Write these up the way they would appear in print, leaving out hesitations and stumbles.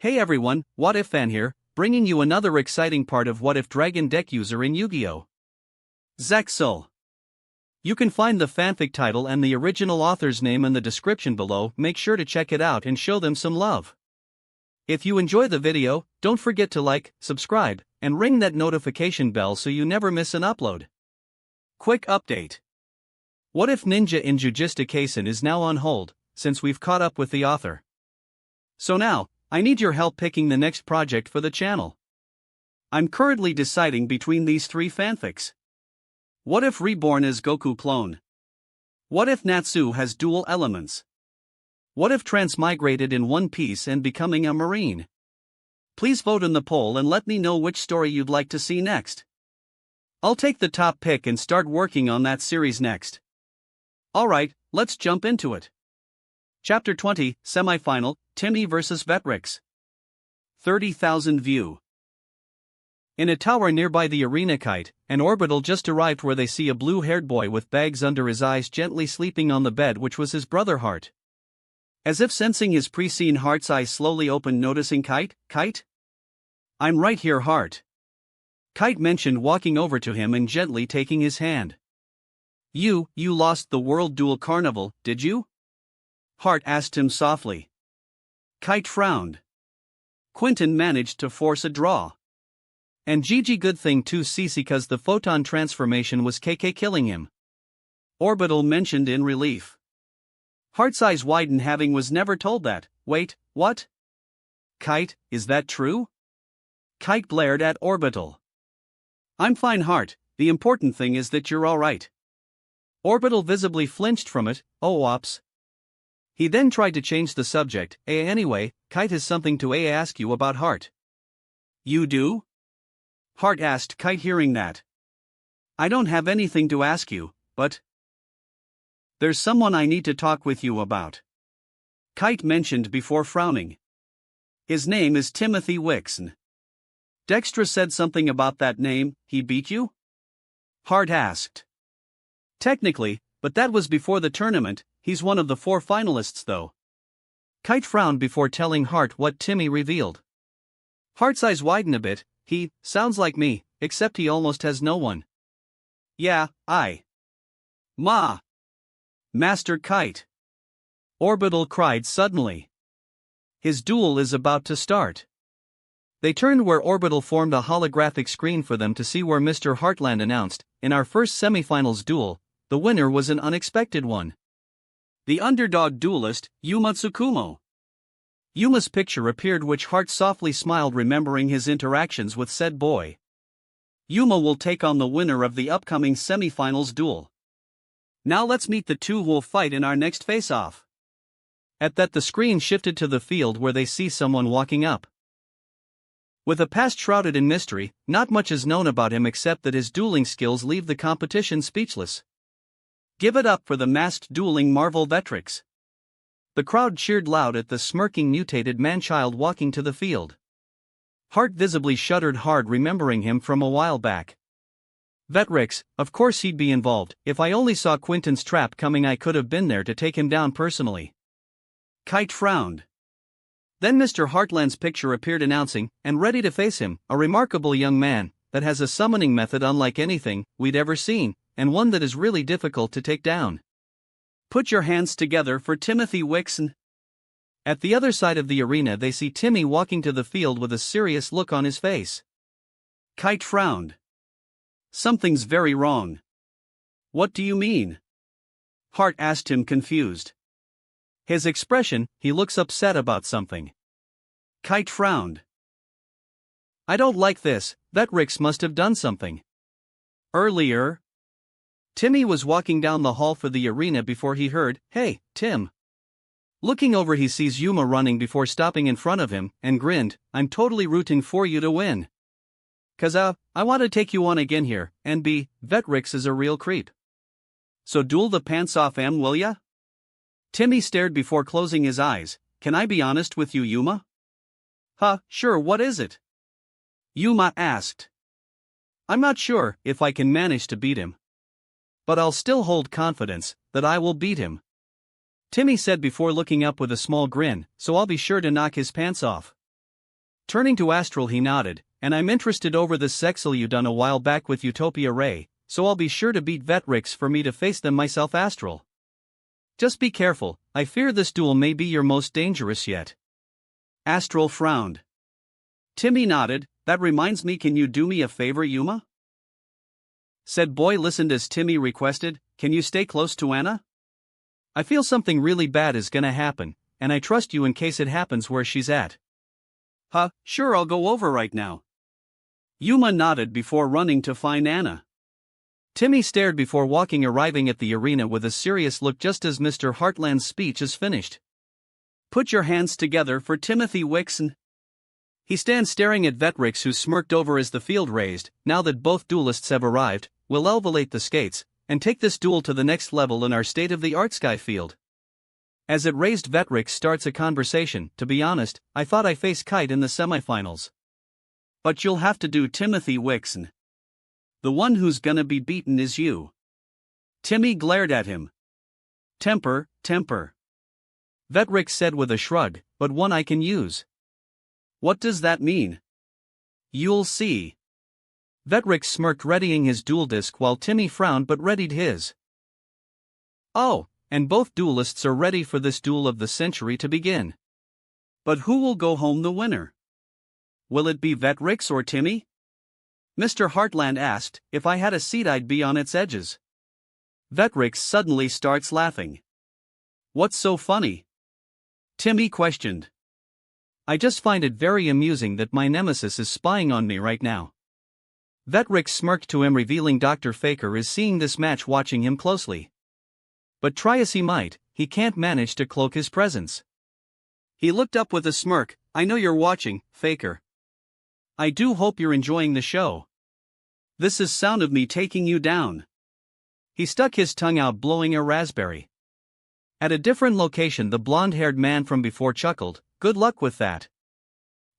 Hey everyone, What If Fan here, bringing you another exciting part of What If Dragon deck user in Yu-Gi-Oh! Zexal. You can find the fanfic title and the original author's name in the description below. Make sure to check it out and show them some love. If you enjoy the video, don't forget to like, subscribe, and ring that notification bell so you never miss an upload. Quick update. What If Ninja in Jujutsu Kaisen is now on hold, since we've caught up with the author. So now, I need your help picking the next project for the channel. I'm currently deciding between these three fanfics. What if Reborn is Goku clone? What if Natsu has dual elements? What if Transmigrated in one piece and becoming a marine? Please vote in the poll and let me know which story you'd like to see next. I'll take the top pick and start working on that series next. Alright, let's jump into it. Chapter 20, Semi-Final, Timmy vs Vetrix. 30,000 view. In a tower nearby the arena, Kite and Orbital just arrived where they see a blue-haired boy with bags under his eyes gently sleeping on the bed, which was his brother Heart. As if sensing his pre-seen, Heart's eyes slowly opened, noticing Kite. I'm right here, Heart. Kite mentioned, walking over to him and gently taking his hand. You lost the World Duel Carnival, did you? Heart asked him softly. Kite frowned. Quentin managed to force a draw. And GG, good thing too, CC, cause the photon transformation was KK killing him. Orbital mentioned in relief. Heart's eyes widened, having was never told that. Wait, what? Kite, is that true? Kite glared at Orbital. I'm fine, Heart, the important thing is that you're alright. Orbital visibly flinched from it. Oh, ops. He then tried to change the subject. Anyway, Kite has something to ask you about, Heart. You do? Heart asked Kite, hearing that. I don't have anything to ask you, but there's someone I need to talk with you about. Kite mentioned before frowning. His name is Timothy Wixen. Dextra said something about that name. He beat you? Heart asked. Technically, but that was before the tournament. He's one of the 4 finalists though. Kite frowned before telling Heart what Timmy revealed. Heart's eyes widened a bit. He sounds like me, except he almost has no one. Yeah, Master Kite. Orbital cried suddenly. His duel is about to start. They turned where Orbital formed a holographic screen for them to see, where Mr. Heartland announced, in our first semifinals duel, the winner was an unexpected one. The underdog duelist, Yuma Tsukumo. Yuma's picture appeared, which Heart softly smiled, remembering his interactions with said boy. Yuma will take on the winner of the upcoming semifinals duel. Now let's meet the two who will fight in our next face-off. At that, the screen shifted to the field where they see someone walking up. With a past shrouded in mystery, not much is known about him except that his dueling skills leave the competition speechless. Give it up for the masked dueling Marvel Vetrix. The crowd cheered loud at the smirking mutated man-child walking to the field. Heart visibly shuddered hard, remembering him from a while back. Vetrix, of course he'd be involved. If I only saw Quentin's trap coming, I could have been there to take him down personally. Kite frowned. Then Mr. Heartland's picture appeared, announcing, and ready to face him, a remarkable young man that has a summoning method unlike anything we'd ever seen, and one that is really difficult to take down. Put your hands together for Timothy Wixen. At the other side of the arena, they see Timmy walking to the field with a serious look on his face. Kite frowned. Something's very wrong. What do you mean? Heart asked him, confused. His expression, he looks upset about something. Kite frowned. I don't like this. Vetrix must have done something. Earlier, Timmy was walking down the hall for the arena before he heard, "Hey, Tim." Looking over, he sees Yuma running before stopping in front of him, and grinned, "I'm totally rooting for you to win. Cause I want to take you on again here, and Vetrix is a real creep. So duel the pants off him, will ya?" Timmy stared before closing his eyes. Can I be honest with you, Yuma? Sure, what is it? Yuma asked. I'm not sure if I can manage to beat him. But I'll still hold confidence that I will beat him. Timmy said before looking up with a small grin, so I'll be sure to knock his pants off. Turning to Astral, he nodded, and I'm interested over this Zexal you done a while back with Utopia Ray, so I'll be sure to beat Vetrix for me to face them myself, Astral. Just be careful, I fear this duel may be your most dangerous yet. Astral frowned. Timmy nodded. That reminds me, can you do me a favor, Yuma? Said boy listened as Timmy requested, can you stay close to Anna? I feel something really bad is gonna happen, and I trust you in case it happens where she's at. Huh, sure, I'll go over right now. Yuma nodded before running to find Anna. Timmy stared before arriving at the arena with a serious look just as Mr. Heartland's speech is finished. Put your hands together for Timothy Wixon. He stands staring at Vetrix, who smirked over as the field raised. Now that both duelists have arrived, we'll elevate the skates and take this duel to the next level in our state-of-the-art sky field. As it raised, Vetrix starts a conversation. To be honest, I thought I faced Kite in the semifinals. But you'll have to do Timothy Wixon. The one who's gonna be beaten is you. Timmy glared at him. Temper. Vetrix said with a shrug, but one I can use. What does that mean? You'll see. Vetrix smirked, readying his duel disc while Timmy frowned but readied his. Oh, and both duelists are ready for this duel of the century to begin. But who will go home the winner? Will it be Vetrix or Timmy? Mr. Heartland asked. If I had a seat, I'd be on its edges. Vetrix suddenly starts laughing. What's so funny? Timmy questioned. I just find it very amusing that my nemesis is spying on me right now. Vetrix smirked to him, revealing Dr. Faker is seeing this match, watching him closely. But try as he might, he can't manage to cloak his presence. He looked up with a smirk. I know you're watching, Faker. I do hope you're enjoying the show. This is sound of me taking you down. He stuck his tongue out, blowing a raspberry. At a different location, the blonde-haired man from before chuckled. Good luck with that.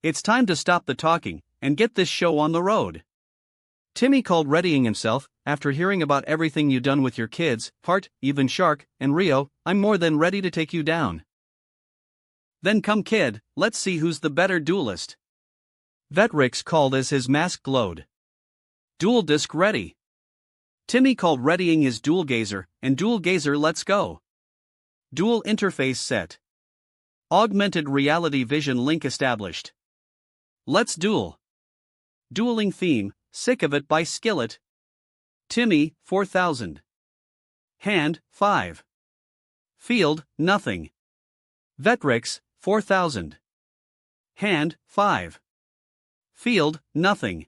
It's time to stop the talking and get this show on the road. Timmy called, readying himself. After hearing about everything you done with your kids, Heart, even Shark, and Rio, I'm more than ready to take you down. Then come, kid, let's see who's the better duelist. Vetrix called as his mask glowed. Duel disc ready. Timmy called, readying his duel gazer, and duel gazer, let's go. Duel interface set. Augmented reality vision link established. Let's duel. Dueling theme, Sick of It by Skillet. Timmy, 4000. Hand, 5. Field, nothing. Vetrix, 4000. Hand, 5. Field, nothing.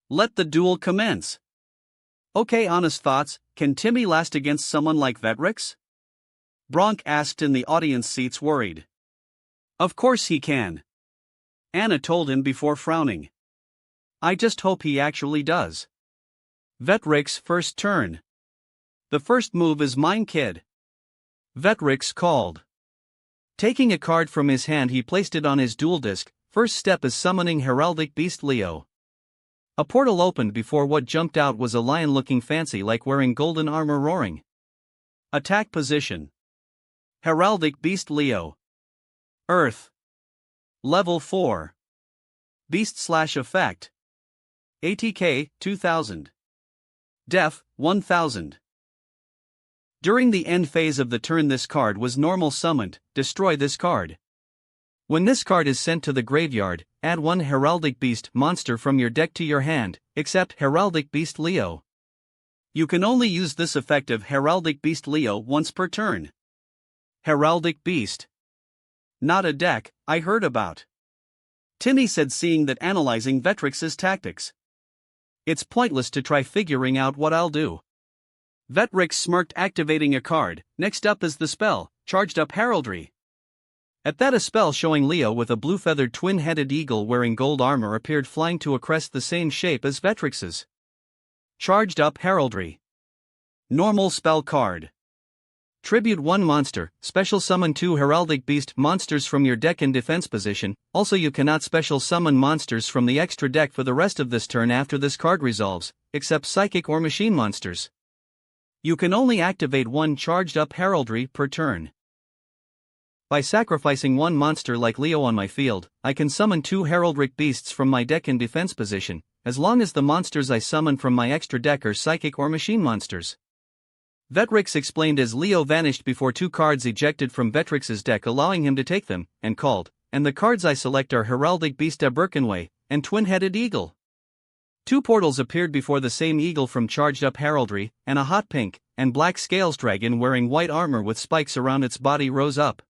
Let the duel commence. Okay, honest thoughts, can Timmy last against someone like Vetrix? Bronk asked in the audience seats, worried. Of course he can. Anna told him before frowning. I just hope he actually does. Vetrix first turn. The first move is mine, kid. Vetrix called. Taking a card from his hand, he placed it on his duel disc. First step is summoning Heraldic Beast Leo. A portal opened before what jumped out was a lion looking fancy, like wearing golden armor, roaring. Attack position. Heraldic Beast Leo. Earth. Level 4. Beast/effect. ATK, 2000. Def, 1000. During the end phase of the turn, this card was normal summoned. Destroy this card. When this card is sent to the graveyard, add one Heraldic Beast monster from your deck to your hand, except Heraldic Beast Leo. You can only use this effect of Heraldic Beast Leo once per turn. Heraldic Beast. Not a deck I heard about. Timmy said, seeing that analyzing Vetrix's tactics. It's pointless to try figuring out what I'll do. Vetrix smirked, activating a card. Next up is the spell, Charged Up Heraldry. At that, a spell showing Leo with a blue-feathered twin-headed eagle wearing gold armor appeared, flying to a crest the same shape as Vetrix's. Charged Up Heraldry. Normal spell card. Tribute 1 monster, special summon 2 Heraldic Beast monsters from your deck in defense position. Also, you cannot special summon monsters from the extra deck for the rest of this turn after this card resolves, except psychic or machine monsters. You can only activate 1 Charged Up Heraldry per turn. By sacrificing one monster like Leo on my field, I can summon 2 heraldic beasts from my deck in defense position, as long as the monsters I summon from my extra deck are psychic or machine monsters. Vetrix explained as Leo vanished before 2 cards ejected from Vetrix's deck, allowing him to take them, and called, and the cards I select are Heraldic Beast Birkenway and Twin-Headed Eagle. 2 portals appeared before the same eagle from Charged Up Heraldry, and a hot pink and black Scales dragon wearing white armor with spikes around its body rose up.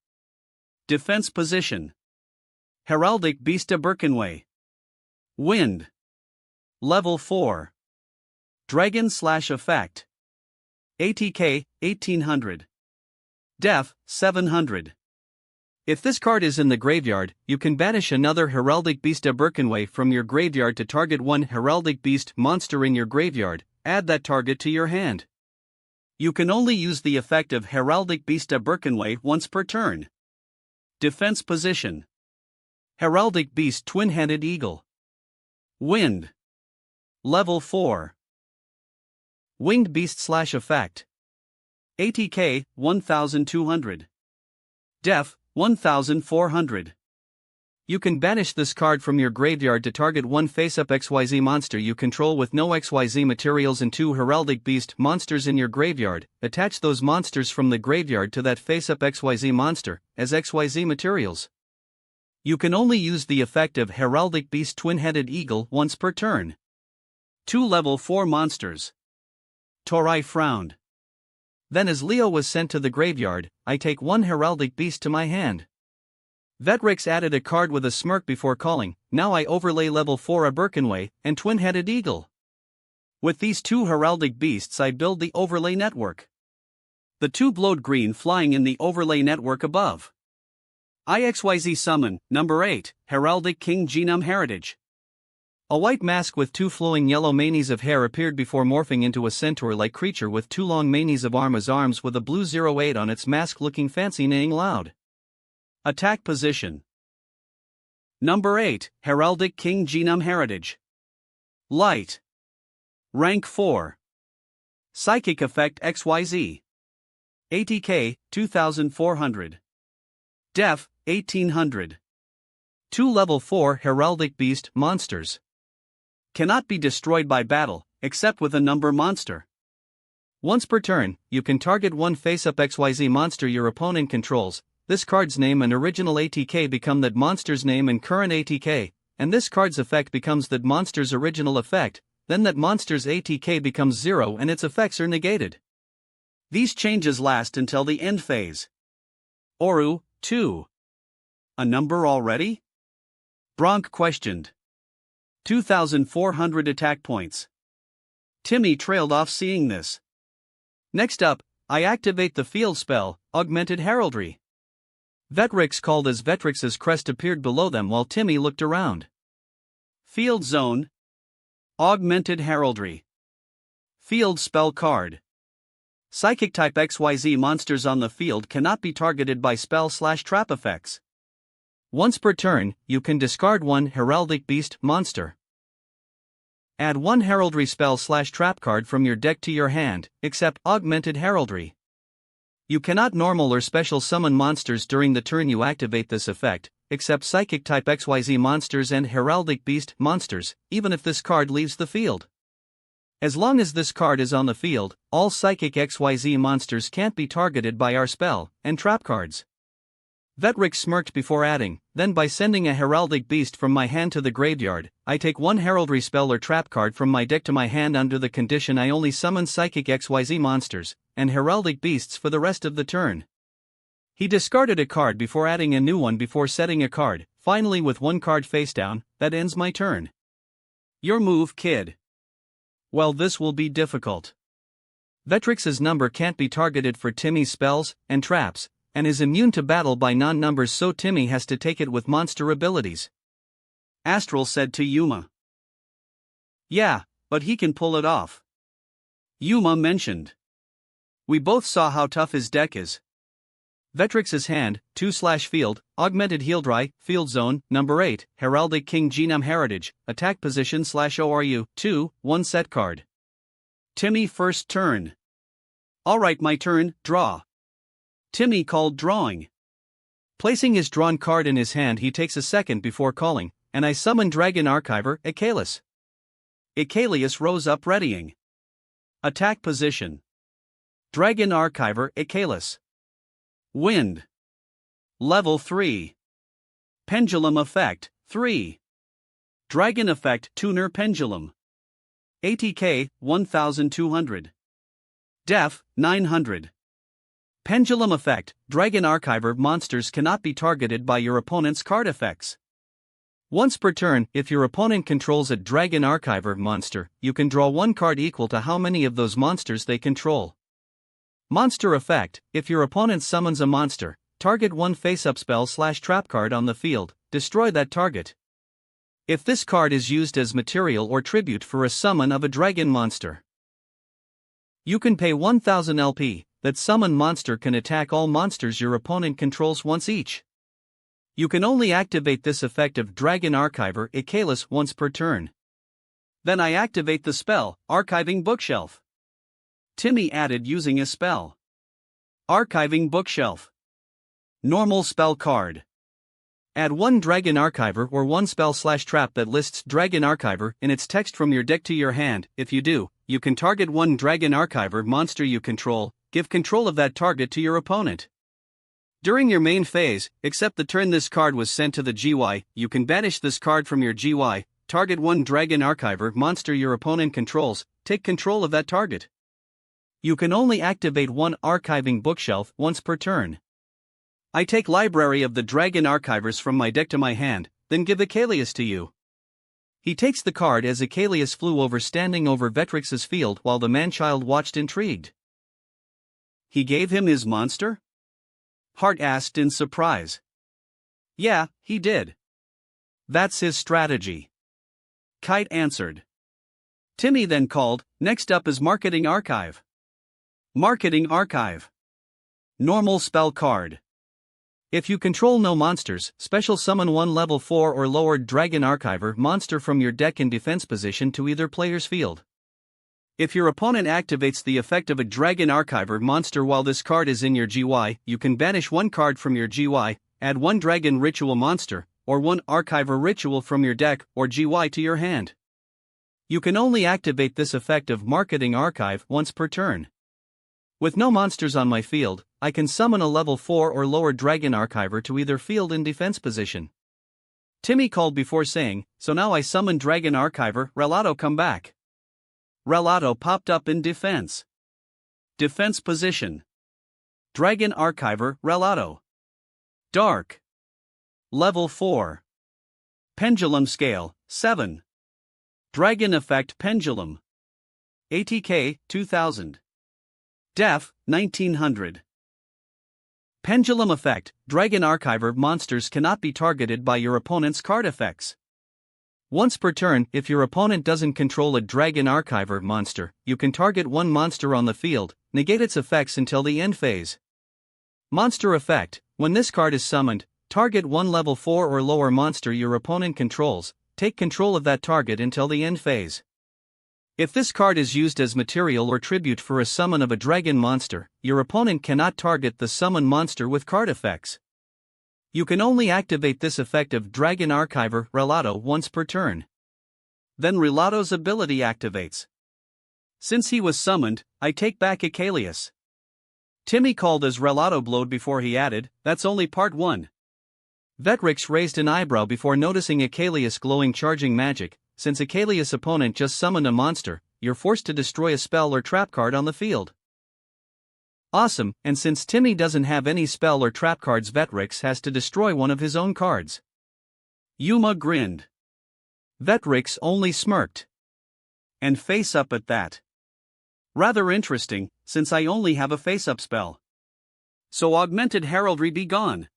Defense position. Heraldic Beast Birkenway. Wind. Level 4. Dragon/Effect. ATK, 1800. Def, 700. If this card is in the graveyard, you can banish another Heraldic Beast Birkenway from your graveyard to target one Heraldic Beast monster in your graveyard, add that target to your hand. You can only use the effect of Heraldic Beast Birkenway once per turn. Defense position. Heraldic Beast Twin-Headed Eagle. Wind. Level 4. Winged Beast/Effect. ATK, 1200. Def, 1400. You can banish this card from your graveyard to target one face-up XYZ monster you control with no XYZ materials and 2 Heraldic Beast monsters in your graveyard. Attach those monsters from the graveyard to that face-up XYZ monster as XYZ materials. You can only use the effect of Heraldic Beast Twin-Headed Eagle once per turn. 2 level 4 monsters. Torai frowned. Then as Leo was sent to the graveyard, I take 1 Heraldic Beast to my hand. Vetrix added a card with a smirk before calling, now I overlay level 4 a Birkenway and Twin-Headed Eagle. With these 2 Heraldic Beasts I build the overlay network. The 2 glowed green flying in the overlay network above. IXYZ summon, number 8, Heraldic King Genome Heritage. A white mask with 2 flowing yellow manes of hair appeared before morphing into a centaur-like creature with 2 long manes of arm as arms with a blue 08 on its mask looking fancy neighing loud. Attack position. Number 8, Heraldic King Genome Heritage. Light. Rank 4. Psychic Effect XYZ. ATK, 2400. Def, 1800. 2 level 4 Heraldic Beast monsters. Cannot be destroyed by battle, except with a number monster. Once per turn, you can target one face-up XYZ monster your opponent controls. This card's name and original ATK become that monster's name and current ATK, and this card's effect becomes that monster's original effect, then that monster's ATK becomes 0 and its effects are negated. These changes last until the end phase. Oru, 2. A number already? Bronk questioned. 2,400 attack points. Timmy trailed off seeing this. Next up, I activate the field spell, Augmented Heraldry. Vetrix called as Vetrix's crest appeared below them while Timmy looked around. Field Zone. Augmented Heraldry. Field Spell Card. Psychic type XYZ monsters on the field cannot be targeted by spell/trap effects. Once per turn, you can discard 1 Heraldic Beast monster. Add 1 Heraldry spell/trap card from your deck to your hand, except Augmented Heraldry. You cannot normal or special summon monsters during the turn you activate this effect, except Psychic type XYZ monsters and Heraldic Beast monsters, even if this card leaves the field. As long as this card is on the field, all Psychic XYZ monsters can't be targeted by our spell and trap cards. Vetrix smirked before adding, then by sending a Heraldic Beast from my hand to the graveyard, I take 1 Heraldry spell or trap card from my deck to my hand under the condition I only summon Psychic XYZ monsters and Heraldic Beasts for the rest of the turn. He discarded a card before adding a new one before setting a card, finally with 1 card face down. That ends my turn. Your move, kid. Well, this will be difficult. Vetrix's number can't be targeted for Timmy's spells and traps, and is immune to battle by non-numbers, so Timmy has to take it with monster abilities. Astral said to Yuma. Yeah, but he can pull it off. Yuma mentioned. We both saw how tough his deck is. Vetrix's hand, 2/field, Augmented Healdry, Field Zone, number 8, Heraldic King Genome Heritage, Attack Position /ORU, 2, 1 set card. Timmy first turn. Alright, my turn, draw. Timmy called drawing. Placing his drawn card in his hand, he takes a second before calling, and I summon Dragon Archiver, Icalis. Icalis rose up readying. Attack position. Dragon Archiver, Icalis. Wind. Level 3. Pendulum Effect, 3. Dragon Effect Tuner Pendulum. ATK, 1200. Def, 900. Pendulum Effect, Dragon Archiver monsters cannot be targeted by your opponent's card effects. Once per turn, if your opponent controls a Dragon Archiver monster, you can draw one card equal to how many of those monsters they control. Monster Effect, if your opponent summons a monster, target one face-up spell/trap card on the field, destroy that target. If this card is used as material or tribute for a summon of a dragon monster, you can pay 1000 LP. That summon monster can attack all monsters your opponent controls once each. You can only activate this effect of Dragon Archiver Icalis once per turn. Then I activate the spell, Archiving Bookshelf. Timmy added using a spell. Archiving Bookshelf. Normal spell card. Add one Dragon Archiver or one spell/trap that lists Dragon Archiver in its text from your deck to your hand. If you do, you can target one Dragon Archiver monster you control. Give control of that target to your opponent. During your main phase, except the turn this card was sent to the GY, you can banish this card from your GY, target one Dragon Archiver monster your opponent controls, take control of that target. You can only activate one Archiving Bookshelf once per turn. I take Library of the Dragon Archivers from my deck to my hand, then give Icalis to you. He takes the card as Icalis flew over, standing over Vetrix's field while the manchild watched intrigued. He gave him his monster? Hart asked in surprise. Yeah, he did. That's his strategy. Kite answered. Timmy then called, next up is Marketing Archive. Marketing Archive. Normal spell card. If you control no monsters, special summon one level 4 or lower Dragon Archiver monster from your deck in defense position to either player's field. If your opponent activates the effect of a Dragon Archiver monster while this card is in your GY, you can banish one card from your GY, add one Dragon Ritual monster, or one Archiver Ritual from your deck or GY to your hand. You can only activate this effect of Marketing Archive once per turn. With no monsters on my field, I can summon a level 4 or lower Dragon Archiver to either field in defense position. Timmy called before saying, so now I summon Dragon Archiver, Relato come back. Relato popped up in defense. Defense position. Dragon Archiver, Relato. Dark. Level 4. Pendulum Scale, 7. Dragon Effect Pendulum. ATK, 2000. Def, 1900. Pendulum Effect, Dragon Archiver monsters cannot be targeted by your opponent's card effects. Once per turn, if your opponent doesn't control a Dragon Archiver monster, you can target one monster on the field, negate its effects until the end phase. Monster Effect, when this card is summoned, target one level 4 or lower monster your opponent controls, take control of that target until the end phase. If this card is used as material or tribute for a summon of a dragon monster, your opponent cannot target the summoned monster with card effects. You can only activate this effect of Dragon Archiver Relato once per turn. Then Relato's ability activates. Since he was summoned, I take back Icalis. Timmy called as Relato blowed before he added, that's only part 1. Vetrix raised an eyebrow before noticing Icalis glowing charging magic. Since Icalis' opponent just summoned a monster, you're forced to destroy a spell or trap card on the field. Awesome, and since Timmy doesn't have any spell or trap cards, Vetrix has to destroy one of his own cards. Yuma grinned. Vetrix only smirked. And face up at that. Rather interesting, since I only have a face up spell. So Augmented Heraldry be gone.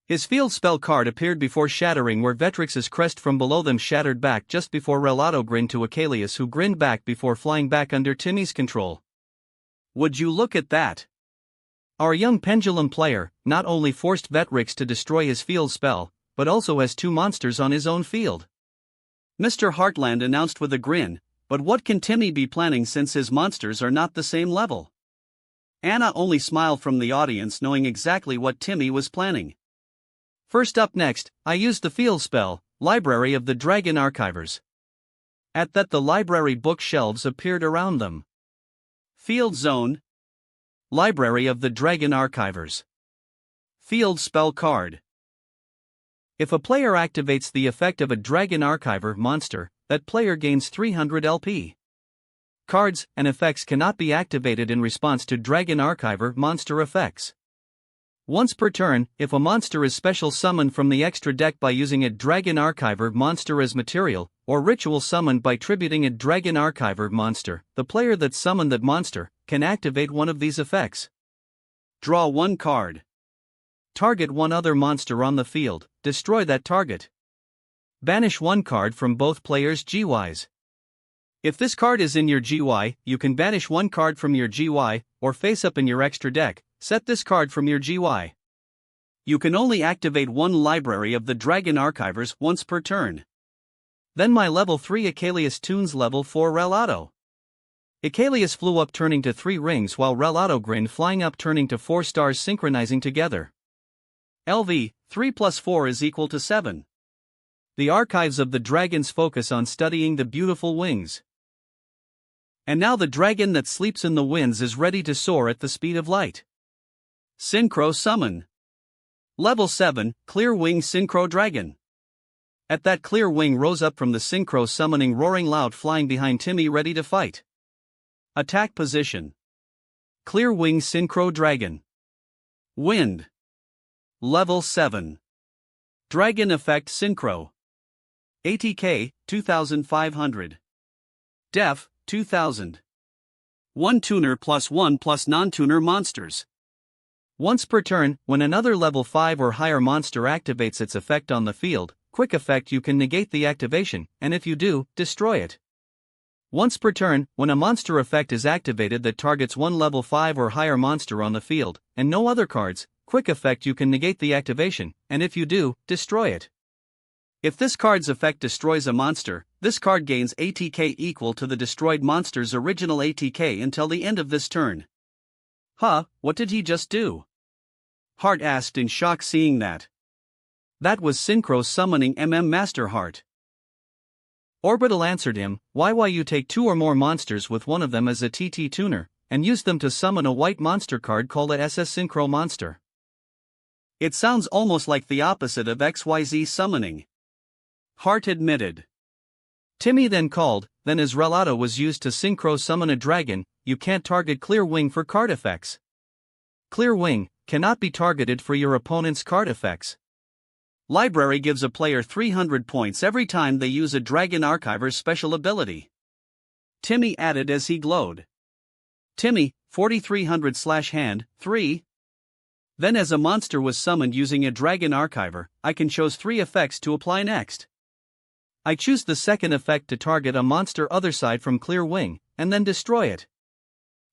His field spell card appeared before shattering, where Vetrix's crest from below them shattered back just before Relato grinned to Icalis, who grinned back before flying back under Timmy's control. Would you look at that? Our young pendulum player not only forced Vetrix to destroy his field spell, but also has 2 monsters on his own field. Mr. Heartland announced with a grin, but what can Timmy be planning since his monsters are not the same level? Anna only smiled from the audience, knowing exactly what Timmy was planning. First up next, I used the field spell, Library of the Dragon Archivers. At that the library bookshelves appeared around them. Field Zone. Library of the Dragon Archivers. Field Spell Card. If a player activates the effect of a Dragon Archiver monster, that player gains 300 LP. Cards and effects cannot be activated in response to Dragon Archiver monster effects. Once per turn, if a monster is special summoned from the extra deck by using a Dragon Archiver monster as material, or ritual summoned by tributing a Dragon Archiver monster, the player that summoned that monster can activate one of these effects. Draw one card. Target one other monster on the field, destroy that target. Banish one card from both players' GYs. If this card is in your GY, you can banish one card from your GY, or face up in your extra deck, set this card from your GY. You can only activate one library of the Dragon Archivers once per turn. Then my level 3 Icalius tunes level 4 Relato. Icalius flew up turning to 3 rings while Relato grinned flying up turning to 4 stars synchronizing together. LV, 3 plus 4 is equal to 7. The archives of the dragons focus on studying the beautiful wings. And now the dragon that sleeps in the winds is ready to soar at the speed of light. Synchro Summon. Level 7, Clear Wing Synchro Dragon. At that Clear Wing rose up from the synchro summoning roaring loud flying behind Timmy ready to fight. Attack position. Clear Wing Synchro Dragon. Wind. Level 7. Dragon Effect Synchro. ATK, 2500. Def, 2000. 1 tuner plus 1 plus non-tuner monsters. Once per turn, when another level 5 or higher monster activates its effect on the field, quick effect you can negate the activation, and if you do, destroy it. Once per turn, when a monster effect is activated that targets one level 5 or higher monster on the field, and no other cards, quick effect you can negate the activation, and if you do, destroy it. If this card's effect destroys a monster, this card gains ATK equal to the destroyed monster's original ATK until the end of this turn. Huh, what did he just do? Heart asked in shock seeing that. That was Synchro summoning Master Heart. Orbital answered him, why you take 2 or more monsters with one of them as a TT tuner, and use them to summon a white monster card called a SS Synchro monster. It sounds almost like the opposite of XYZ summoning. Heart admitted. Timmy then called, then as Relato was used to synchro summon a dragon, you can't target Clear Wing for card effects. Clear Wing cannot be targeted for your opponent's card effects. Library gives a player 300 points every time they use a Dragon Archiver's special ability. Timmy added as he glowed. Timmy, 4300/hand, 3. Then as a monster was summoned using a Dragon Archiver, I can choose 3 effects to apply next. I choose the second effect to target a monster other side from Clear Wing, and then destroy it.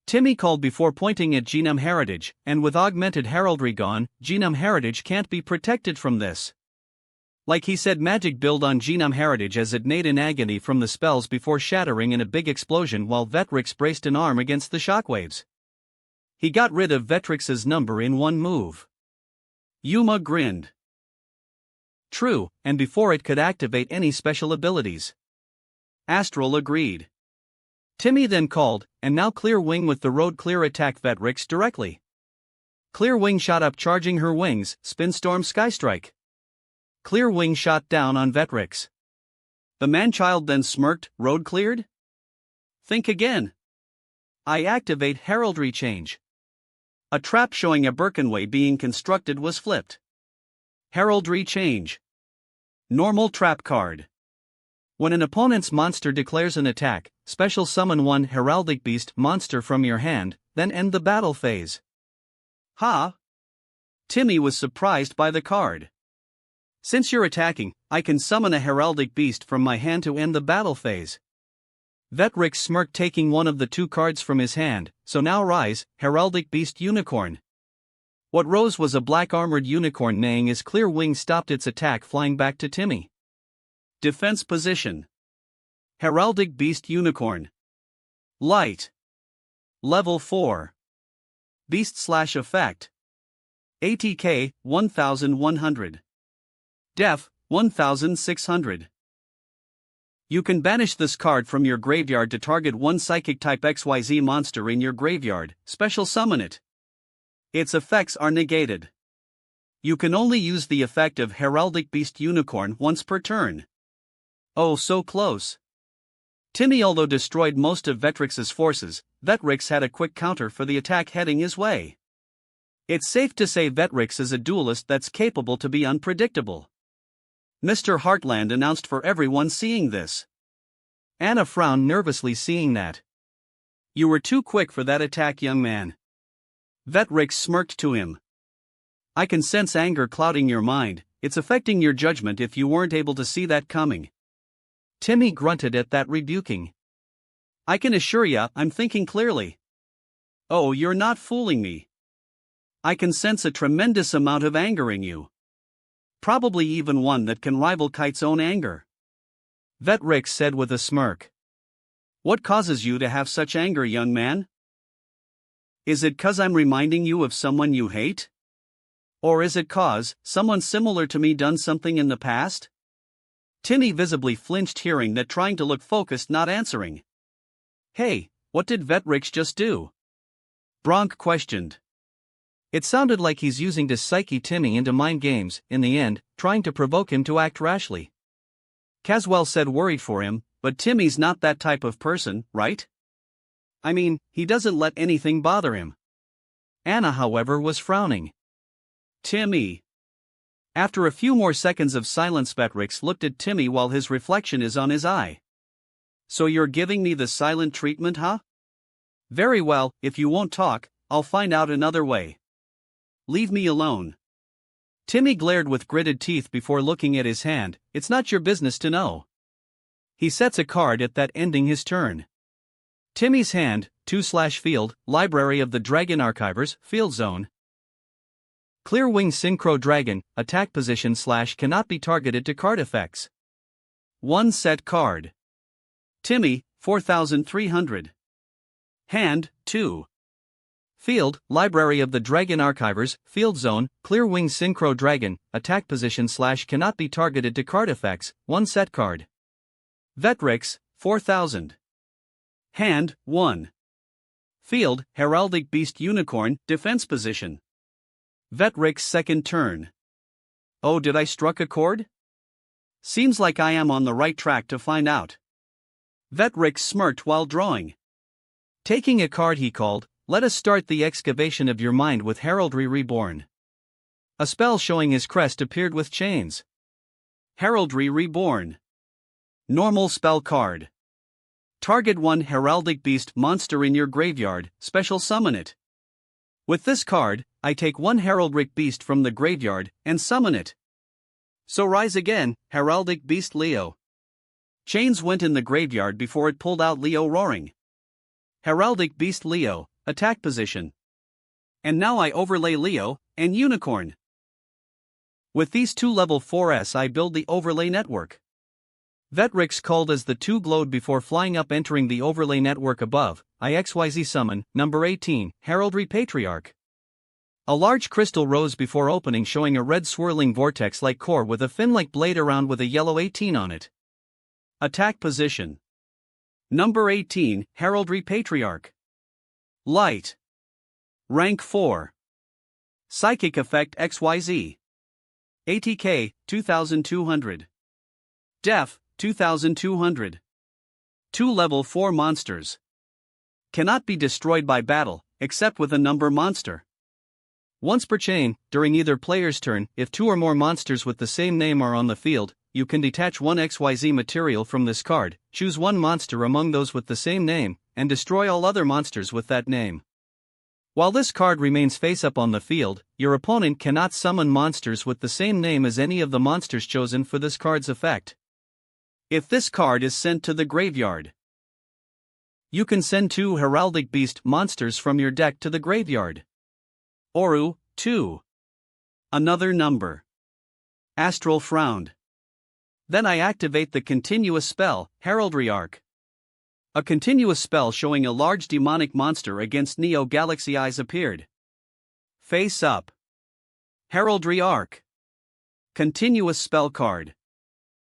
Timmy called before pointing at Genome Heritage, and with augmented heraldry gone, Genome Heritage can't be protected from this. Like he said, magic build on Genome Heritage as it neighed in agony from the spells before shattering in a big explosion while Vetrix braced an arm against the shockwaves. He got rid of Vetrix's number in one move. Yuma grinned. True, and before it could activate any special abilities. Astral agreed. Timmy then called, and now Clear Wing with the road clear attack Vetrix directly. Clear Wing shot up charging her wings, Spinstorm Skystrike. Clear Wing shot down on Vetrix. The man-child then smirked, road cleared? Think again. I activate heraldry change. A trap showing a Birkenway being constructed was flipped. Heraldry change. Normal trap card. When an opponent's monster declares an attack, special summon one Heraldic Beast monster from your hand, then end the battle phase. Ha! Timmy was surprised by the card. Since you're attacking, I can summon a Heraldic Beast from my hand to end the battle phase. Vetrix smirked taking one of the 2 cards from his hand, so now rise, Heraldic Beast Unicorn. What rose was a black armored unicorn neighing as Clear Wing stopped its attack flying back to Timmy. Defense position. Heraldic Beast Unicorn. Light. Level 4. Beast/effect. ATK, 1100. Def. 1600. You can banish this card from your graveyard to target one psychic type XYZ monster in your graveyard, special summon it. Its effects are negated. You can only use the effect of Heraldic Beast Unicorn once per turn. Oh, so close. Timmy although destroyed most of Vetrix's forces, Vetrix had a quick counter for the attack heading his way. It's safe to say Vetrix is a duelist that's capable to be unpredictable. Mr. Heartland announced for everyone seeing this. Anna frowned nervously seeing that. You were too quick for that attack, young man. Vetrix smirked to him. I can sense anger clouding your mind, it's affecting your judgment if you weren't able to see that coming. Timmy grunted at that rebuking. I can assure ya, I'm thinking clearly. Oh, you're not fooling me. I can sense a tremendous amount of anger in you. Probably even one that can rival Kite's own anger. Vetrix said with a smirk. What causes you to have such anger, young man? Is it 'cause I'm reminding you of someone you hate? Or is it 'cause someone similar to me done something in the past? Timmy visibly flinched hearing that, trying to look focused, not answering. Hey, what did Vetrix just do? Bronk questioned. It sounded like he's using to psyche Timmy into mind games, in the end, trying to provoke him to act rashly. Caswell said, worried for him, but Timmy's not that type of person, right? I mean, he doesn't let anything bother him. Anna, however, was frowning. Timmy. After a few more seconds of silence, Vetrix looked at Timmy while his reflection is on his eye. So you're giving me the silent treatment, huh? Very well, if you won't talk, I'll find out another way. Leave me alone. Timmy glared with gritted teeth before looking at his hand. It's not your business to know. He sets a card at that, ending his turn. Timmy's hand, 2/field, Library of the Dragon Archivers, Field Zone. Clear Wing Synchro Dragon, attack position / cannot be targeted to card effects. 1 set card. Timmy, 4300. Hand, 2. Field, Library of the Dragon Archivers, Field Zone, Clear Wing Synchro Dragon, attack position / cannot be targeted to card effects, 1 set card. Vetrix, 4000. Hand, 1. Field, Heraldic Beast Unicorn, defense position. Vetrix second turn. Oh, did I struck a chord? Seems like I am on the right track to find out. Vetrix smirked while drawing. Taking a card he called, let us start the excavation of your mind with Heraldry Reborn. A spell showing his crest appeared with chains. Heraldry Reborn. Normal spell card. Target one heraldic beast monster in your graveyard, special summon it. With this card, I take one heraldic beast from the graveyard and summon it. So rise again, heraldic beast Leo. Chains went in the graveyard before it pulled out Leo roaring. Heraldic beast Leo, attack position. And now I overlay Leo and Unicorn. With these two level 4s I build the overlay network. Vetrix called as the two glowed before flying up, entering the overlay network above. I XYZ summon, number 18, Heraldry Patriarch. A large crystal rose before opening, showing a red swirling vortex-like core with a fin-like blade around with a yellow 18 on it. Attack position. Number 18, Heraldry Patriarch. Light. Rank 4. Psychic effect XYZ. ATK, 2200. Def, 2200. 2 level 4 monsters. Cannot be destroyed by battle, except with a number monster. Once per chain, during either player's turn, if 2 or more monsters with the same name are on the field, you can detach one XYZ material from this card, choose one monster among those with the same name, and destroy all other monsters with that name. While this card remains face-up on the field, your opponent cannot summon monsters with the same name as any of the monsters chosen for this card's effect. If this card is sent to the graveyard, you can send 2 heraldic beast monsters from your deck to the graveyard. Oru, 2. Another number. Astral frowned. Then I activate the continuous spell, Heraldry Arc. A continuous spell showing a large demonic monster against Neo Galaxy Eyes appeared. Face up. Heraldry Arc. Continuous Spell card.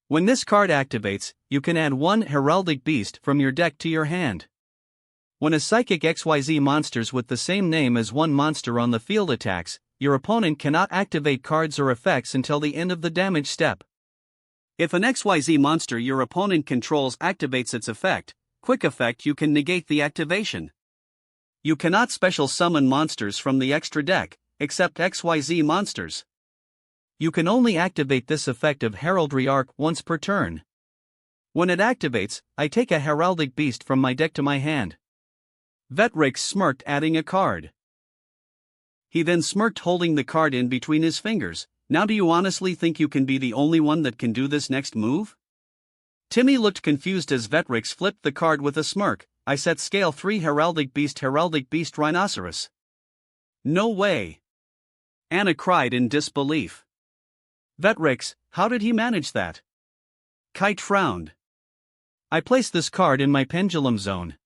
When this card activates, you can add one Heraldic Beast from your deck to your hand. When a Psychic XYZ monsters with the same name as one monster on the field attacks, your opponent cannot activate cards or effects until the end of the damage step. If an XYZ monster your opponent controls activates its effect, quick effect, you can negate the activation. You cannot special summon monsters from the extra deck, except XYZ monsters. You can only activate this effect of Heraldry Arc once per turn. When it activates, I take a Heraldic Beast from my deck to my hand. Vetrix smirked, adding a card. He then smirked, holding the card in between his fingers. Now do you honestly think you can be the only one that can do this next move? Timmy looked confused as Vetrix flipped the card with a smirk. I set scale 3 Heraldic Beast Rhinoceros. No way. Anna cried in disbelief. Vetrix, how did he manage that? Kite frowned. I placed this card in my pendulum zone.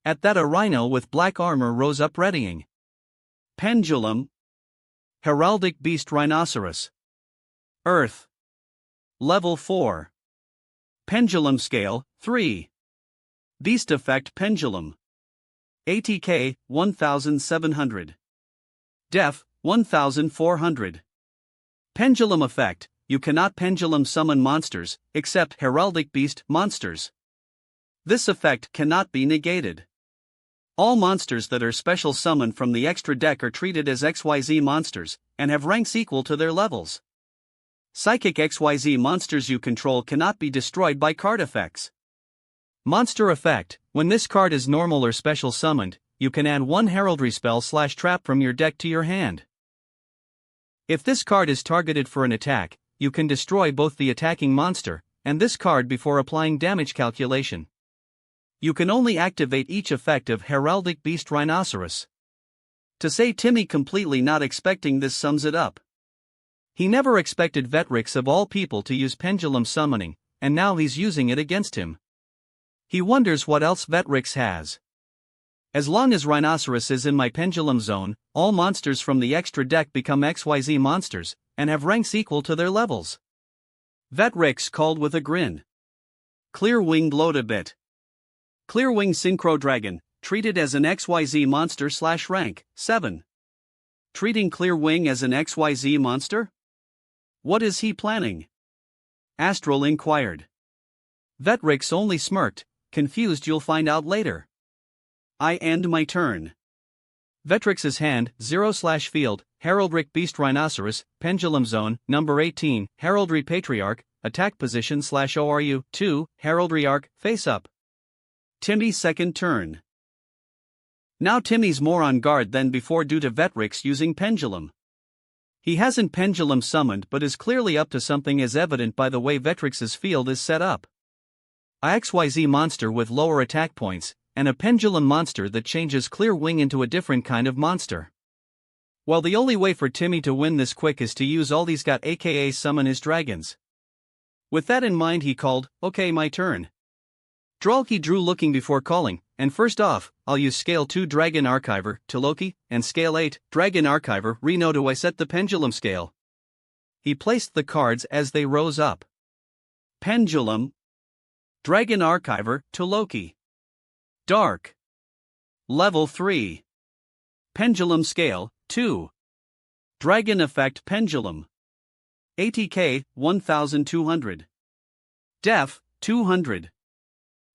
At that, a rhino with black armor rose up, readying. Pendulum. Heraldic Beast Rhinoceros. Earth. Level 4. Pendulum scale 3. Beast effect Pendulum. ATK 1700. Def 1400. Pendulum effect: you cannot pendulum summon monsters, except Heraldic Beast monsters. This effect cannot be negated. All monsters that are special summoned from the extra deck are treated as XYZ monsters, and have ranks equal to their levels. Psychic XYZ monsters you control cannot be destroyed by card effects. Monster effect: when this card is normal or special summoned, you can add one heraldry spell/trap from your deck to your hand. If this card is targeted for an attack, you can destroy both the attacking monster and this card before applying damage calculation. You can only activate each effect of Heraldic Beast Rhinoceros. To say Timmy completely not expecting this sums it up. He never expected Vetrix of all people to use pendulum summoning, and now he's using it against him. He wonders what else Vetrix has. As long as Rhinoceros is in my pendulum zone, all monsters from the extra deck become XYZ monsters, and have ranks equal to their levels. Vetrix called with a grin. Clearwing glowed a bit. Clearwing Synchro Dragon, treated as an XYZ monster/rank 7. Treating Clearwing as an XYZ monster? What is he planning? Astral inquired. Vetrix only smirked, confused. You'll find out later. I end my turn. Vetrix's hand, 0/field, Heraldric Beast Rhinoceros, Pendulum Zone, number 18, Heraldry Patriarch, attack position/ORU, 2, Heraldry Arc, face up. Timmy's second turn. Now Timmy's more on guard than before due to Vetrix using Pendulum. He hasn't Pendulum summoned but is clearly up to something, as evident by the way Vetrix's field is set up. A XYZ monster with lower attack points, and a pendulum monster that changes Clearwing into a different kind of monster. Well, the only way for Timmy to win this quick is to use all he's got, aka summon his dragons. With that in mind, he called, okay, my turn. He drew looking before calling, and first off, I'll use Scale 2 Dragon Archiver to Loki, and Scale 8 Dragon Archiver Reno to I set the pendulum scale. He placed the cards as they rose up. Pendulum. Dragon Archiver to Loki. Dark. Level 3. Pendulum Scale 2. Dragon Effect Pendulum. ATK 1200. Def 200.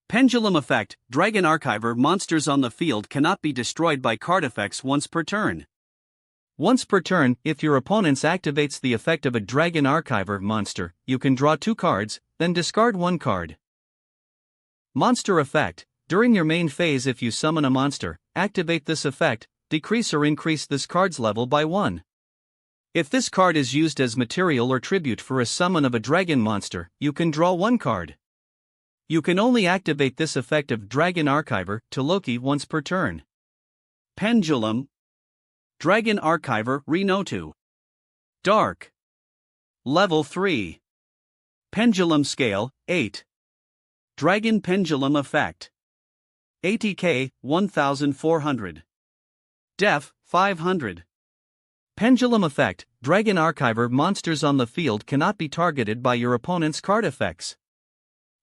Pendulum Effect: Dragon Archiver monsters on the field cannot be destroyed by card effects once per turn. Once per turn, if your opponent activates the effect of a Dragon Archiver monster, you can draw 2 cards, then discard 1 card. Monster Effect: during your main phase, if you summon a monster, activate this effect, decrease or increase this card's level by 1. If this card is used as material or tribute for a summon of a dragon monster, you can draw 1 card. You can only activate this effect of Dragon Archiver to Loki once per turn. Pendulum. Dragon Archiver Reno 2. Dark. Level 3. Pendulum Scale 8. Dragon Pendulum Effect. ATK 1400. Def 500. Pendulum effect. Dragon Archiver monsters on the field cannot be targeted by your opponent's card effects.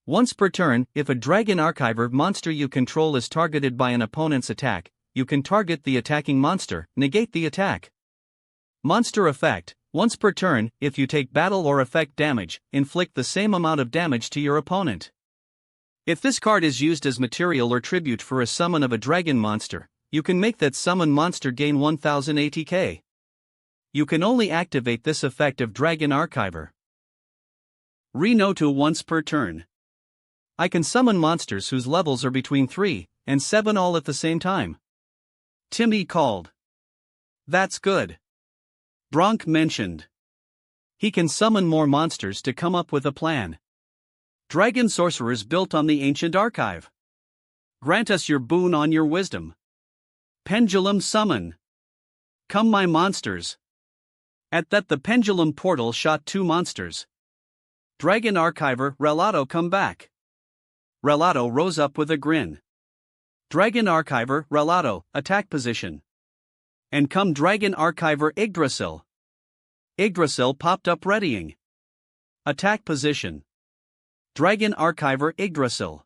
Once per turn, if a Dragon Archiver monster you control is targeted by an opponent's attack, you can target the attacking monster, negate the attack. Monster effect. Once per turn, if you take battle or effect damage, inflict the same amount of damage to your opponent. If this card is used as material or tribute for a summon of a dragon monster, you can make that summon monster gain 1000 ATK. You can only activate this effect of Dragon Archiver. Re-Notu once per turn. I can summon monsters whose levels are between 3 and 7 all at the same time. Timmy called. That's good. Bronk mentioned. He can summon more monsters to come up with a plan. Dragon sorcerers built on the ancient archive. Grant us your boon on your wisdom. Pendulum summon. Come my monsters. At that the pendulum portal shot 2 monsters. Dragon Archiver Relato come back. Relato rose up with a grin. Dragon Archiver Relato, attack position. And come Dragon Archiver Yggdrasil. Yggdrasil popped up readying. Attack position. Dragon Archiver Yggdrasil.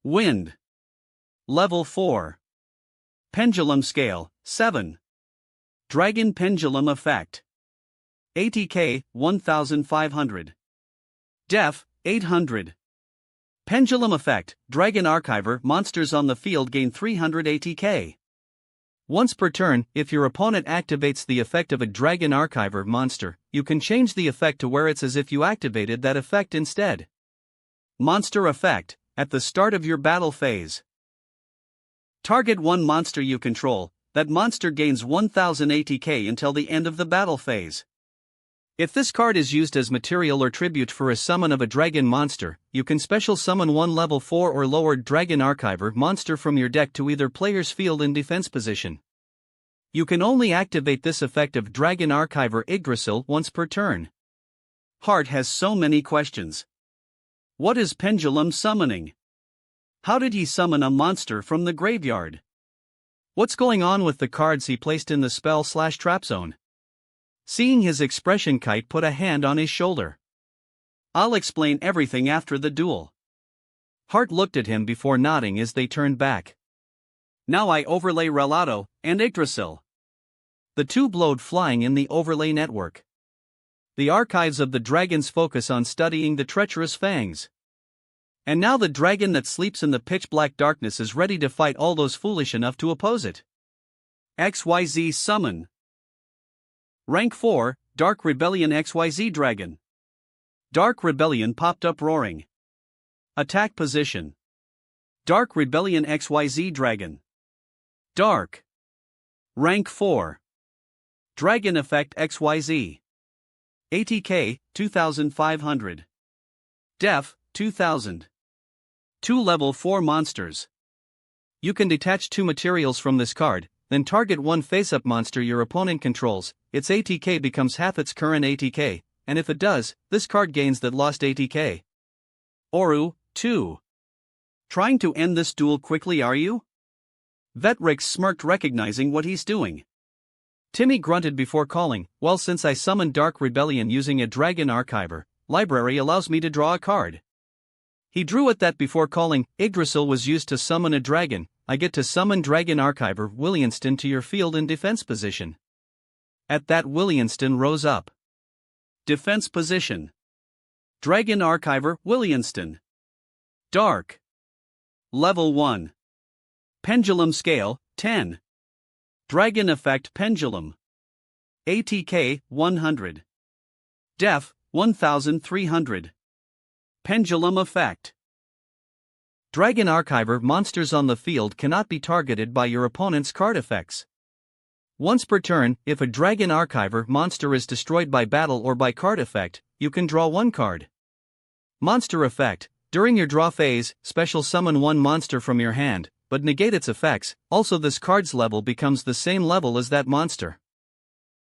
Wind. Level 4. Pendulum scale, 7. Dragon Pendulum effect. ATK, 1500. Def, 800. Pendulum effect. Dragon Archiver monsters on the field gain 300 ATK. Once per turn, if your opponent activates the effect of a Dragon Archiver monster, you can change the effect to where it's as if you activated that effect instead. Monster effect. At the start of your battle phase, target one monster you control. That monster gains 1000 ATK until the end of the battle phase. If this card is used as material or tribute for a summon of a dragon monster, you can special summon one level 4 or lower Dragon Archiver monster from your deck to either player's field in defense position. You can only activate this effect of Dragon Archiver Yggdrasil once per turn. Hart has so many questions. What is pendulum summoning? How did he summon a monster from the graveyard? What's going on with the cards he placed in the spell/trap zone? Seeing his expression, Kite put a hand on his shoulder. I'll explain everything after the duel. Hart looked at him before nodding as they turned back. Now I overlay Relato and Yggdrasil. The two blowed flying in the overlay network. The archives of the dragons focus on studying the treacherous fangs. And now the dragon that sleeps in the pitch-black darkness is ready to fight all those foolish enough to oppose it. XYZ Summon. Rank 4, Dark Rebellion XYZ Dragon. Dark Rebellion popped up roaring. Attack position. Dark Rebellion XYZ Dragon. Dark. Rank 4. Dragon Effect XYZ. ATK, 2500. Def, 2000. 2 level 4 monsters. You can detach 2 materials from this card, then target one face-up monster your opponent controls. Its ATK becomes half its current ATK, and if it does, this card gains that lost ATK. Oru, 2. Trying to end this duel quickly, are you? Vetrix smirked, recognizing what he's doing. Timmy grunted before calling, well, since I summoned Dark Rebellion using a Dragon Archiver, library allows me to draw a card. He drew at that before calling. Yggdrasil was used to summon a dragon. I get to summon Dragon Archiver Williamston to your field in defense position. At that Williamston rose up. Defense position. Dragon Archiver Williamston. Dark. Level 1. Pendulum scale, 10. Dragon effect pendulum. ATK, 100. Def, 1300. Pendulum effect. Dragon Archiver monsters on the field cannot be targeted by your opponent's card effects. Once per turn, if a Dragon Archiver monster is destroyed by battle or by card effect, you can draw one card. Monster effect. During your draw phase, special summon one monster from your hand, but negate its effects. Also, this card's level becomes the same level as that monster.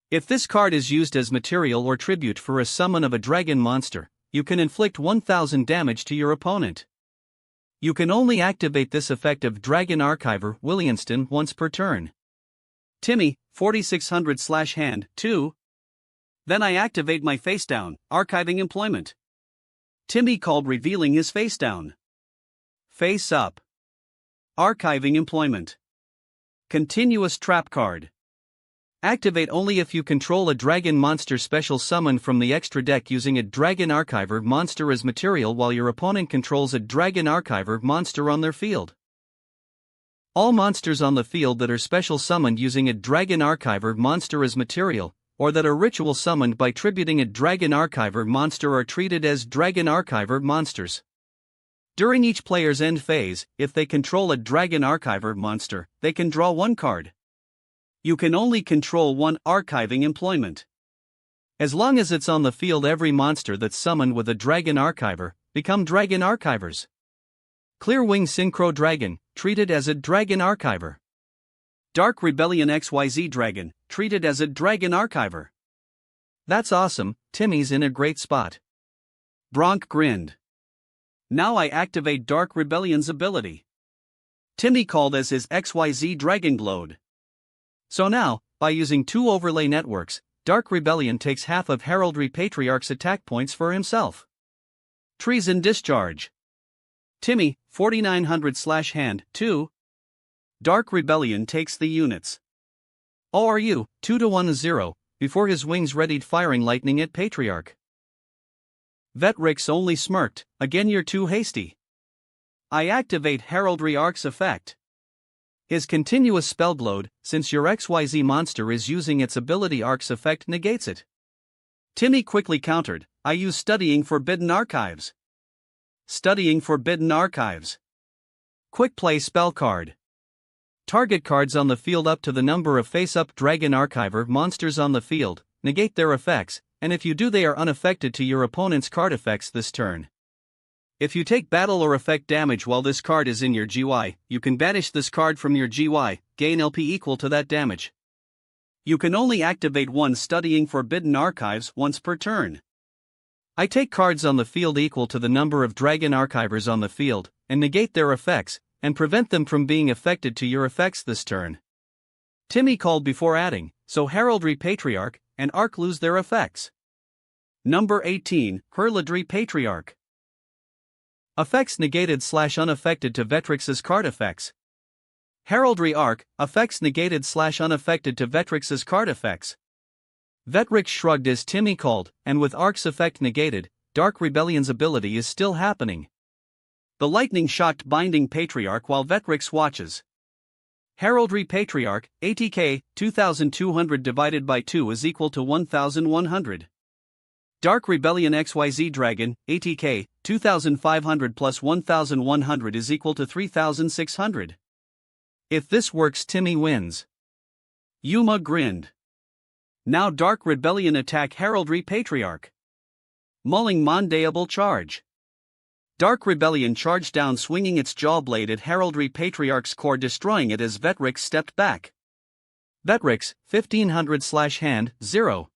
If this card is used as material or tribute for a summon of a dragon monster, you can inflict 1000 damage to your opponent. You can only activate this effect of Dragon Archiver Williamston once per turn. Timmy, 4600/hand, 2. Then I activate my facedown, archiving employment. Timmy called, revealing his facedown. Face up. Archiving employment. Continuous trap card. Activate only if you control a dragon monster special summon from the extra deck using a dragon archiver monster as material while your opponent controls a dragon archiver monster on their field. All monsters on the field that are special summoned using a dragon archiver monster as material, or that are ritual summoned by tributing a dragon archiver monster, are treated as dragon archiver monsters. During each player's end phase, if they control a dragon archiver monster, they can draw one card. You can only control one archiving employment. As long as it's on the field, every monster that's summoned with a dragon archiver become dragon archivers. Clear Wing Synchro Dragon, treated as a dragon archiver. Dark Rebellion XYZ Dragon, treated as a dragon archiver. That's awesome, Timmy's in a great spot. Bronk grinned. Now I activate Dark Rebellion's ability. Timmy called as his XYZ Dragon glowed. So now, by using 2 overlay networks, Dark Rebellion takes half of Heraldry Patriarch's attack points for himself. Treason Discharge. Timmy, 4900/hand, 2. Dark Rebellion takes the units. ORU, 2-1-0, before his wings readied, firing lightning at Patriarch. Vetrix only smirked, again you're too hasty. I activate Heraldry Arc's effect. His continuous spell glowed, since your XYZ monster is using its ability, Arc's effect negates it. Timmy quickly countered, I use Studying Forbidden Archives. Studying Forbidden Archives. Quick play spell card. Target cards on the field up to the number of face-up dragon archiver monsters on the field, negate their effects, and if you do, they are unaffected to your opponent's card effects this turn. If you take battle or effect damage while this card is in your GY, you can banish this card from your GY, gain LP equal to that damage. You can only activate one Studying Forbidden Archives once per turn. I take cards on the field equal to the number of dragon archivers on the field, and negate their effects, and prevent them from being affected to your effects this turn. Timmy called before adding, so Heraldry Patriarch and Arc lose their effects. Number 18, Heraldry Patriarch. Effects negated/unaffected to Vetrix's card effects. Heraldry Arc, effects negated/unaffected to Vetrix's card effects. Vetrix shrugged as Timmy called, and with Arc's effect negated, Dark Rebellion's ability is still happening. The lightning shocked binding Patriarch while Vetrix watches. Heraldry Patriarch, ATK, 2200 divided by 2 is equal to 1100. Dark Rebellion XYZ Dragon, ATK, 2500 plus 1100 is equal to 3600. If this works, Timmy wins. Yuma grinned. Now Dark Rebellion attack Heraldry Patriarch. Mulling Mondeable Charge. Dark Rebellion charged down, swinging its jaw blade at Heraldry Patriarch's core, destroying it as Vetrix stepped back. Vetrix, 1500/hand, 0.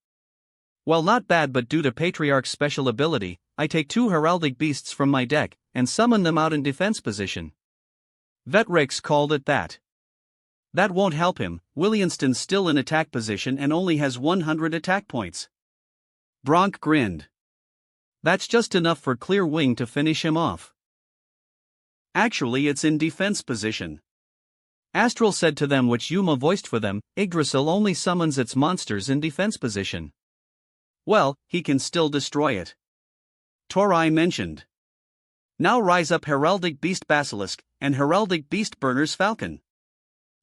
Well, not bad, but due to Patriarch's special ability, I take 2 Heraldic Beasts from my deck, and summon them out in defense position. Vetrix called it that. That won't help him, Williamston's still in attack position and only has 100 attack points. Bronk grinned. That's just enough for Clear Wing to finish him off. Actually, it's in defense position. Astral said to them, which Yuma voiced for them, Yggdrasil only summons its monsters in defense position. Well, he can still destroy it. Torai mentioned. Now rise up Heraldic Beast Basilisk, and Heraldic Beast Burner's Falcon.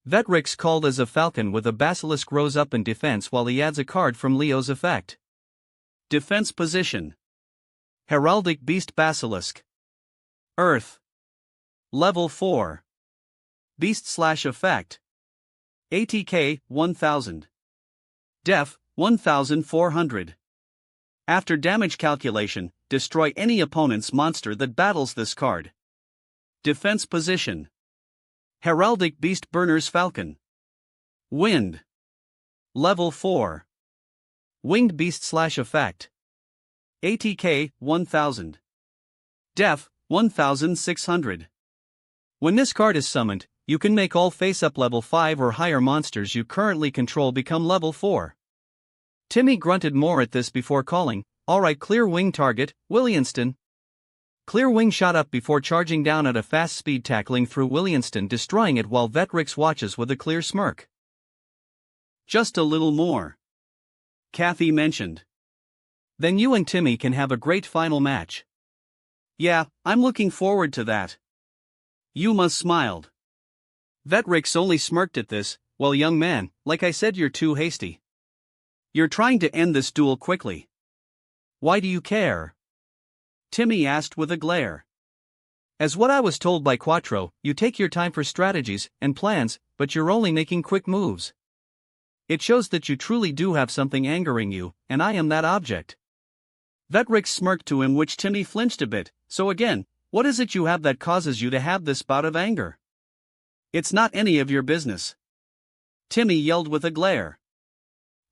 Vetrix called as a falcon with a basilisk rose up in defense while he adds a card from Leo's effect. Defense position. Heraldic Beast Basilisk. Earth. Level 4. Beast/effect. ATK, 1000. Def, 1400. After damage calculation, destroy any opponent's monster that battles this card. Defense position. Heraldic Beast Burner's Falcon. Wind. Level 4. Winged Beast/effect. ATK, 1000. Def, 1600. When this card is summoned, you can make all face-up level 5 or higher monsters you currently control become level 4. Timmy grunted more at this before calling, "Alright, clear wing target, Williamston." Clear wing shot up before charging down at a fast speed, tackling through Williamston, destroying it while Vetrix watches with a clear smirk. "Just a little more," Kathy mentioned. "Then you and Timmy can have a great final match." "Yeah, I'm looking forward to that." Yuma smiled. Vetrix only smirked at this. "Well, young man, like I said, you're too hasty. You're trying to end this duel quickly." "Why do you care?" Timmy asked with a glare. "As what I was told by Quattro, you take your time for strategies and plans, but you're only making quick moves. It shows that you truly do have something angering you, and I am that object." Vetrix smirked to him, which Timmy flinched a bit. "So again, what is it you have that causes you to have this bout of anger?" "It's not any of your business," Timmy yelled with a glare.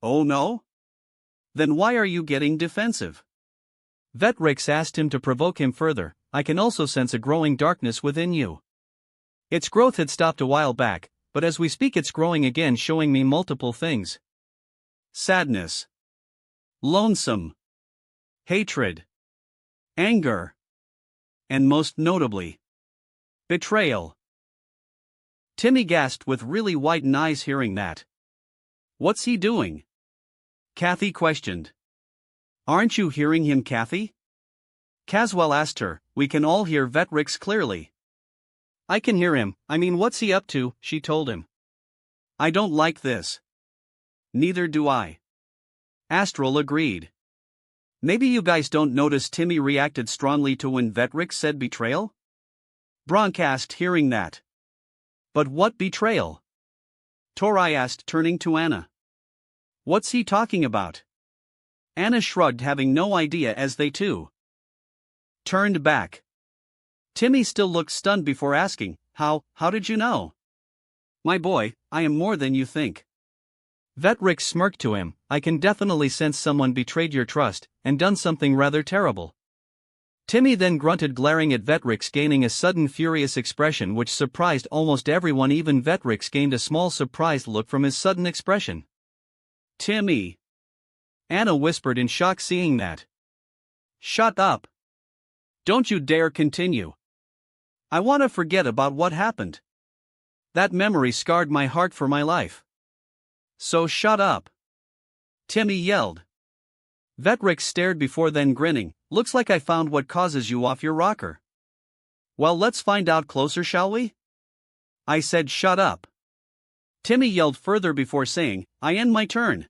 "Oh no? Then why are you getting defensive?" Vetrix asked him to provoke him further. "I can also sense a growing darkness within you. Its growth had stopped a while back, but as we speak it's growing again, showing me multiple things. Sadness. Lonesome. Hatred. Anger. And most notably, betrayal." Timmy gasped with really widened eyes hearing that. "What's he doing?" Kathy questioned. "Aren't you hearing him, Kathy?" Caswell asked her. "We can all hear Vetrix clearly." "I can hear him. I mean, what's he up to?" she told him. "I don't like this." "Neither do I." Astral agreed. "Maybe you guys don't notice Timmy reacted strongly to when Vetrix said betrayal?" Bronk asked, hearing that. "But what betrayal?" Torai asked, turning to Anna. "What's he talking about?" Anna shrugged, having no idea, as they too turned back. Timmy still looked stunned before asking, How did you know?" "My boy, I am more than you think." Vetrix smirked to him. "I can definitely sense someone betrayed your trust, and done something rather terrible." Timmy then grunted, glaring at Vetrix, gaining a sudden furious expression which surprised almost everyone. Even Vetrix gained a small surprised look from his sudden expression. "Timmy!" Anna whispered in shock, seeing that. "Shut up! Don't you dare continue. I want to forget about what happened. That memory scarred my heart for my life. So shut up!" Timmy yelled. Vetrix stared before then grinning. "Looks like I found what causes you off your rocker. Well, let's find out closer, shall we?" "I said shut up!" Timmy yelled further before saying, "I end my turn.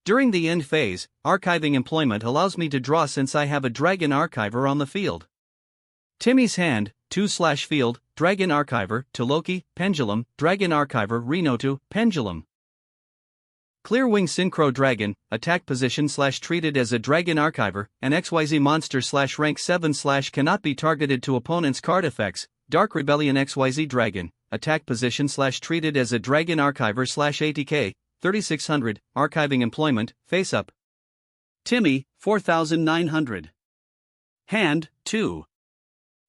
During the end phase, archiving employment allows me to draw since I have a Dragon Archiver on the field." Timmy's hand, 2/field, Dragon Archiver, to Loki, Pendulum, Dragon Archiver, Renotu, Pendulum. Clear Wing Synchro Dragon, attack position / treated as a Dragon Archiver, an XYZ monster / rank 7 / cannot be targeted to opponent's card effects. Dark Rebellion XYZ Dragon, attack position / treated as a Dragon Archiver / ATK, 3600, archiving employment, face up. Timmy, 4900. Hand, 2.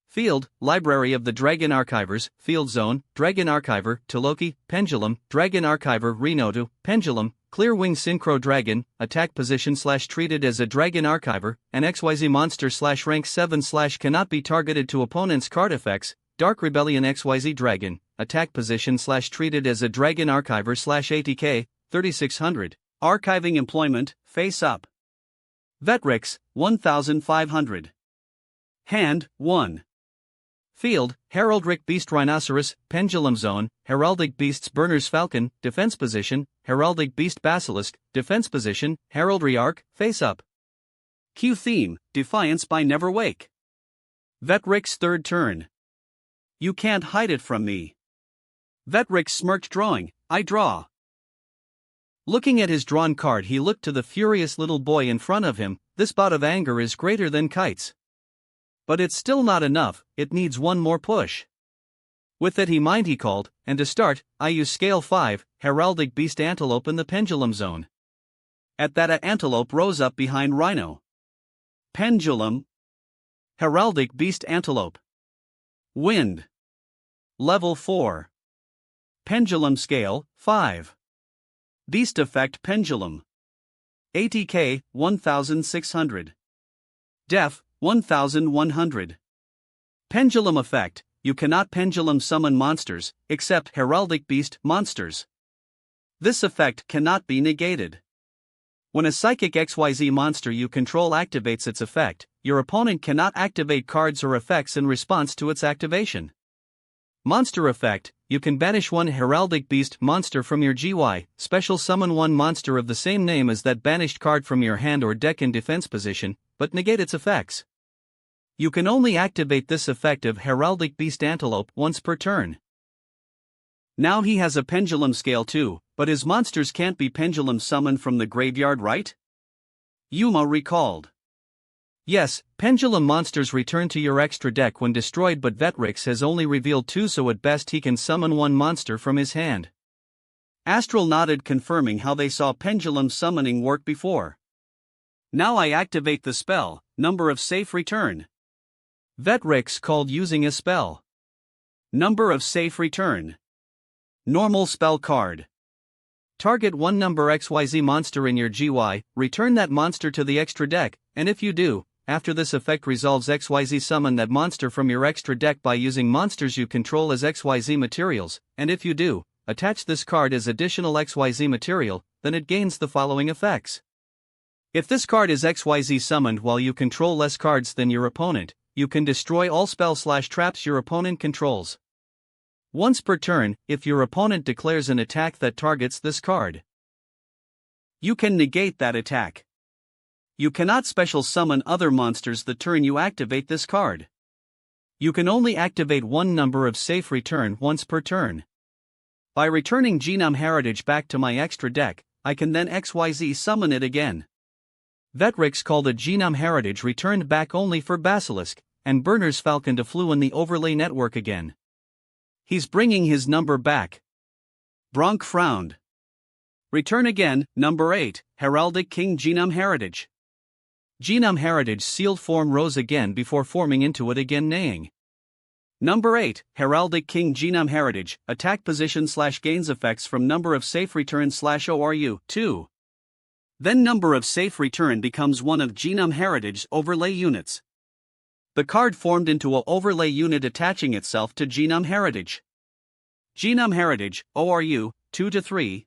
Field, Library of the Dragon Archivers, Field Zone, Dragon Archiver, to Loki, Pendulum, Dragon Archiver, Renotu, Pendulum. Clear Wing Synchro Dragon, attack position / treated as a Dragon Archiver, an XYZ monster / rank 7 / cannot be targeted to opponent's card effects. Dark Rebellion XYZ Dragon, attack position / treated as a Dragon Archiver / ATK, 3600, archiving employment, face up. Vetrix, 1500. Hand, 1. Field, Heraldric Beast Rhinoceros, Pendulum Zone, Heraldic Beasts Burner's Falcon, defense position, Heraldic Beast Basilisk, defense position, Heraldry Arc, face up. Q theme, Defiance by Never Wake. Vetrix third turn. You can't hide it from me. Vetrix smirked, drawing, I draw. Looking at his drawn card, he looked to the furious little boy in front of him. This bout of anger is greater than Kite's. But it's still not enough, it needs one more push. With it he called, and to start, I use scale 5, Heraldic Beast Antelope in the Pendulum Zone. At that, a antelope rose up behind Rhino. Pendulum. Heraldic Beast Antelope. Wind. Level 4. Pendulum Scale, 5. Beast Effect Pendulum. ATK, 1600. Def, 1100. Pendulum Effect. You cannot pendulum summon monsters, except heraldic beast monsters. This effect cannot be negated. When a psychic XYZ monster you control activates its effect, your opponent cannot activate cards or effects in response to its activation. Monster Effect. You can banish one heraldic beast monster from your GY, special summon one monster of the same name as that banished card from your hand or deck in defense position, but negate its effects. You can only activate this effect of Heraldic Beast Antelope once per turn. Now he has a pendulum scale too, but his monsters can't be pendulum summoned from the graveyard, right? Yuma recalled. Yes, pendulum monsters return to your extra deck when destroyed, but Vetrix has only revealed 2, so at best he can summon one monster from his hand. Astral nodded, confirming how they saw pendulum summoning work before. Now I activate the spell, number of safe return. Vetrix called using a spell. Number of safe return. Normal spell card. Target one number XYZ monster in your GY, return that monster to the extra deck, and if you do, after this effect resolves XYZ, summon that monster from your extra deck by using monsters you control as XYZ materials, and if you do, attach this card as additional XYZ material, then it gains the following effects. If this card is XYZ summoned while you control less cards than your opponent, you can destroy all spell/traps your opponent controls. Once per turn, if your opponent declares an attack that targets this card, you can negate that attack. You cannot special summon other monsters the turn you activate this card. You can only activate one number of safe return once per turn. By returning Genome Heritage back to my extra deck, I can then XYZ summon it again. Vetrix called a Genome Heritage returned back only for Basilisk, and Burner's Falcon to flew in the overlay network again. He's bringing his number back. Bronk frowned. Return again, number 8, Heraldic King Genome Heritage. Genome Heritage sealed form rose again before forming into it again, neighing. Number 8, Heraldic King Genome Heritage, attack position/gains effects from number of safe return/ORU, 2. Then number of safe return becomes one of Genome Heritage's overlay units. The card formed into a overlay unit attaching itself to Genome Heritage. Genome Heritage, ORU, 2 to 3.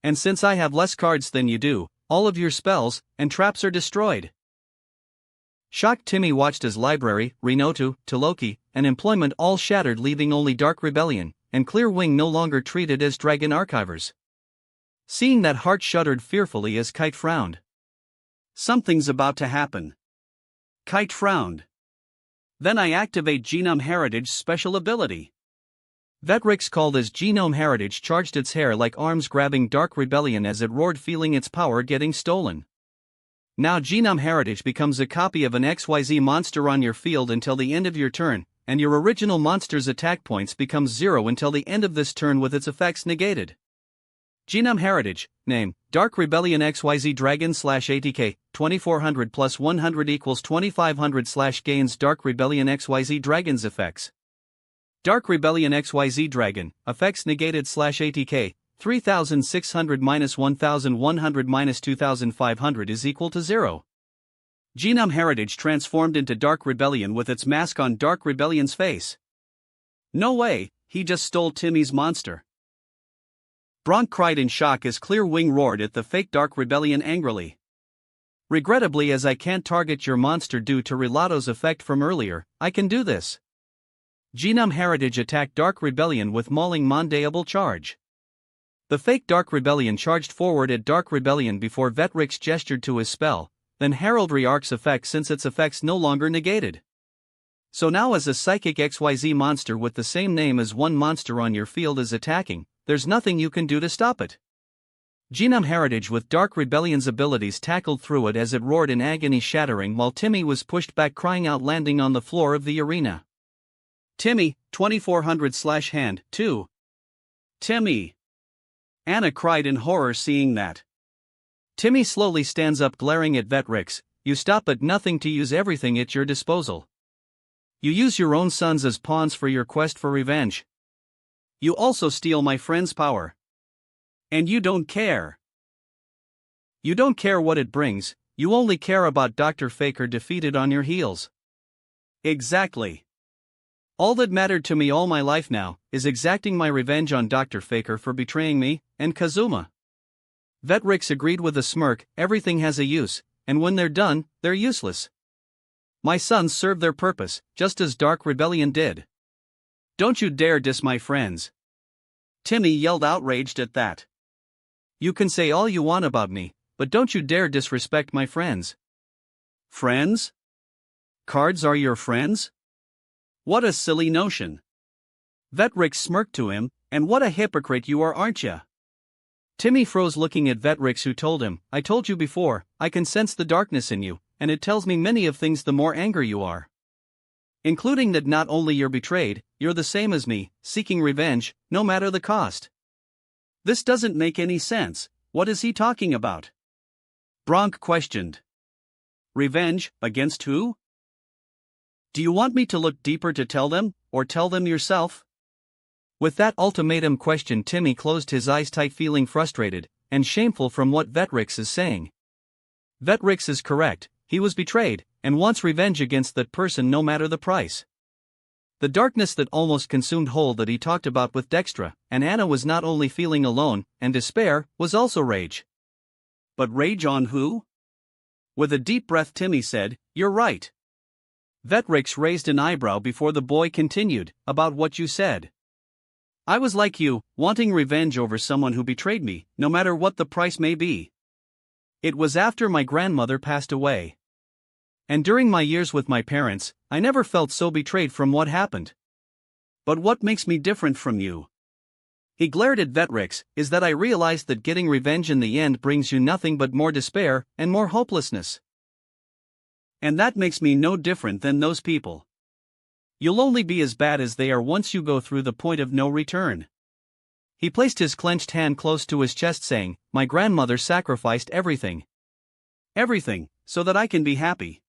And since I have less cards than you do, all of your spells and traps are destroyed. Shocked Timmy watched as library, Renotu, Toloki, and employment all shattered, leaving only Dark Rebellion and Clear Wing no longer treated as Dragon Archivers. Seeing that, Heart shuddered fearfully as Kite frowned. Something's about to happen. Kite frowned. Then I activate Genome Heritage's special ability. Vetrix called as Genome Heritage charged its hair like arms, grabbing Dark Rebellion as it roared, feeling its power getting stolen. Now Genome Heritage becomes a copy of an XYZ monster on your field until the end of your turn, and your original monster's attack points becomes 0 until the end of this turn with its effects negated. Genome Heritage, name, Dark Rebellion XYZ Dragon/ATK, 2400 plus 100 equals 2500/gains Dark Rebellion XYZ Dragon's effects. Dark Rebellion XYZ Dragon, effects negated/ATK, 3600 minus 1100 minus 2500 is equal to 0. Genome Heritage transformed into Dark Rebellion with its mask on Dark Rebellion's face. No way, he just stole Timmy's monster. Bronk cried in shock as Clear Wing roared at the fake Dark Rebellion angrily. Regrettably, as I can't target your monster due to Relato's effect from earlier, I can do this. Genome Heritage attacked Dark Rebellion with Mauling Mondeable charge. The fake Dark Rebellion charged forward at Dark Rebellion before Vetrix gestured to his spell, then Heraldry Arc's effect since its effects no longer negated. So now as a psychic XYZ monster with the same name as one monster on your field is attacking, there's nothing you can do to stop it. Genome Heritage with Dark Rebellion's abilities tackled through it as it roared in agony, shattering while Timmy was pushed back, crying out, landing on the floor of the arena. Timmy, 2400/hand, 2. Timmy. Anna cried in horror seeing that. Timmy slowly stands up, glaring at Vetrix. You stop at nothing to use everything at your disposal. You use your own sons as pawns for your quest for revenge. You also steal my friend's power. And you don't care. You don't care what it brings, you only care about Dr. Faker defeated on your heels. Exactly. All that mattered to me all my life now is exacting my revenge on Dr. Faker for betraying me and Kazuma. Vetrix agreed with a smirk. Everything has a use, and when they're done, they're useless. My sons serve their purpose, just as Dark Rebellion did. Don't you dare diss my friends. Timmy yelled outraged at that. You can say all you want about me, but don't you dare disrespect my friends. Friends? Cards are your friends? What a silly notion. Vetrix smirked to him, and what a hypocrite you are, aren't ya? Timmy froze looking at Vetrix, who told him, I told you before, I can sense the darkness in you, and it tells me many of things the more angry you are. Including that not only you're betrayed, you're the same as me, seeking revenge, no matter the cost. This doesn't make any sense. What is he talking about? Bronk questioned. Revenge, against who? Do you want me to look deeper to tell them, or tell them yourself? With that ultimatum question, Timmy closed his eyes tight, feeling frustrated and shameful from what Vetrix is saying. Vetrix is correct, he was betrayed, and wants revenge against that person no matter the price. The darkness that almost consumed whole that he talked about with Dextra and Anna was not only feeling alone and despair, was also rage. But rage on who? With a deep breath, Timmy said, You're right. Vetrix raised an eyebrow before the boy continued, About what you said. I was like you, wanting revenge over someone who betrayed me, no matter what the price may be. It was after my grandmother passed away. And during my years with my parents, I never felt so betrayed from what happened. But what makes me different from you? He glared at Vetrix, is that I realized that getting revenge in the end brings you nothing but more despair and more hopelessness. And that makes me no different than those people. You'll only be as bad as they are once you go through the point of no return. He placed his clenched hand close to his chest, saying, My grandmother sacrificed everything. Everything, so that I can be happy.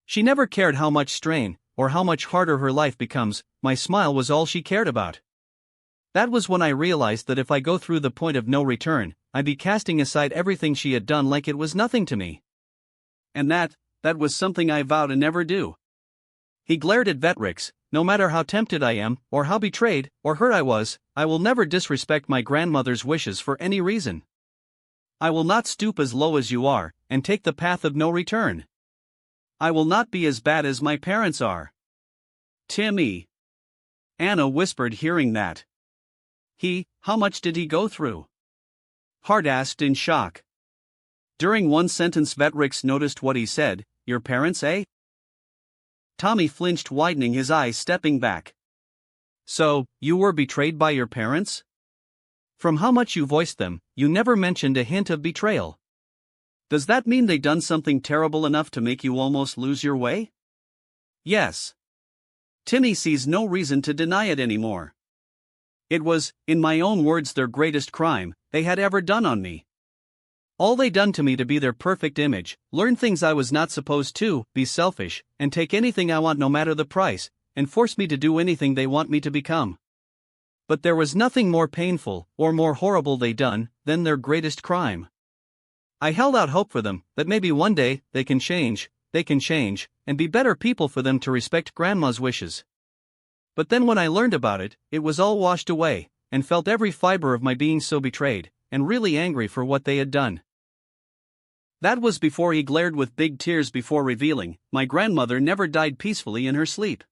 She never cared how much strain, or how much harder her life becomes, my smile was all she cared about. That was when I realized that if I go through the point of no return, I'd be casting aside everything she had done like it was nothing to me. And that was something I vow to never do. He glared at Vetrix, no matter how tempted I am, or how betrayed, or hurt I was, I will never disrespect my grandmother's wishes for any reason. I will not stoop as low as you are, and take the path of no return. I will not be as bad as my parents are. Timmy. Anna whispered, hearing that. How much did he go through? Hart asked in shock. During one sentence, Vetrix noticed what he said, Your parents, eh? Tommy flinched, widening his eyes, stepping back. So, you were betrayed by your parents? From how much you voiced them, you never mentioned a hint of betrayal. Does that mean they done something terrible enough to make you almost lose your way? Yes. Timmy sees no reason to deny it anymore. It was, in my own words, their greatest crime they had ever done on me. All they done to me to be their perfect image, learn things I was not supposed to, be selfish, and take anything I want no matter the price, and force me to do anything they want me to become. But there was nothing more painful, or more horrible they done, than their greatest crime. I held out hope for them, that maybe one day, they can change, and be better people for them to respect Grandma's wishes. But then when I learned about it, it was all washed away, and felt every fiber of my being so betrayed, and really angry for what they had done. That was before he glared with big tears before revealing, My grandmother never died peacefully in her sleep.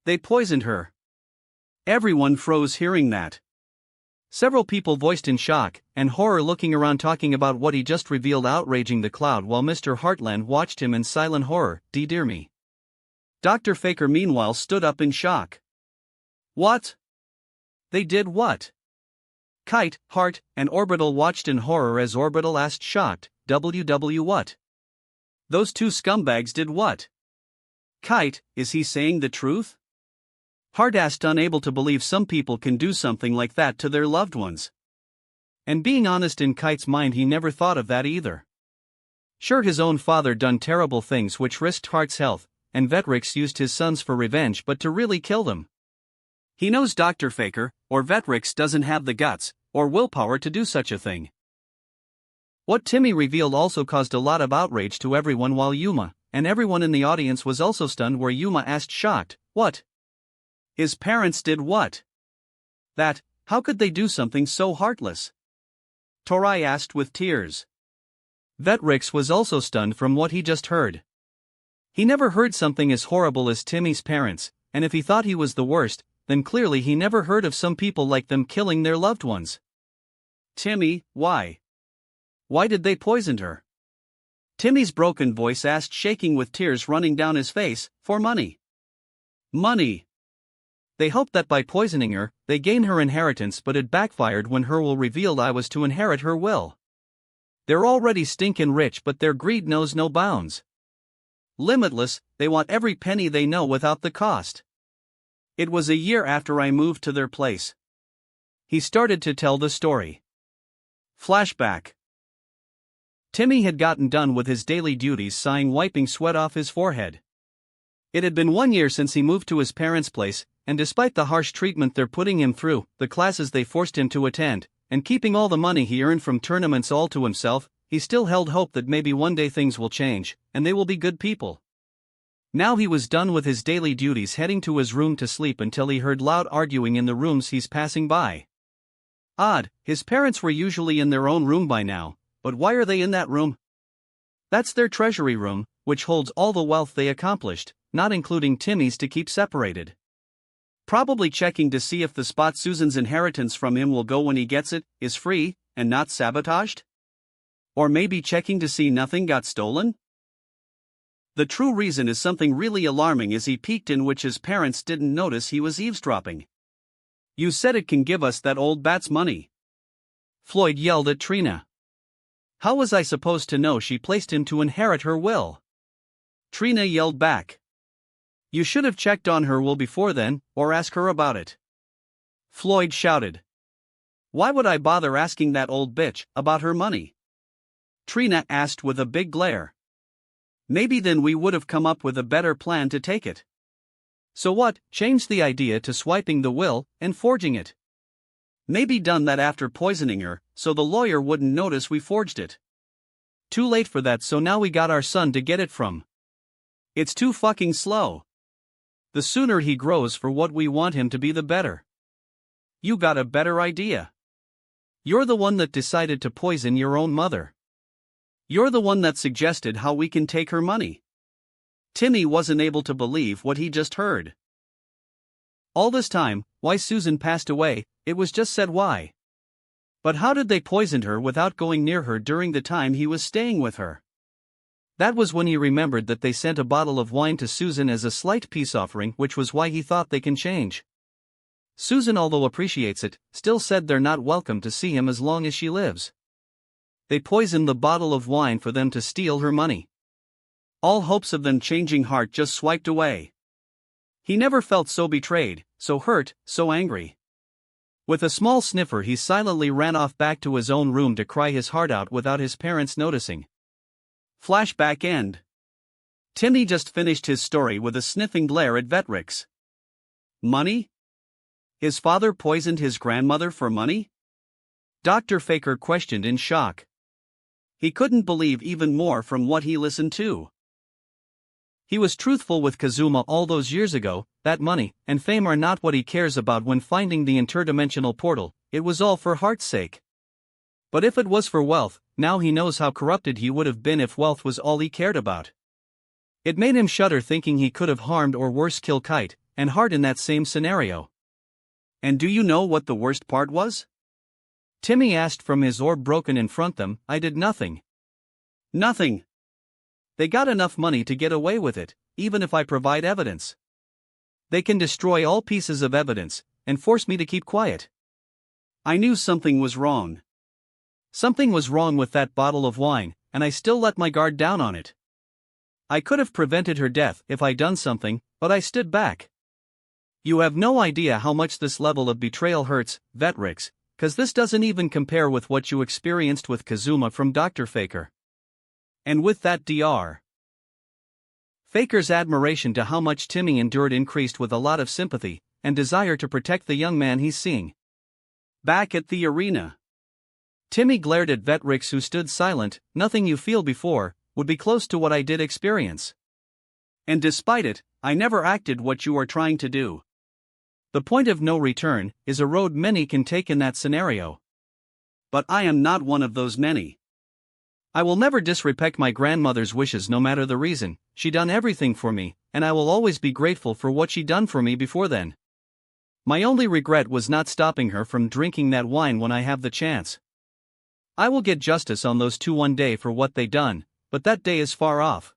They poisoned her. Everyone froze hearing that. Several people voiced in shock and horror, looking around talking about what he just revealed, outraging the cloud, while Mr. Heartland watched him in silent horror. Dear me. Dr. Faker meanwhile stood up in shock. What? They did what? Kite, Heart, and Orbital watched in horror as Orbital asked, shocked, what? Those two scumbags did what? Kite, is he saying the truth? Heart asked, unable to believe some people can do something like that to their loved ones. And being honest, in Kite's mind, he never thought of that either. Sure, his own father done terrible things which risked Heart's health, and Vetrix used his sons for revenge, but to really kill them. He knows Dr. Faker, or Vetrix, doesn't have the guts or willpower to do such a thing. What Timmy revealed also caused a lot of outrage to everyone, while Yuma and everyone in the audience was also stunned, where Yuma asked shocked, "What? His parents did what? That, how could they do something so heartless?" Torai asked with tears. Vetrix was also stunned from what he just heard. He never heard something as horrible as Timmy's parents, and if he thought he was the worst, then clearly he never heard of some people like them killing their loved ones. "Timmy, why? Why did they poison her?" Timmy's broken voice asked, shaking with tears running down his face. "For money. Money. They hoped that by poisoning her, they gain her inheritance, but it backfired when her will revealed I was to inherit her will. They're already stinkin' rich, but their greed knows no bounds. Limitless, they want every penny they know without the cost. It was a year after I moved to their place." He started to tell the story. Flashback. Timmy had gotten done with his daily duties, sighing, wiping sweat off his forehead. It had been 1 year since he moved to his parents' place, and despite the harsh treatment they're putting him through, the classes they forced him to attend, and keeping all the money he earned from tournaments all to himself, he still held hope that maybe one day things will change, and they will be good people. Now he was done with his daily duties, heading to his room to sleep, until he heard loud arguing in the rooms he's passing by. Odd, his parents were usually in their own room by now, but why are they in that room? That's their treasury room, which holds all the wealth they accomplished, not including Timmy's, to keep separated. Probably checking to see if the spot Susan's inheritance from him will go when he gets it is free and not sabotaged? Or maybe checking to see nothing got stolen? The true reason is something really alarming, as he peeked in, which his parents didn't notice he was eavesdropping. "You said it can give us that old bat's money," Floyd yelled at Trina. "How was I supposed to know she placed him to inherit her will?" Trina yelled back. "You should have checked on her will before then, or ask her about it," Floyd shouted. "Why would I bother asking that old bitch about her money?" Trina asked with a big glare. "Maybe then we would have come up with a better plan to take it." "So what, changed the idea to swiping the will and forging it?" "Maybe done that after poisoning her, so the lawyer wouldn't notice we forged it." "Too late for that, so now we got our son to get it from. It's too fucking slow. The sooner he grows for what we want him to be, the better." "You got a better idea. You're the one that decided to poison your own mother. You're the one that suggested how we can take her money." Timmy wasn't able to believe what he just heard. All this time, why Susan passed away, it was just said why. But how did they poison her without going near her during the time he was staying with her? That was when he remembered that they sent a bottle of wine to Susan as a slight peace offering, which was why he thought they can change. Susan, although appreciates it, still said they're not welcome to see him as long as she lives. They poisoned the bottle of wine for them to steal her money. All hopes of them changing heart just swiped away. He never felt so betrayed, so hurt, so angry. With a small sniffer, he silently ran off back to his own room to cry his heart out without his parents noticing. Flashback end. Timmy just finished his story with a sniffing glare at Vetrix. Money? His father poisoned his grandmother for money? Dr. Faker questioned in shock. He couldn't believe even more from what he listened to. He was truthful with Kazuma all those years ago, that money and fame are not what he cares about when finding the interdimensional portal, it was all for heart's sake. But if it was for wealth, now he knows how corrupted he would have been if wealth was all he cared about. It made him shudder thinking he could have harmed or worse killed Kite and Heart in that same scenario. And do you know what the worst part was? Timmy asked from his orb broken in front them. I did nothing. Nothing. They got enough money to get away with it, even if I provide evidence. They can destroy all pieces of evidence and force me to keep quiet. I knew something was wrong. Something was wrong with that bottle of wine, and I still let my guard down on it. I could have prevented her death if I'd done something, but I stood back. You have no idea how much this level of betrayal hurts, Vetrix, 'cause this doesn't even compare with what you experienced with Kazuma from Dr. Faker. And with that Dr. Faker's admiration to how much Timmy endured increased with a lot of sympathy, and desire to protect the young man he's seeing. Back at the arena, Timmy glared at Vetrix, who stood silent. Nothing you feel before would be close to what I did experience. And despite it, I never acted what you are trying to do. The point of no return is a road many can take in that scenario. But I am not one of those many. I will never disrespect my grandmother's wishes no matter the reason. She done everything for me, and I will always be grateful for what she done for me before then. My only regret was not stopping her from drinking that wine when I have the chance. I will get justice on those two one day for what they done, but that day is far off.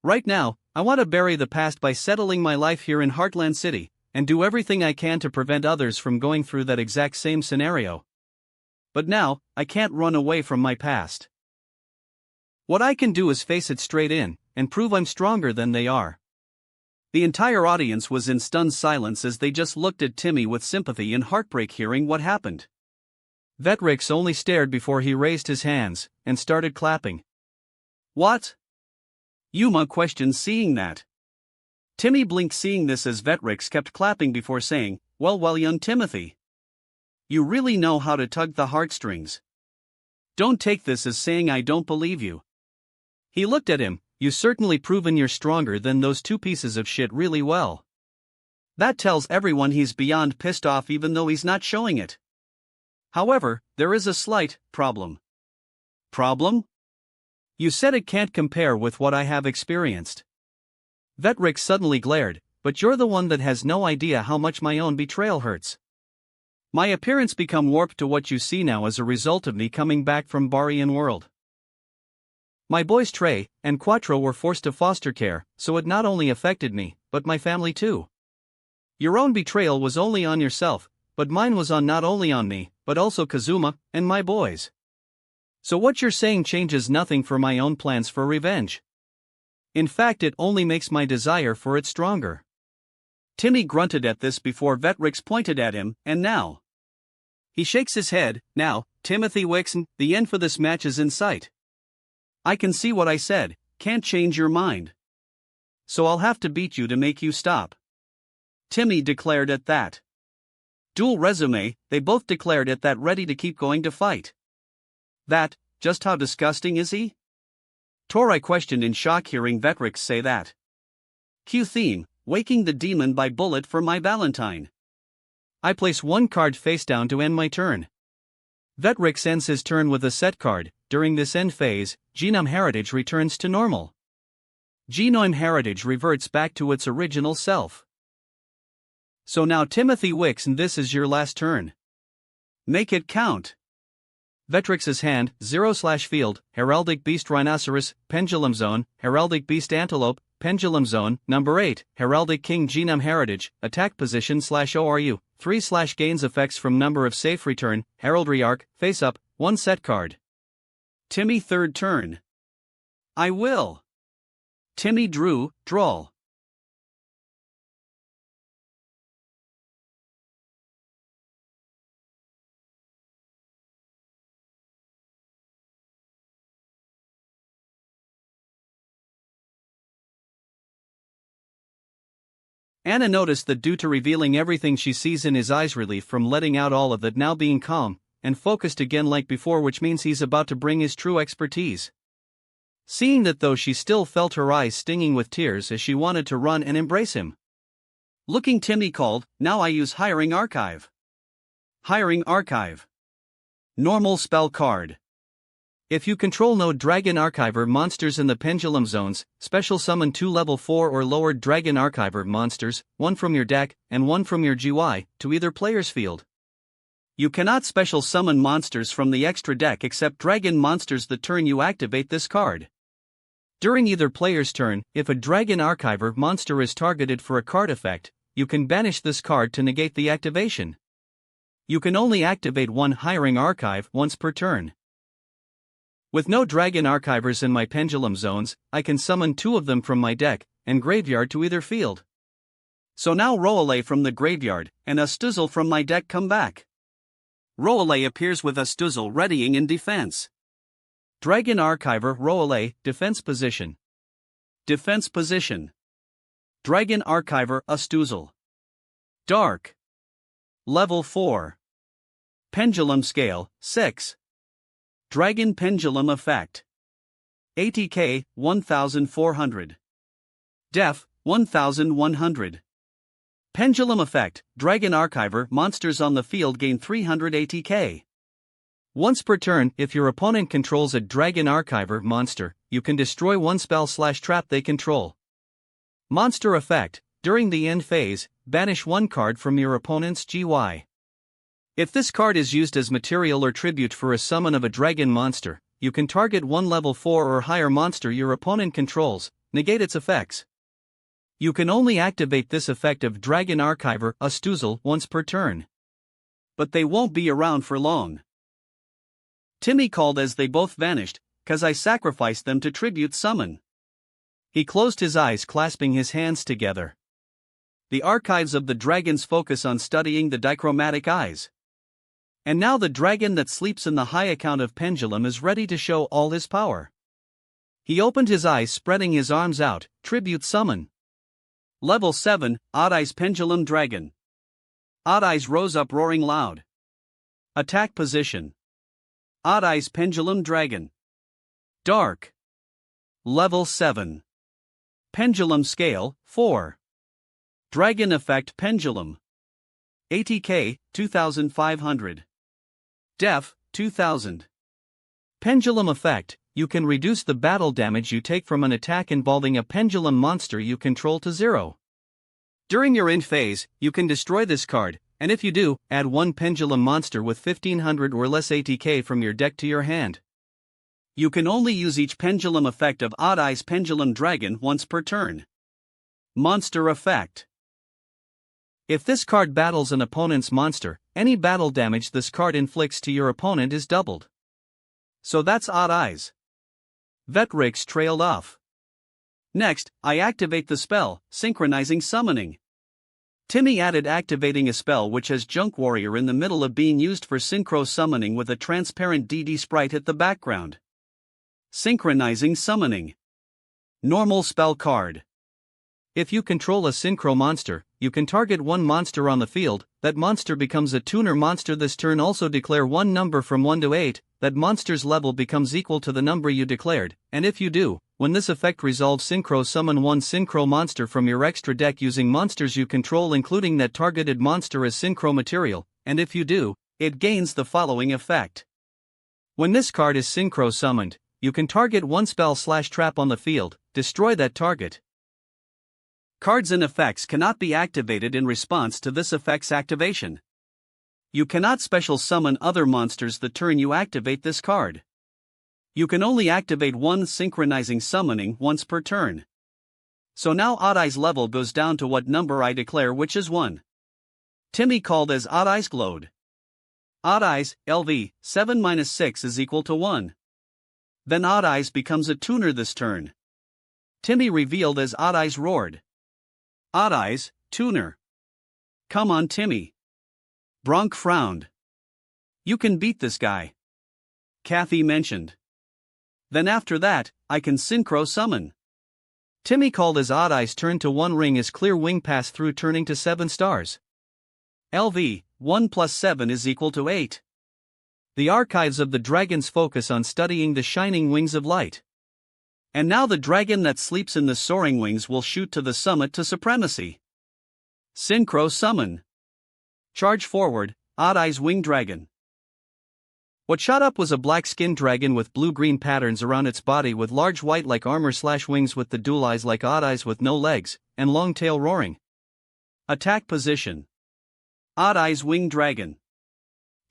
Right now, I want to bury the past by settling my life here in Heartland City, and do everything I can to prevent others from going through that exact same scenario. But now, I can't run away from my past. What I can do is face it straight in, and prove I'm stronger than they are. The entire audience was in stunned silence as they just looked at Timmy with sympathy and heartbreak hearing what happened. Vetrix only stared before he raised his hands, and started clapping. What? Yuma questioned seeing that. Timmy blinked seeing this as Vetrix kept clapping before saying, well young Timothy. You really know how to tug the heartstrings. Don't take this as saying I don't believe you. He looked at him. You certainly proven you're stronger than those two pieces of shit really well. That tells everyone he's beyond pissed off even though he's not showing it. However, there is a slight problem. Problem? You said it can't compare with what I have experienced. Vetrix suddenly glared, but you're the one that has no idea how much my own betrayal hurts. My appearance become warped to what you see now as a result of me coming back from Barian world. My boys Trey and Quattro were forced to foster care, so it not only affected me, but my family too. Your own betrayal was only on yourself, but mine was on not only on me, but also Kazuma and my boys. So what you're saying changes nothing for my own plans for revenge. In fact, it only makes my desire for it stronger. Timmy grunted at this before Vetrix pointed at him, and now. He shakes his head. Now, Timothy Wixon, the end for this match is in sight. I can see what I said, can't change your mind. So I'll have to beat you to make you stop. Timmy declared at that. Dual resume, they both declared at that, ready to keep going to fight. That, just how disgusting is he? Torai questioned in shock hearing Vetrix say that. Cue theme, Waking the Demon by Bullet for my Valentine. I place one card face down to end my turn. Vetrix ends his turn with a set card. During this end phase, Genome Heritage returns to normal. Genome Heritage reverts back to its original self. So now Timothy Wixon, this is your last turn. Make it count. Vetrix's hand, 0/field, Heraldic Beast Rhinoceros, Pendulum Zone, Heraldic Beast Antelope, Pendulum Zone, number 8, Heraldic King Genome Heritage, attack position /ORU, 3/gains effects from number of safe return, Heraldry Arc, face up, 1 set card. Timmy third turn. I will. Timmy drew, draw. Anna noticed that due to revealing everything she sees in his eyes, relief from letting out all of that now being calm and focused again like before, which means he's about to bring his true expertise. Seeing that though, she still felt her eyes stinging with tears as she wanted to run and embrace him. Looking, Timmy called, now I use Hiring Archive. Hiring Archive. Normal spell card. If you control no Dragon Archiver monsters in the Pendulum Zones, special summon 2 level 4 or lower Dragon Archiver monsters, 1 from your deck, and 1 from your GY, to either player's field. You cannot special summon monsters from the extra deck except Dragon monsters the turn you activate this card. During either player's turn, if a Dragon Archiver monster is targeted for a card effect, you can banish this card to negate the activation. You can only activate 1 Hiring Archive once per turn. With no Dragon Archivers in my Pendulum Zones, I can summon 2 of them from my deck and graveyard to either field. So now Roale from the graveyard and Astuzel from my deck come back. Roale appears with Astuzel readying in defense. Dragon Archiver Roale, defense position. Defense position. Dragon Archiver Astuzel. Dark. Level 4. Pendulum Scale, 6. Dragon Pendulum Effect. ATK, 1400. Def, 1100. Pendulum Effect, Dragon Archiver monsters on the field gain 300 ATK. Once per turn, if your opponent controls a Dragon Archiver monster, you can destroy one spell/trap they control. Monster Effect, during the end phase, banish one card from your opponent's GY. If this card is used as material or tribute for a summon of a dragon monster, you can target one level 4 or higher monster your opponent controls, negate its effects. You can only activate this effect of Dragon Archiver Astuzal once per turn. But they won't be around for long. Timmy called as they both vanished, "'cause I sacrificed them to tribute summon." He closed his eyes, clasping his hands together. The archives of the dragons focus on studying the dichromatic eyes. And now the dragon that sleeps in the high account of Pendulum is ready to show all his power. He opened his eyes, spreading his arms out, tribute summon. Level 7, Odd Eyes Pendulum Dragon. Odd Eyes rose up roaring loud. Attack position. Odd Eyes Pendulum Dragon. Dark. Level 7. Pendulum Scale, 4. Dragon Effect Pendulum. ATK, 2500. Def, 2000. Pendulum Effect, you can reduce the battle damage you take from an attack involving a pendulum monster you control to 0. During your end phase, you can destroy this card, and if you do, add one pendulum monster with 1500 or less ATK from your deck to your hand. You can only use each pendulum effect of Odd Eyes Pendulum Dragon once per turn. Monster Effect. If this card battles an opponent's monster, any battle damage this card inflicts to your opponent is doubled. So that's Odd Eyes. Vetrix trailed off. Next, I activate the spell, Synchronizing Summoning. Timmy added activating a spell which has Junk Warrior in the middle of being used for synchro summoning with a transparent DD sprite at the background. Synchronizing Summoning. Normal spell card. If you control a synchro monster, you can target one monster on the field. That monster becomes a tuner monster this turn. Also declare one number from 1 to 8, that monster's level becomes equal to the number you declared, and if you do, when this effect resolves, synchro summon one synchro monster from your extra deck using monsters you control, including that targeted monster as synchro material, and if you do, it gains the following effect. When this card is synchro summoned, you can target one spell/trap on the field, destroy that target. Cards and effects cannot be activated in response to this effect's activation. You cannot special summon other monsters the turn you activate this card. You can only activate one synchronizing summoning once per turn. So now Odd Eyes level goes down to what number I declare, which is 1. Timmy called as Odd Eyes glowed. Odd Eyes, LV, 7-6 is equal to 1. Then Odd Eyes becomes a tuner this turn. Timmy revealed as Odd Eyes roared. Odd Eyes, tuner. Come on, Timmy. Bronk frowned. You can beat this guy. Kathy mentioned. Then after that, I can synchro summon. Timmy called as Odd Eyes turned to 1 ring as clear wing pass through, turning to 7 stars. LV, 1 plus 7 is equal to 8. The archives of the dragons focus on studying the shining wings of light. And now the dragon that sleeps in the soaring wings will shoot to the summit to supremacy. Synchro summon. Charge forward, Odd Eyes Wing Dragon. What shot up was a black-skinned dragon with blue-green patterns around its body, with large white-like armor/wings with the dual eyes like Odd Eyes with no legs, and long tail roaring. Attack position. Odd Eyes Wing Dragon.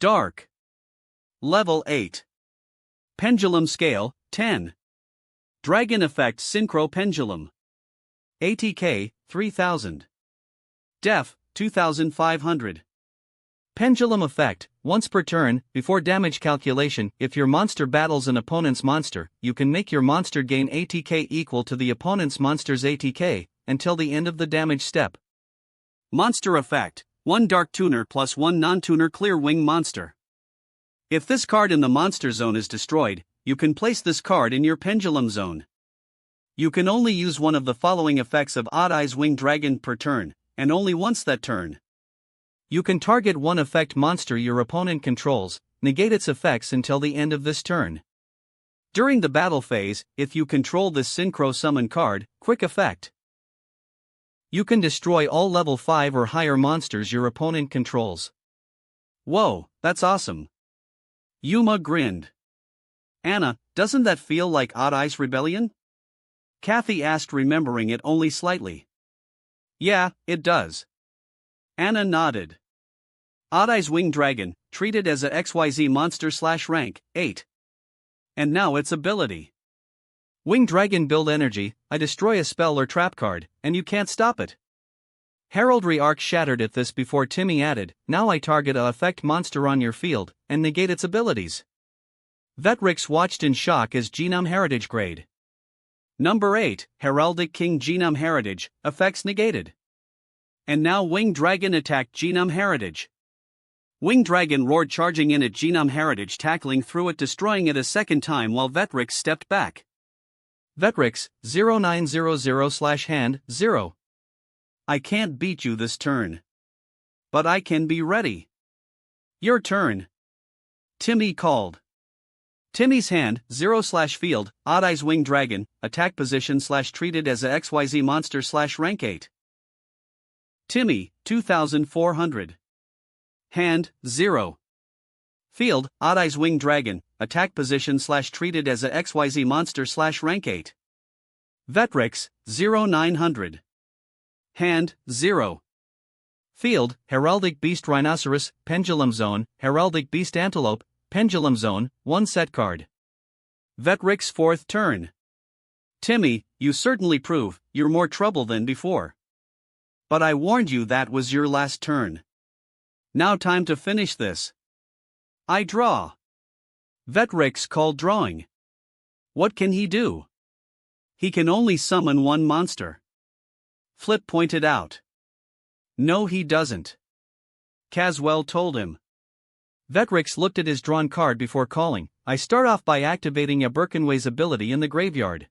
Dark. Level 8. Pendulum Scale, 10. Dragon Effect Synchro Pendulum. ATK, 3000. Def, 2500. Pendulum Effect, once per turn, before damage calculation, if your monster battles an opponent's monster, you can make your monster gain ATK equal to the opponent's monster's ATK, until the end of the damage step. Monster Effect, 1 Dark Tuner plus 1 Non-Tuner Clear Wing Monster. If this card in the monster zone is destroyed, you can place this card in your pendulum zone. You can only use one of the following effects of Odd Eyes Wing Dragon per turn, and only once that turn. You can target one effect monster your opponent controls, negate its effects until the end of this turn. During the battle phase, if you control this Synchro Summon card, quick effect. You can destroy all level 5 or higher monsters your opponent controls. Whoa, that's awesome. Yuma grinned. Anna, doesn't that feel like Odd Eyes Rebellion? Kathy asked, remembering it only slightly. Yeah, it does. Anna nodded. Odd Eyes Winged Dragon, treated as a XYZ monster / rank 8. And now its ability. Winged Dragon build energy, I destroy a spell or trap card, and you can't stop it. Heraldry Arc shattered at this before Timmy added, now I target a effect monster on your field, and negate its abilities. Vetrix watched in shock as Genome Heritage grade. Number 8, Heraldic King Genome Heritage, effects negated. And now Winged Dragon attacked Genome Heritage. Winged Dragon roared, charging in at Genome Heritage, tackling through it, destroying it a second time while Vetrix stepped back. Vetrix, 0900/hand, 0. I can't beat you this turn. But I can be ready. Your turn. Timmy called. Timmy's hand, 0/field, Odd Eyes Winged Dragon, attack position / treated as a XYZ monster / rank 8. Timmy, 2400. Hand, 0. Field, Odd Eyes Winged Dragon, attack position / treated as a XYZ monster / rank 8. Vetrix, 0900. Hand, 0. Field, Heraldic Beast Rhinoceros, Pendulum Zone, Heraldic Beast Antelope, Pendulum Zone, 1 set card. Vetrix 4th turn. Timmy, you certainly prove you're more trouble than before. But I warned you that was your last turn. Now time to finish this. I draw. Vetrix called drawing. What can he do? He can only summon one monster. Flip pointed out. No, he doesn't. Caswell told him. Vetrix looked at his drawn card before calling, I start off by activating a Birkenway's ability in the graveyard.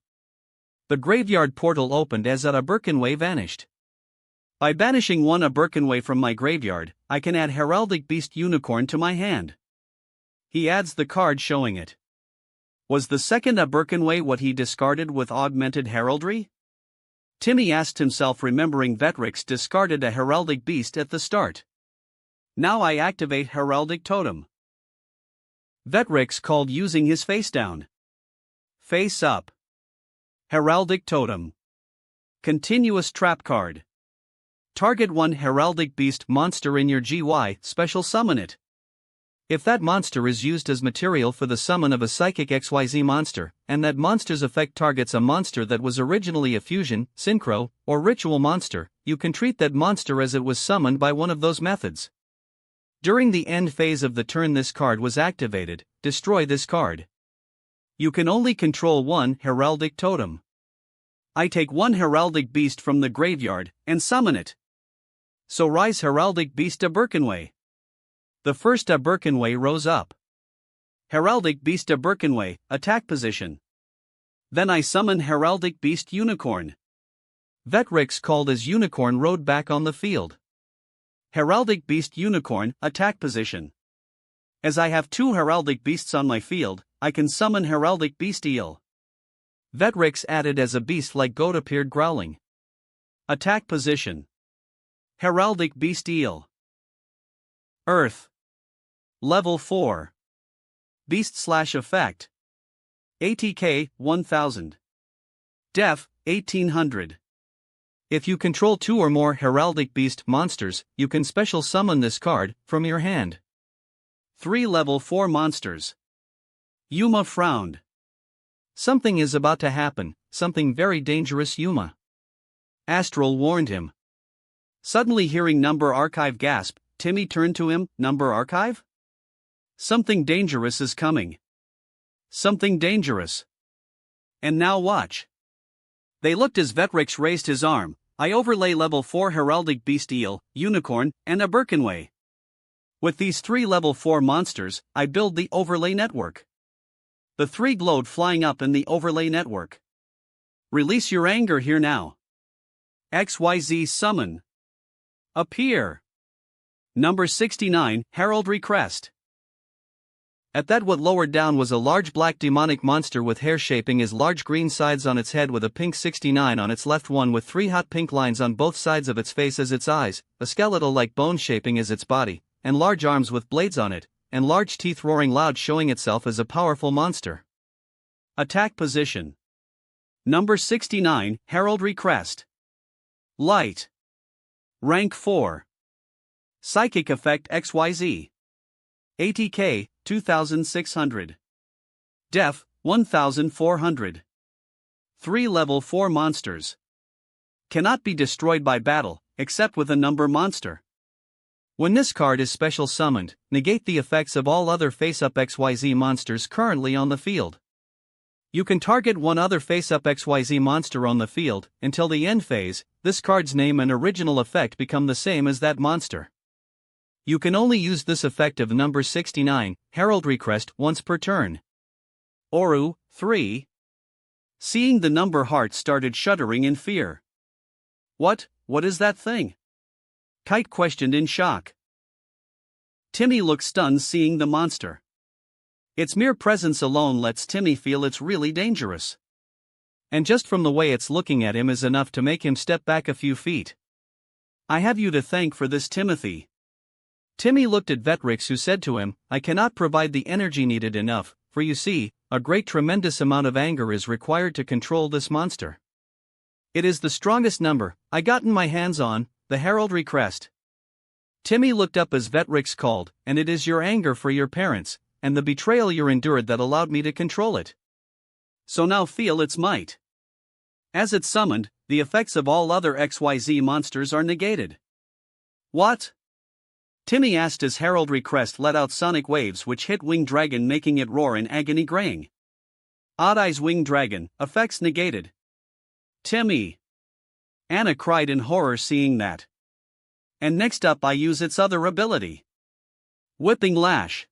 The graveyard portal opened as a Birkenway vanished. By banishing one Birkenway from my graveyard, I can add Heraldic Beast Unicorn to my hand. He adds the card showing it. Was the second Birkenway what he discarded with augmented heraldry? Timmy asked himself, remembering Vetrix discarded a Heraldic Beast at the start. Now I activate Heraldic Totem. Vetrix called using his face down. Face up. Heraldic Totem. Continuous trap card. Target one Heraldic Beast monster in your GY, special summon it. If that monster is used as material for the summon of a Psychic XYZ monster, and that monster's effect targets a monster that was originally a fusion, synchro, or ritual monster, you can treat that monster as it was summoned by one of those methods. During the end phase of the turn this card was activated, destroy this card. You can only control one Heraldic Totem. I take one Heraldic Beast from the graveyard, and summon it. So rise Heraldic Beast Birkenway. The first Birkenway rose up. Heraldic Beast Birkenway, attack position. Then I summon Heraldic Beast Unicorn. Vetrix called as Unicorn rode back on the field. Heraldic Beast Unicorn, attack position. As I have two Heraldic Beasts on my field, I can summon Heraldic Beast Eel. Vetrix added as a beast like goat appeared growling. Attack position. Heraldic Beast Eel. Earth. Level 4. Beast / effect. ATK, 1000. Def, 1800. If you control two or more Heraldic Beast monsters, you can special summon this card from your hand. 3 level 4 monsters. Yuma frowned. Something is about to happen, something very dangerous, Yuma. Astral warned him. Suddenly hearing Number Archive gasp, Timmy turned to him, Number Archive? Something dangerous is coming. Something dangerous. And now watch. They looked as Vetrix raised his arm. I overlay level 4 Heraldic Beast Eel, Unicorn, and a Birkenway. With these 3 level 4 monsters, I build the overlay network. The 3 glowed flying up in the overlay network. Release your anger here now. XYZ summon. Appear. Number 69, Heraldry Crest. At that, what lowered down was a large black demonic monster with hair shaping as large green sides on its head, with a pink 69 on its left one with 3 hot pink lines on both sides of its face as its eyes, a skeletal-like bone shaping as its body, and large arms with blades on it, and large teeth roaring loud, showing itself as a powerful monster. Attack position. Number 69, Heraldry Crest. Light. Rank 4. Psychic Effect XYZ. ATK, 2600. Def, 1400. 3 level 4 monsters. Cannot be destroyed by battle, except with a number monster. When this card is special summoned, negate the effects of all other face-up XYZ monsters currently on the field. You can target one other face-up XYZ monster on the field. Until the end phase, this card's name and original effect become the same as that monster. You can only use this effect of number 69, Heraldry Crest, once per turn. Oru, 3. Seeing the number heart started shuddering in fear. What is that thing? Kite questioned in shock. Timmy looked stunned seeing the monster. Its mere presence alone lets Timmy feel it's really dangerous. And just from the way it's looking at him is enough to make him step back a few feet. I have you to thank for this, Timothy. Timmy looked at Vetrix, who said to him, I cannot provide the energy needed enough, for you see, a great tremendous amount of anger is required to control this monster. It is the strongest number I gotten my hands on, the Heraldry Crest. Timmy looked up as Vetrix called, and it is your anger for your parents, and the betrayal you endured that allowed me to control it. So now feel its might. As it's summoned, the effects of all other XYZ monsters are negated. What? Timmy asked as Heraldry Crest let out sonic waves which hit Winged Dragon, making it roar in agony, graying. Odd Eyes Winged Dragon, effects negated. Timmy! Anna cried in horror seeing that. And next up I use its other ability. Whipping Lash.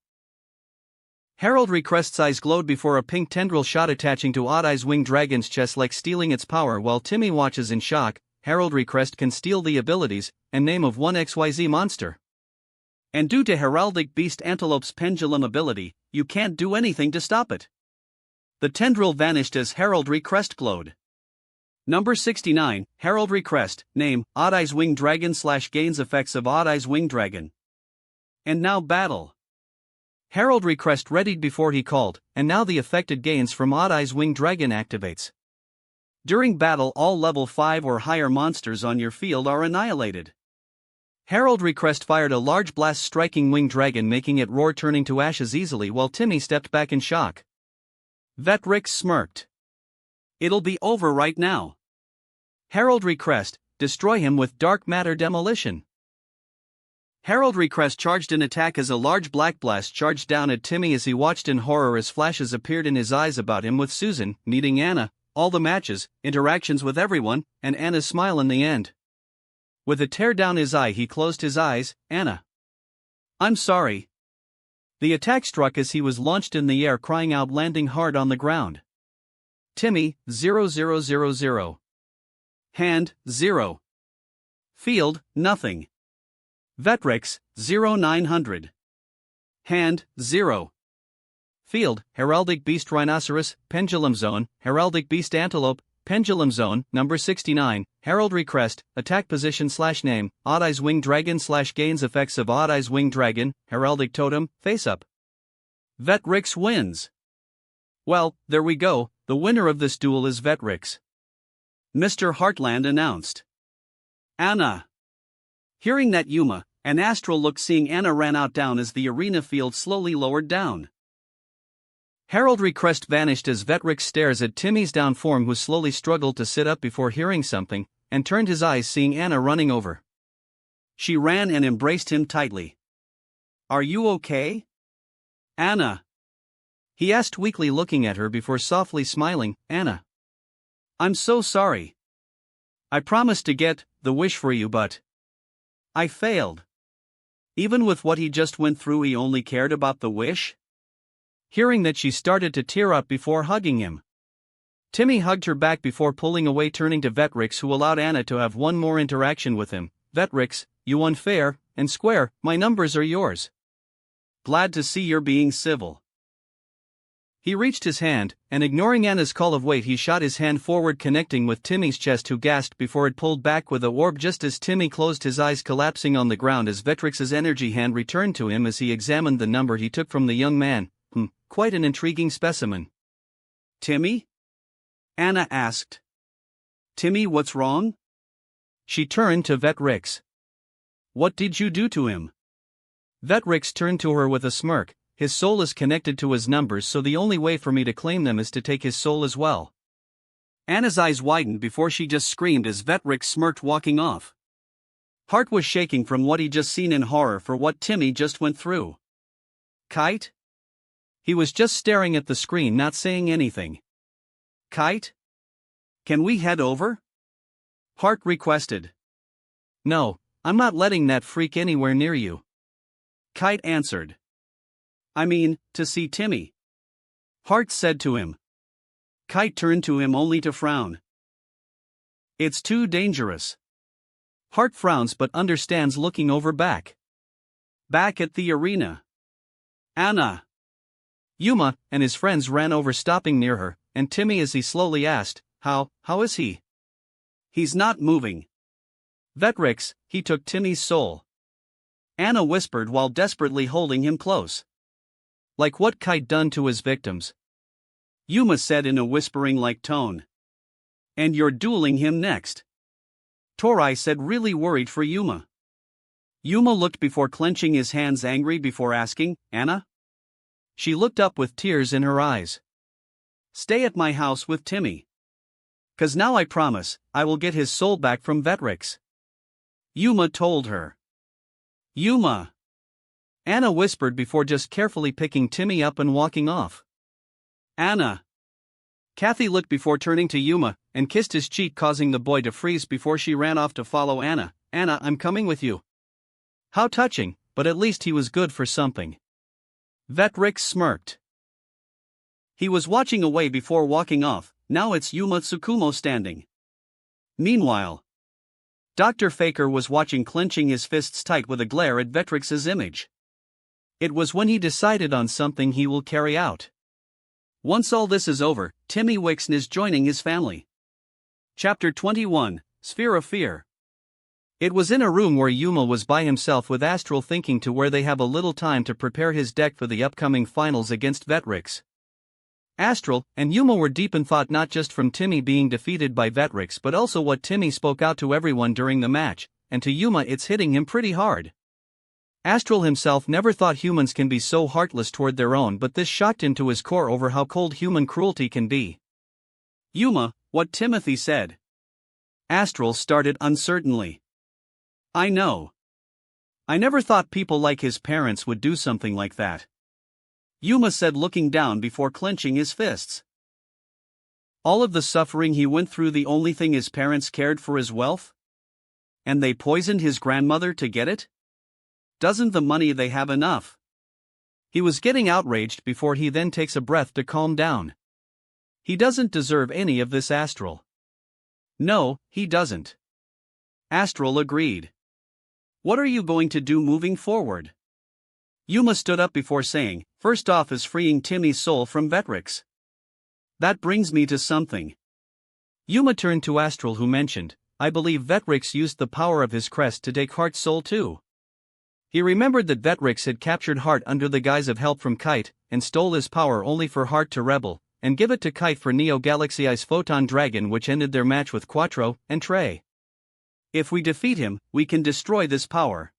Heraldry Crest's eyes glowed before a pink tendril shot attaching to Odd Eyes Winged Dragon's chest like stealing its power. While Timmy watches in shock, Heraldry Crest can steal the abilities and name of one XYZ monster. And due to Heraldic Beast Antelope's pendulum ability, you can't do anything to stop it. The tendril vanished as Heraldry Crest glowed. Number 69, Heraldry Crest, name, Odd Eyes Winged Dragon / gains effects of Odd Eyes Winged Dragon. And now battle. Heraldry Crest readied before he called, and now the affected gains from Odd Eyes Winged Dragon activates. During battle, all level 5 or higher monsters on your field are annihilated. Heraldry Crest fired a large blast striking Winged Dragon, making it roar, turning to ashes easily, while Timmy stepped back in shock. Vetrix smirked. It'll be over right now. Heraldry Crest, destroy him with dark matter demolition. Heraldry Crest charged in attack as a large black blast charged down at Timmy as he watched in horror as flashes appeared in his eyes about him, with Susan, meeting Anna, all the matches, interactions with everyone, and Anna's smile in the end. With a tear down his eye he closed his eyes. Anna. I'm sorry. The attack struck as he was launched in the air, crying out, landing hard on the ground. Timmy, 0000. Hand, 0. Field, nothing. Vetrix, 0900. Hand, 0. Field, Heraldic Beast Rhinoceros, Pendulum Zone, Heraldic Beast Antelope, Pendulum Zone, number 69, Heraldry Crest, attack position / name, Odd Eyes Winged Dragon / gains effects of Odd Eyes Winged Dragon, Heraldic Totem, face up. Vetrix wins. Well, there we go, the winner of this duel is Vetrix. Mr. Heartland announced. Anna. Hearing that, Yuma, an astral look seeing Anna ran out down as the arena field slowly lowered down. Heraldry Crest vanished as Vetrix stares at Timmy's down form, who slowly struggled to sit up before hearing something, and turned his eyes seeing Anna running over. She ran and embraced him tightly. Are you okay? Anna. He asked weakly, looking at her before softly smiling. Anna. I'm so sorry. I promised to get the wish for you, but I failed. Even with what he just went through, he only cared about the wish? Hearing that, she started to tear up before hugging him. Timmy hugged her back before pulling away, turning to Vetrix, who allowed Anna to have one more interaction with him. Vetrix, you unfair, and square, my numbers are yours. Glad to see you're being civil. He reached his hand, and ignoring Anna's call of wait, he shot his hand forward, connecting with Timmy's chest, who gasped before it pulled back with a warp just as Timmy closed his eyes, collapsing on the ground as Vetrix's energy hand returned to him as he examined the number he took from the young man. Quite an intriguing specimen. Timmy? Anna asked. Timmy, what's wrong? She turned to Vetrix. What did you do to him? Vetrix turned to her with a smirk. His soul is connected to his numbers, so the only way for me to claim them is to take his soul as well. Anna's eyes widened before she just screamed as Vetrix smirked, walking off. Heart was shaking from what he just seen in horror for what Timmy just went through. Kite? He was just staring at the screen, not saying anything. Kite? Can we head over? Heart requested. No, I'm not letting that freak anywhere near you. Kite answered. I mean, to see Timmy. Heart said to him. Kite turned to him only to frown. It's too dangerous. Heart frowns but understands, looking over back. Back at the arena. Anna. Yuma and his friends ran over, stopping near her, and Timmy as he slowly asked, How is he? He's not moving. Vetrix, he took Timmy's soul. Anna whispered while desperately holding him close. Like what Kite done to his victims. Yuma said in a whispering-like tone. And you're dueling him next. Torai said, really worried for Yuma. Yuma looked before clenching his hands, angry before asking, Anna? She looked up with tears in her eyes. Stay at my house with Timmy. 'Cause now I promise, I will get his soul back from Vetrix. Yuma told her. Yuma. Anna whispered before just carefully picking Timmy up and walking off. Anna. Kathy looked before turning to Yuma, and kissed his cheek, causing the boy to freeze before she ran off to follow Anna. Anna, I'm coming with you. How touching, but at least he was good for something. Vetrix smirked. He was watching away before walking off. Now it's Yuma Tsukumo standing. Meanwhile, Dr. Faker was watching, clenching his fists tight with a glare at Vetrix's image. It was when he decided on something he will carry out. Once all this is over, Timmy Wixon is joining his family. Chapter 21, Sphere of Fear. It was in a room where Yuma was by himself with Astral, thinking to where they have a little time to prepare his deck for the upcoming finals against Vetrix. Astral and Yuma were deep in thought, not just from Timmy being defeated by Vetrix, but also what Timmy spoke out to everyone during the match, and to Yuma it's hitting him pretty hard. Astral himself never thought humans can be so heartless toward their own, but this shocked him to his core over how cold human cruelty can be. Yuma, what Timothy said. Astral started uncertainly. I know. I never thought people like his parents would do something like that. Yuma said, looking down before clenching his fists. All of the suffering he went through, the only thing his parents cared for is wealth? And they poisoned his grandmother to get it? Doesn't the money they have enough? He was getting outraged before he then takes a breath to calm down. He doesn't deserve any of this, Astral. No, he doesn't. Astral agreed. What are you going to do moving forward? Yuma stood up before saying, first off is freeing Timmy's soul from Vetrix. That brings me to something. Yuma turned to Astral, who mentioned, I believe Vetrix used the power of his crest to take Heart's soul too. He remembered that Vetrix had captured Heart under the guise of help from Kite, and stole his power only for Heart to rebel, and give it to Kite for Neo Galaxy's Photon Dragon, which ended their match with Quattro and Trey. If we defeat him, we can destroy this power.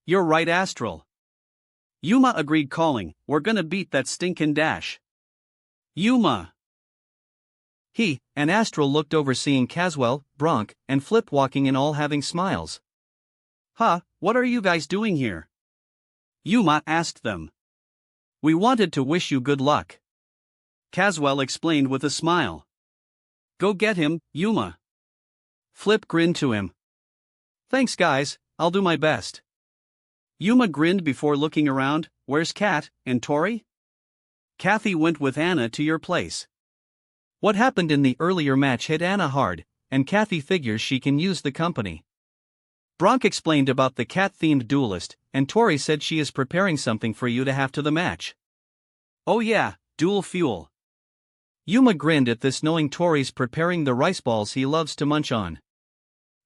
You're right, Astral. Yuma agreed, calling, we're gonna beat that stinkin' Dash. Yuma. He and Astral looked over, seeing Caswell, Bronk, and Flip walking in, all having smiles. Huh, what are you guys doing here? Yuma asked them. We wanted to wish you good luck. Caswell explained with a smile. Go get him, Yuma. Flip grinned to him. Thanks guys, I'll do my best. Yuma grinned before looking around, where's Kat and Tori? Kathy went with Anna to your place. What happened in the earlier match hit Anna hard, and Kathy figures she can use the company. Bronk explained about the cat-themed duelist, and Tori said she is preparing something for you to have to the match. Oh yeah, duel fuel. Yuma grinned at this, knowing Tori's preparing the rice balls he loves to munch on.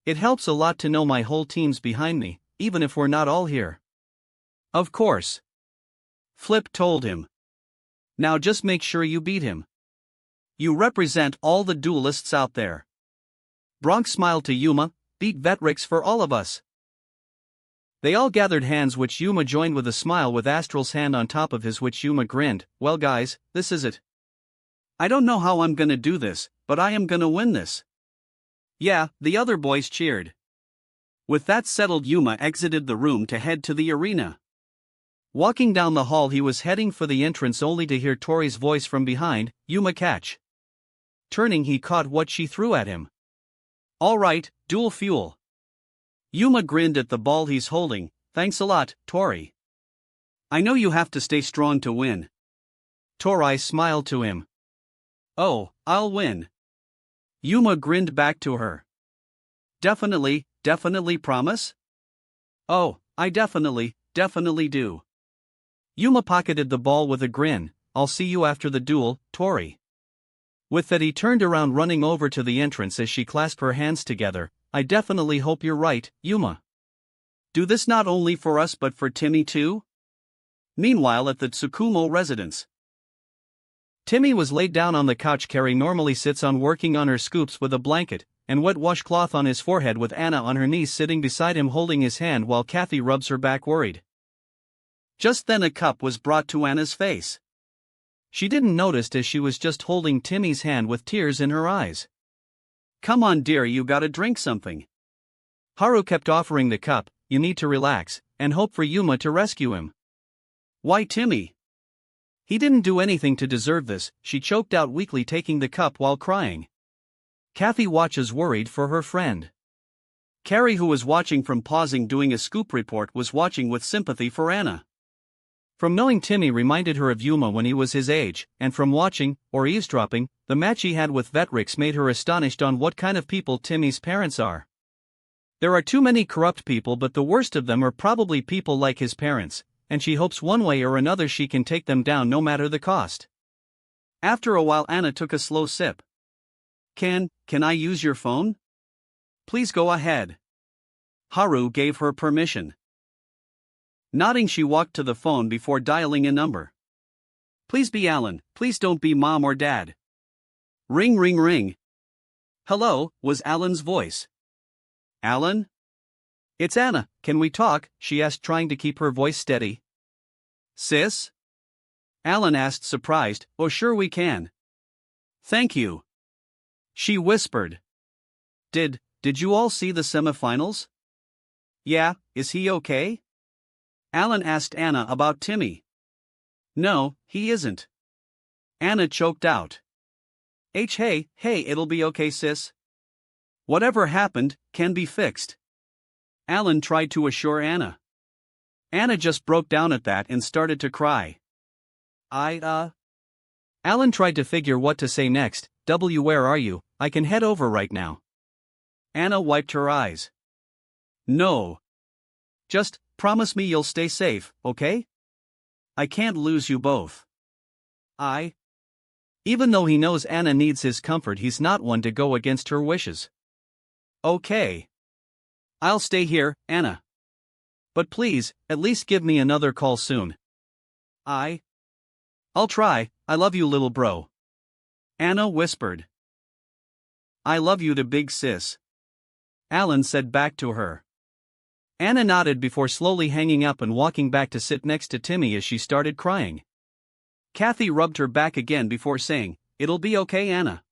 It helps a lot to know my whole team's behind me, even if we're not all here. Of course. Flip told him. Now just make sure you beat him. You represent all the duelists out there. Bronk smiled to Yuma, beat Vetrix for all of us. They all gathered hands, which Yuma joined with a smile, with Astral's hand on top of his, which Yuma grinned. Well guys, this is it. I don't know how I'm gonna do this, but I am gonna win this. Yeah, the other boys cheered. With that settled, Yuma exited the room to head to the arena. Walking down the hall, he was heading for the entrance, only to hear Tori's voice from behind, Yuma catch. Turning, he caught what she threw at him. Alright, dual fuel. Yuma grinned at the ball he's holding. Thanks a lot, Tori. I know you have to stay strong to win. Tori smiled to him. Oh, I'll win. Yuma grinned back to her. Definitely promise? Oh, I definitely do. Yuma pocketed the ball with a grin. I'll see you after the duel, Tori. With that, he turned around, running over to the entrance as she clasped her hands together. I definitely hope you're right, Yuma. Do this not only for us but for Timmy too? Meanwhile, at the Tsukumo residence, Timmy was laid down on the couch. Carrie normally sits on, working on her scoops with a blanket and wet washcloth on his forehead, with Anna on her knees sitting beside him holding his hand while Kathy rubs her back, worried. Just then a cup was brought to Anna's face. She didn't notice, as she was just holding Timmy's hand with tears in her eyes. Come on dear, you gotta drink something. Haru kept offering the cup. You need to relax and hope for Yuma to rescue him. Why Timmy? He didn't do anything to deserve this, she choked out weakly, taking the cup while crying. Kathy watches, worried for her friend. Carrie, who was watching from pausing doing a scoop report, was watching with sympathy for Anna. From knowing Timmy reminded her of Yuma when he was his age, and from watching, or eavesdropping, the match he had with Vetrix made her astonished on what kind of people Timmy's parents are. There are too many corrupt people, but the worst of them are probably people like his parents, and she hopes one way or another she can take them down, no matter the cost. After a while, Anna took a slow sip. Can I use your phone? Please go ahead. Haru gave her permission. Nodding, she walked to the phone before dialing a number. Please be Alan, please don't be Mom or Dad. Ring ring ring. Hello, was Alan's voice. Alan? It's Anna, can we talk? She asked, trying to keep her voice steady. Sis? Alan asked, surprised. Oh sure we can. Thank you. She whispered. Did you all see the semifinals? Yeah, is he okay? Alan asked Anna about Timmy. No, he isn't. Anna choked out. Hey, it'll be okay sis. Whatever happened, can be fixed. Alan tried to assure Anna. Anna just broke down at that and started to cry. Alan tried to figure what to say next. Where are you? I can head over right now. Anna wiped her eyes. No. Just promise me you'll stay safe, okay? I can't lose you both. Even though he knows Anna needs his comfort, he's not one to go against her wishes. Okay. I'll stay here, Anna. But please, at least give me another call soon. I'll try. I love you, little bro. Anna whispered. I love you to big sis. Alan said back to her. Anna nodded before slowly hanging up and walking back to sit next to Timmy as she started crying. Kathy rubbed her back again before saying, It'll be okay, Anna.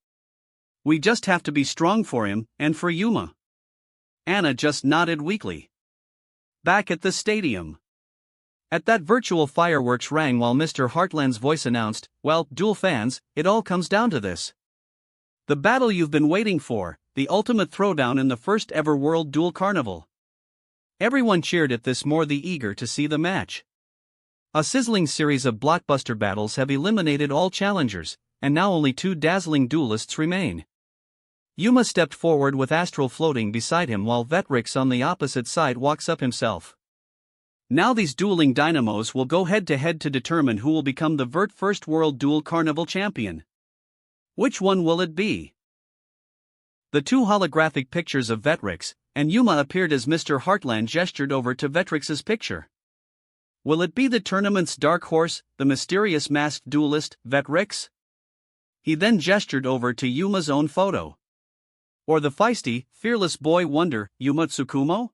We just have to be strong for him, and for Yuma. Anna just nodded weakly. Back at the stadium. At that, virtual fireworks rang while Mr. Heartland's voice announced, well, duel fans, it all comes down to this. The battle you've been waiting for, the ultimate throwdown in the first ever World Duel Carnival. Everyone cheered at this, more the eager to see the match. A sizzling series of blockbuster battles have eliminated all challengers, and now only two dazzling duelists remain. Yuma stepped forward with Astral floating beside him while Vetrix on the opposite side walks up himself. Now these dueling dynamos will go head to head to determine who will become the Vert First World Duel Carnival Champion. Which one will it be? The two holographic pictures of Vetrix and Yuma appeared as Mr. Heartland gestured over to Vetrix's picture. Will it be the tournament's dark horse, the mysterious masked duelist, Vetrix? He then gestured over to Yuma's own photo. Or the feisty, fearless boy wonder, Yuma Tsukumo?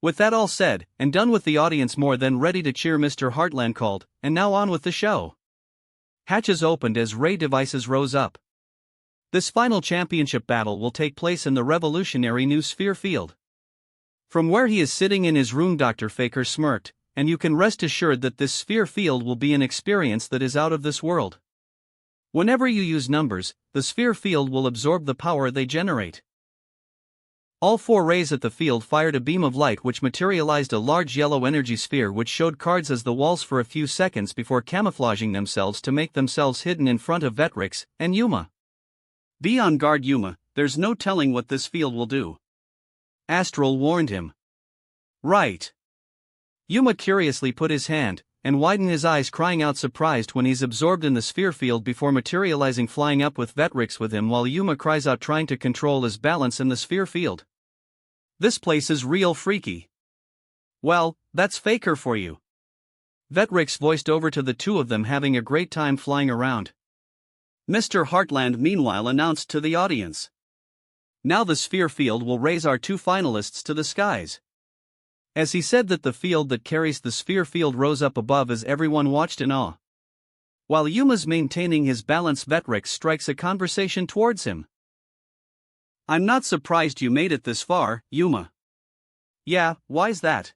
With that all said, and done with the audience more than ready to cheer, Mr. Heartland called, and now on with the show. Hatches opened as ray devices rose up. This final championship battle will take place in the revolutionary new sphere field. From where he is sitting in his room, Dr. Faker smirked, and you can rest assured that this sphere field will be an experience that is out of this world. Whenever you use numbers, the sphere field will absorb the power they generate. All four rays at the field fired a beam of light which materialized a large yellow energy sphere which showed cards as the walls for a few seconds before camouflaging themselves to make themselves hidden in front of Vetrix and Yuma. Be on guard, Yuma, there's no telling what this field will do. Astral warned him. Right. Yuma curiously put his hand, and widened his eyes, crying out surprised when he's absorbed in the sphere field before materializing flying up with Vetrix with him while Yuma cries out trying to control his balance in the sphere field. This place is real freaky. Well, that's Faker for you. Vetrix voiced over to the two of them having a great time flying around. Mr. Heartland meanwhile announced to the audience. Now the sphere field will raise our two finalists to the skies. As he said that the field that carries the sphere field rose up above as everyone watched in awe. While Yuma's maintaining his balance, Vetrix strikes a conversation towards him. I'm not surprised you made it this far, Yuma. Yeah, why's that?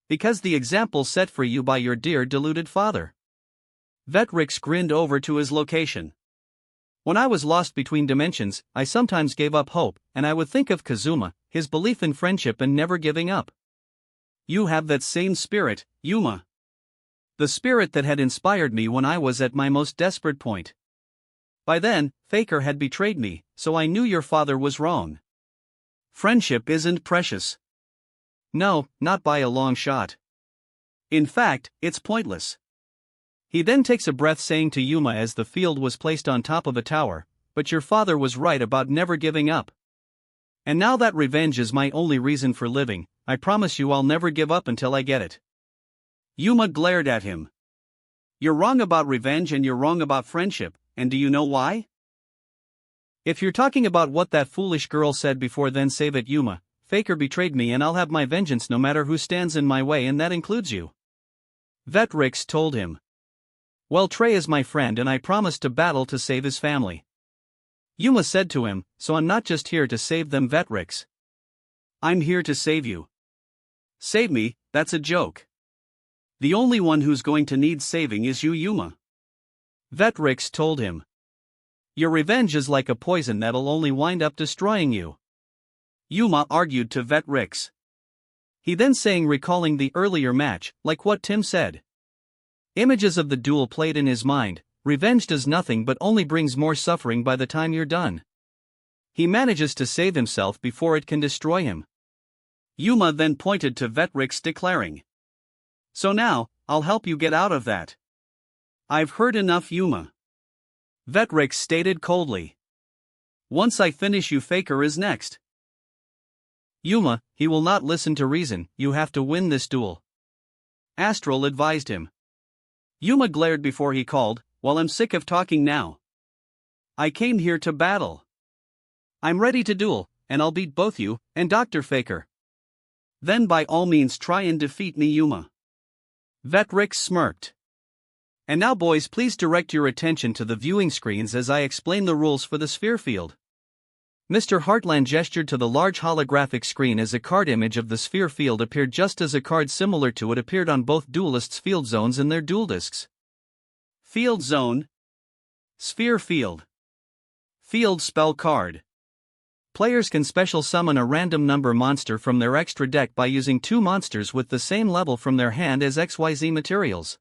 Because the example set for you by your dear deluded father. Vetrix grinned over to his location. When I was lost between dimensions, I sometimes gave up hope, and I would think of Kazuma, his belief in friendship and never giving up. You have that same spirit, Yuma. The spirit that had inspired me when I was at my most desperate point. By then, Faker had betrayed me, so I knew your father was wrong. Friendship isn't precious. No, not by a long shot. In fact, it's pointless. He then takes a breath, saying to Yuma as the field was placed on top of a tower, but your father was right about never giving up. And now that revenge is my only reason for living, I promise you I'll never give up until I get it. Yuma glared at him. You're wrong about revenge and you're wrong about friendship, and do you know why? If you're talking about what that foolish girl said before, then save it, Yuma. Faker betrayed me and I'll have my vengeance no matter who stands in my way, and that includes you. Vetrix told him. Well, Trey is my friend and I promised to battle to save his family. Yuma said to him, so I'm not just here to save them, Vetrix. I'm here to save you. Save me, that's a joke. The only one who's going to need saving is you, Yuma. Vetrix told him. Your revenge is like a poison that'll only wind up destroying you. Yuma argued to Vetrix. He then saying, recalling the earlier match, like what Tim said. Images of the duel played in his mind. Revenge does nothing but only brings more suffering by the time you're done. He manages to save himself before it can destroy him. Yuma then pointed to Vetrix, declaring. So now, I'll help you get out of that. I've heard enough, Yuma. Vetrix stated coldly. Once I finish you, Faker is next. Yuma, he will not listen to reason, you have to win this duel. Astral advised him. Yuma glared before he called, well, I'm sick of talking now. I came here to battle. I'm ready to duel, and I'll beat both you and Dr. Faker. Then by all means try and defeat me, Yuma. Vetrix smirked. And now boys, please direct your attention to the viewing screens as I explain the rules for the sphere field. Mr. Heartland gestured to the large holographic screen as a card image of the sphere field appeared, just as a card similar to it appeared on both duelists' field zones in their duel discs. Field zone. Sphere field. Field spell card. Players can special summon a random number monster from their extra deck by using two monsters with the same level from their hand as XYZ materials.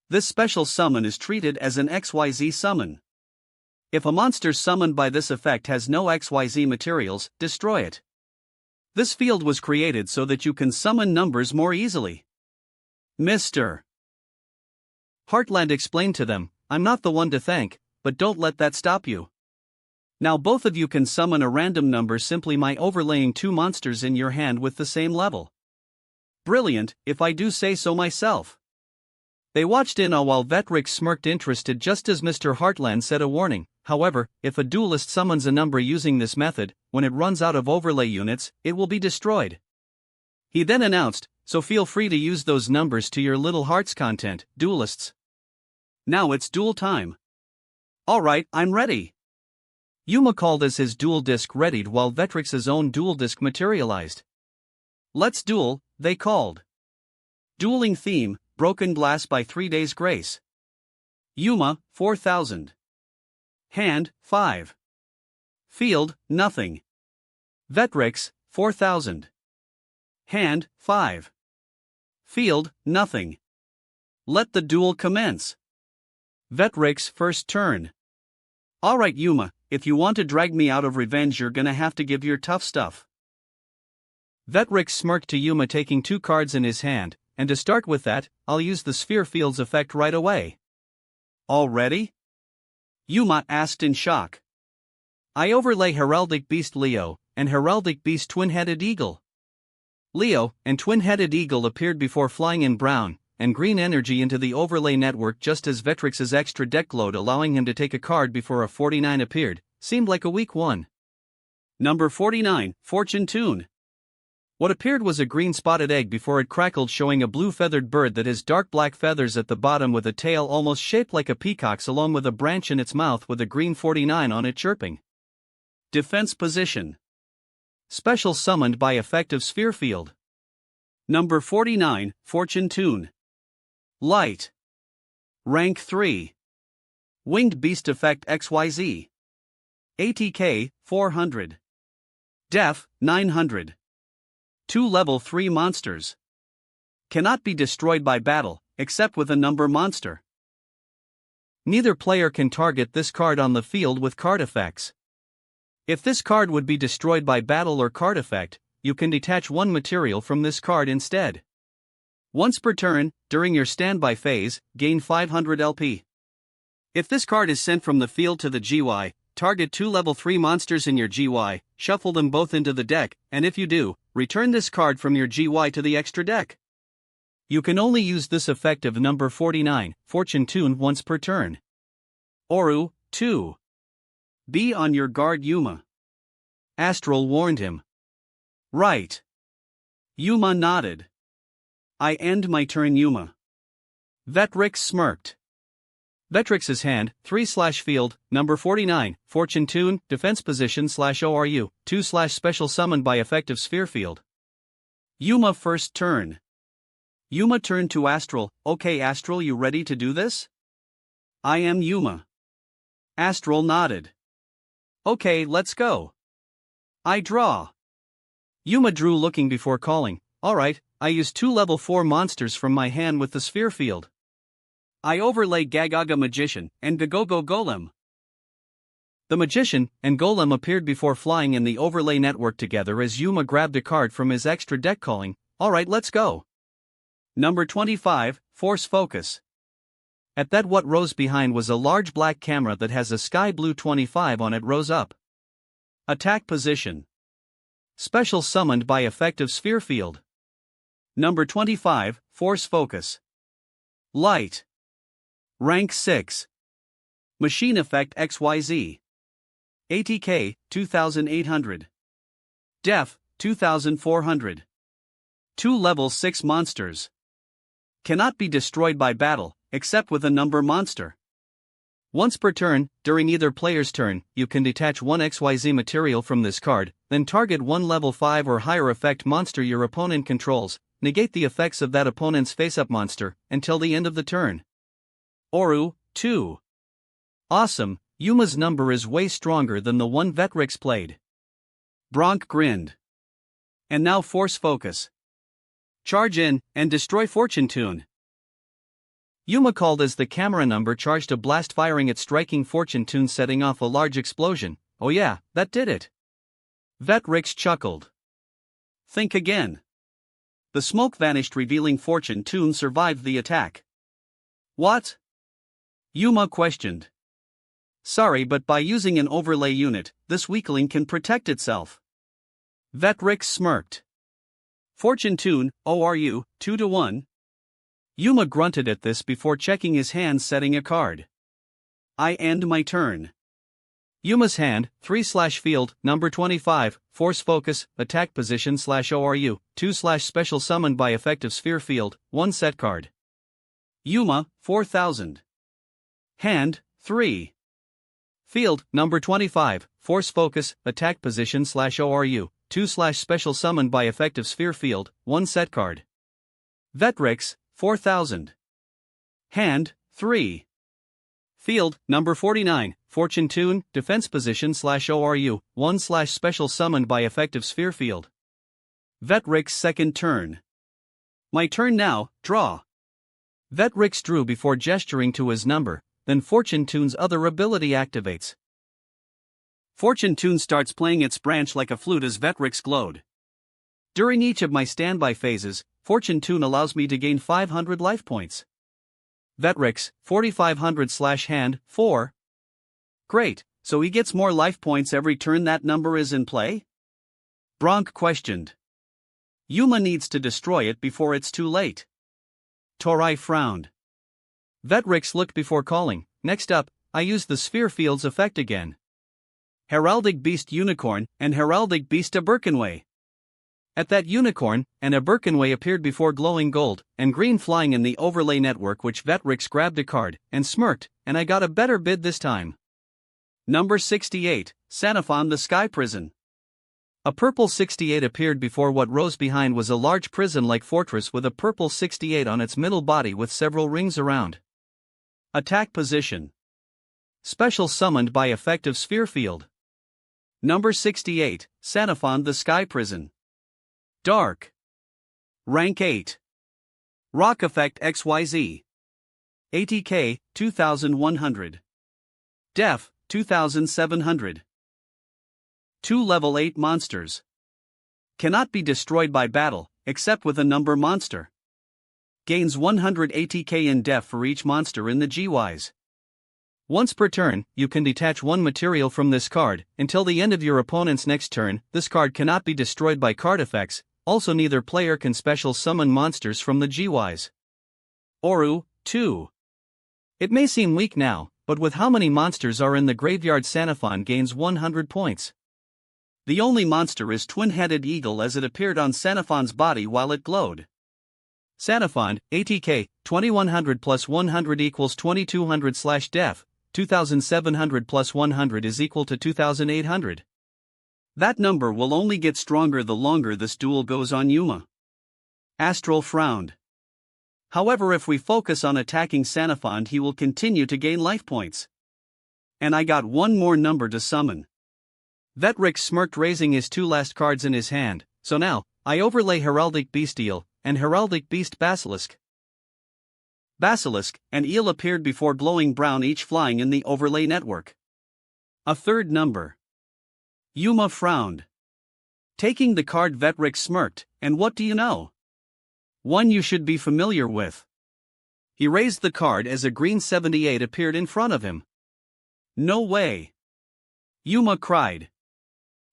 This special summon is treated as an XYZ summon. If a monster summoned by this effect has no XYZ materials, destroy it. This field was created so that you can summon numbers more easily. Mr. Heartland explained to them, I'm not the one to thank, but don't let that stop you. Now both of you can summon a random number simply by overlaying two monsters in your hand with the same level. Brilliant, if I do say so myself. They watched in awe while Vetrix smirked interested just as Mr. Heartland said a warning. However, if a duelist summons a number using this method, when it runs out of overlay units, it will be destroyed. He then announced, so feel free to use those numbers to your little heart's content, duelists. Now it's duel time. Alright, I'm ready. Yuma called as his duel disc readied while Vetrix's own duel disc materialized. Let's duel, they called. Dueling theme, Broken Glass by 3 Days Grace. Yuma, 4000. Hand, 5. Field, nothing. Vetrix, 4000. Hand, 5. Field, nothing. Let the duel commence. Vetrix first turn. Alright Yuma, if you want to drag me out of revenge you're gonna have to give your tough stuff. Vetrix smirked to Yuma taking 2 cards in his hand, and to start with that, I'll use the Sphere Fields effect right away. All ready? Yuma asked in shock. I overlay Heraldic Beast Leo, and Heraldic Beast Twin-Headed Eagle. Leo and Twin-Headed Eagle appeared before flying in brown and green energy into the overlay network just as Vetrix's extra deck glowed allowing him to take a card before a 49 appeared, seemed like a weak one. Number 49, Fortune Tune. What appeared was a green spotted egg before it crackled showing a blue feathered bird that has dark black feathers at the bottom with a tail almost shaped like a peacock's along with a branch in its mouth with a green 49 on it chirping. Defense position. Special summoned by effective Sphere Field. Number 49, Fortune Tune. Light. Rank 3. Winged Beast Effect XYZ. ATK, 400. Def, 900. 2 level 3 monsters. Cannot be destroyed by battle, except with a number monster. Neither player can target this card on the field with card effects. If this card would be destroyed by battle or card effect, you can detach one material from this card instead. Once per turn, during your standby phase, gain 500 LP. If this card is sent from the field to the GY, target 2 level 3 monsters in your GY, shuffle them both into the deck, and if you do, return this card from your GY to the extra deck. You can only use this effect of number 49, Fortune Tune, once per turn. Oru, 2. Be on your guard Yuma. Astral warned him. Right. Yuma nodded. I end my turn Yuma. Vetrix smirked. Vetrix's hand, 3/field, number 49, Fortune Tune, defense position /ORU, 2/special summoned by effective Sphere Field. Yuma first turn. Yuma turned to Astral, okay Astral you ready to do this? I am Yuma. Astral nodded. Okay let's go. I draw. Yuma drew looking before calling, alright, I use 2 level 4 monsters from my hand with the Sphere Field. I overlay Gagaga Magician and Gagogo Golem. The Magician and Golem appeared before flying in the overlay network together as Yuma grabbed a card from his extra deck calling, alright let's go. Number 25, Force Focus. At that what rose behind was a large black camera that has a sky blue 25 on it rose up. Attack position. Special summoned by effective Sphere Field. Number 25, Force Focus. Light. Rank 6. Machine Effect XYZ. ATK, 2800. Def, 2400. 2 level 6 monsters. Cannot be destroyed by battle, except with a number monster. Once per turn, during either player's turn, you can detach one XYZ material from this card, then target one level 5 or higher effect monster your opponent controls, negate the effects of that opponent's face-up monster, until the end of the turn. Oru, 2. Awesome, Yuma's number is way stronger than the one Vetrix played. Bronk grinned. And now Force Focus. Charge in, and destroy Fortune Tune. Yuma called as the camera number charged a blast firing its striking fortune tune, setting off a large explosion. Oh yeah, that did it. Vetrix chuckled. Think again. The smoke vanished, revealing fortune tune survived the attack. What? Yuma questioned. Sorry, but by using an overlay unit, this weakling can protect itself. Vetrix smirked. Fortune tune, ORU, 2-1. Yuma grunted at this before checking his hand, setting a card. I end my turn. Yuma's hand, 3/field, number 25, force focus, attack position /ORU, 2/special summoned by effective sphere field, 1 set card. Yuma, 4000. Hand, 3. Field, number 25, force focus, attack position /ORU, 2/special summoned by effective sphere field, 1 set card. Vetrix, 4000. Hand, 3. Field, number 49, fortune tune, defense position /ORU, 1/special summoned by effective sphere field. Vetrix second turn. My turn now, draw. Vetrix drew before gesturing to his number, then Fortune Tune's other ability activates. Fortune Tune starts playing its branch like a flute as Vetrix glowed. During each of my standby phases, Fortune Tune allows me to gain 500 life points. Vetrix, 4500/hand, 4. Great, so he gets more life points every turn that number is in play? Bronk questioned. Yuma needs to destroy it before it's too late. Torai frowned. Vetrix looked before calling. Next up, I use the sphere field's effect again. Heraldic Beast Unicorn and Heraldic Beast Aberkenway. At that unicorn, an Aberkenway appeared before glowing gold and green flying in the overlay network, which Vetrix grabbed a card and smirked, and I got a better bid this time. Number 68, Sanafon the Sky Prison. A purple 68 appeared before what rose behind was a large prison-like fortress with a purple 68 on its middle body with several rings around. Attack position. Special summoned by effective sphere field. Number 68, Sanafon the Sky Prison. Dark. Rank 8. Rock Effect XYZ. ATK, 2100. Def, 2700. 2 level 8 monsters. Cannot be destroyed by battle, except with a number monster. Gains 100 ATK in def for each monster in the GYs. Once per turn, you can detach one material from this card. Until the end of your opponent's next turn, this card cannot be destroyed by card effects. Also, neither player can special summon monsters from the GYs. Oru, 2. It may seem weak now, but with how many monsters are in the graveyard, Sanafon gains 100 points. The only monster is Twin-Headed Eagle, as it appeared on Sanafon's body while it glowed. Sanafon, ATK, 2100 plus 100 equals 2200/def, 2700 plus 100 is equal to 2800. That number will only get stronger the longer this duel goes on. Yuma. Astral frowned. However, if we focus on attacking Sanafon, he will continue to gain life points. And I got one more number to summon. Vetrix smirked, raising his 2 last cards in his hand. So now, I overlay Heraldic Beast Eel and Heraldic Beast Basilisk. Basilisk and Eel appeared before glowing brown, each flying in the overlay network. A third number. Yuma frowned. Taking the card, Vetrix smirked, and what do you know? One you should be familiar with. He raised the card as a green 78 appeared in front of him. No way. Yuma cried.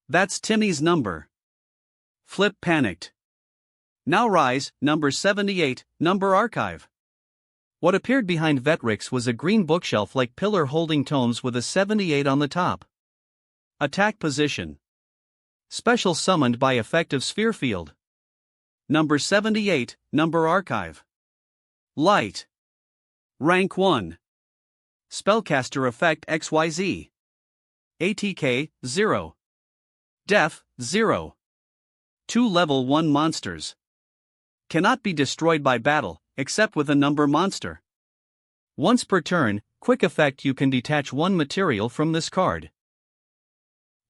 That's Timmy's number. Flip panicked. Now rise, number 78, number archive. What appeared behind Vetrix was a green bookshelf-like pillar holding tomes with a 78 on the top. Attack position. Special summoned by effective sphere field. Number 78, number archive. Light. Rank 1. Spellcaster effect XYZ. ATK, 0. Def, 0. 2 level 1 monsters. Cannot be destroyed by battle, except with a number monster. Once per turn, quick effect, you can detach one material from this card.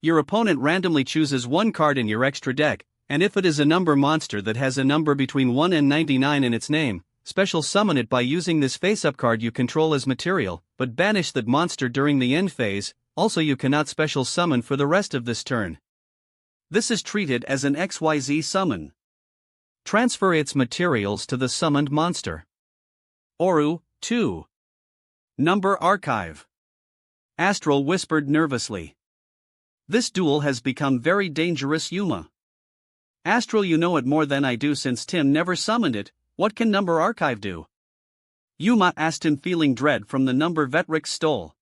Your opponent randomly chooses one card in your extra deck, and if it is a number monster that has a number between 1 and 99 in its name, special summon it by using this face-up card you control as material, but banish that monster during the end phase. Also, you cannot special summon for the rest of this turn. This is treated as an XYZ summon. Transfer its materials to the summoned monster. Oru, 2. Number Archive. Astral whispered nervously. This duel has become very dangerous, Yuma. Astral, you know it more than I do since Tim never summoned it. What can Number Archive do? Yuma asked him, feeling dread from the number Vetrix stole.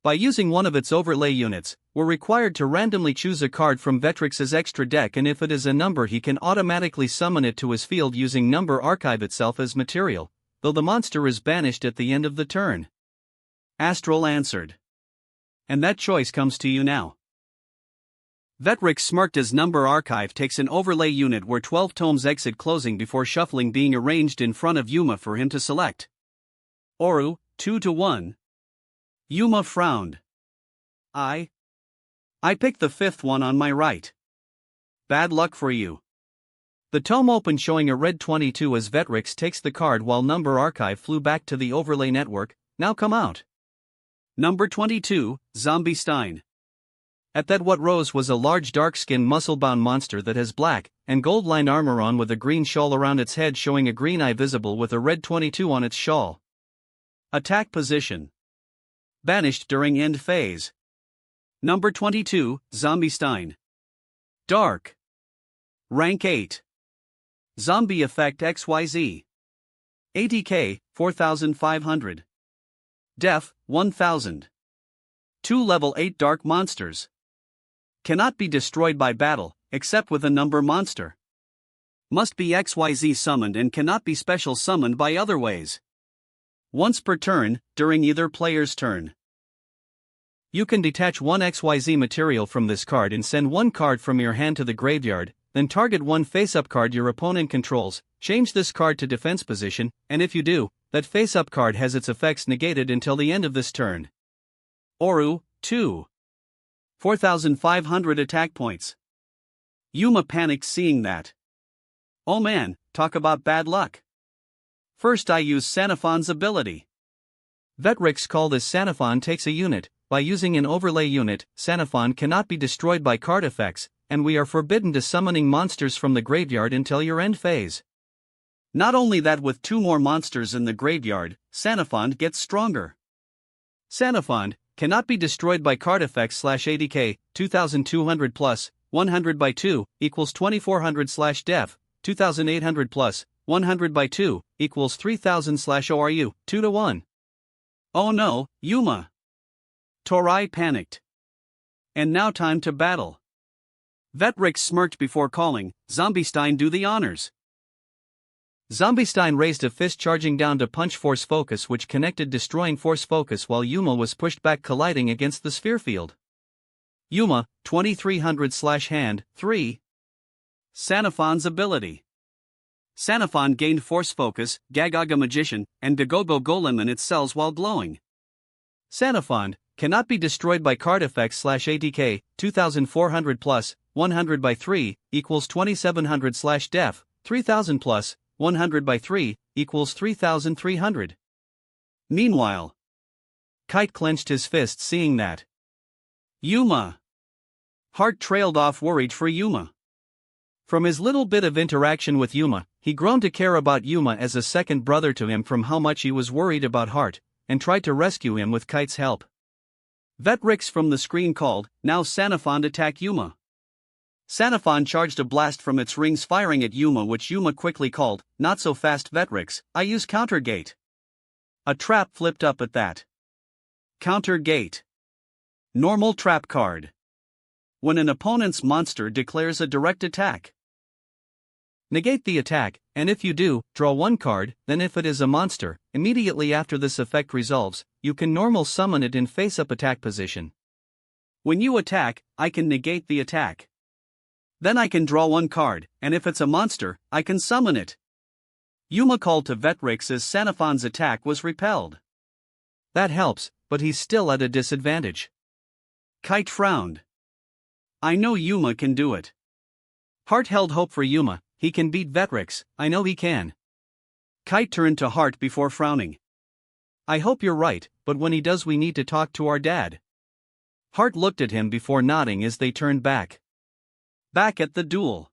By using one of its overlay units, we're required to randomly choose a card from Vetrix's extra deck, and if it is a number, he can automatically summon it to his field using Number Archive itself as material, though the monster is banished at the end of the turn. Astral answered. And that choice comes to you now. Vetrix smirked as Number Archive takes an overlay unit where 12 tomes exit closing before shuffling being arranged in front of Yuma for him to select. Oru, 2-1. Yuma frowned. I picked the fifth one on my right. Bad luck for you. The tome opened showing a red 22 as Vetrix takes the card while Number Archive flew back to the overlay network. Now come out. Number 22, Zombie Stein. At that, what rose was a large dark-skinned muscle-bound monster that has black and gold-lined armor on with a green shawl around its head showing a green eye visible with a red 22 on its shawl. Attack position. Banished during end phase. Number 22, Zombie Stein. Dark. Rank 8. Zombie effect XYZ. ATK, 4500. Def, 1000. 2 level 8 dark monsters. Cannot be destroyed by battle, except with a number monster. Must be XYZ summoned and cannot be special summoned by other ways. Once per turn, during either player's turn. You can detach one XYZ material from this card and send one card from your hand to the graveyard, then target one face-up card your opponent controls, change this card to defense position, and if you do, that face-up card has its effects negated until the end of this turn. Oru, 2. 4500 attack points. Yuma panicked seeing that. Oh man, talk about bad luck. First I use Sanafon's ability. Vetrix call this Sanafon takes a unit. By using an overlay unit, Sanafon cannot be destroyed by card effects, and we are forbidden to summoning monsters from the graveyard until your end phase. Not only that, with 2 more monsters in the graveyard, Sanafon gets stronger. Sanafon cannot be destroyed by card effects /ADK, 2200 plus, 100 by 2, equals 2400 /Def, 2800 plus, 100 by 2, equals 3000 /ORU, 2-1. Oh no, Yuma. Torai panicked. And now time to battle. Vetrix smirked before calling, Zombie Stein, do the honors. Zombie Stein raised a fist charging down to punch Force Focus, which connected destroying Force Focus while Yuma was pushed back colliding against the sphere field. Yuma, 2300 /hand, 3. Sanafon's ability. Sanafon gained Force Focus, Gagaga Magician, and Dagogo Golem in its cells while glowing. Sanafon cannot be destroyed by card effects /ATK, 2400 plus, 100 by 3, equals 2700 /Def, 3000 plus, 100 by 3, equals 3300. Meanwhile, Kite clenched his fist seeing that. Yuma. Heart trailed off, worried for Yuma. From his little bit of interaction with Yuma, he grown to care about Yuma as a second brother to him from how much he was worried about Heart, and tried to rescue him with Kite's help. Vetrix from the screen called, now Sanafon attack Yuma. Sanafon charged a blast from its rings firing at Yuma, which Yuma quickly called, not so fast Vetrix, I use Counter Gate. A trap flipped up at that. Counter Gate. Normal trap card. When an opponent's monster declares a direct attack, negate the attack, and if you do, draw one card, then if it is a monster, immediately after this effect resolves, you can normal summon it in face-up attack position. When you attack, I can negate the attack. Then I can draw one card, and if it's a monster, I can summon it. Yuma called to Vetrix as Sanafon's attack was repelled. That helps, but he's still at a disadvantage. Kite frowned. I know Yuma can do it. Heart held hope for Yuma, he can beat Vetrix, I know he can. Kite turned to Heart before frowning. I hope you're right, but when he does we need to talk to our dad. Heart looked at him before nodding as they turned back. Back at the duel.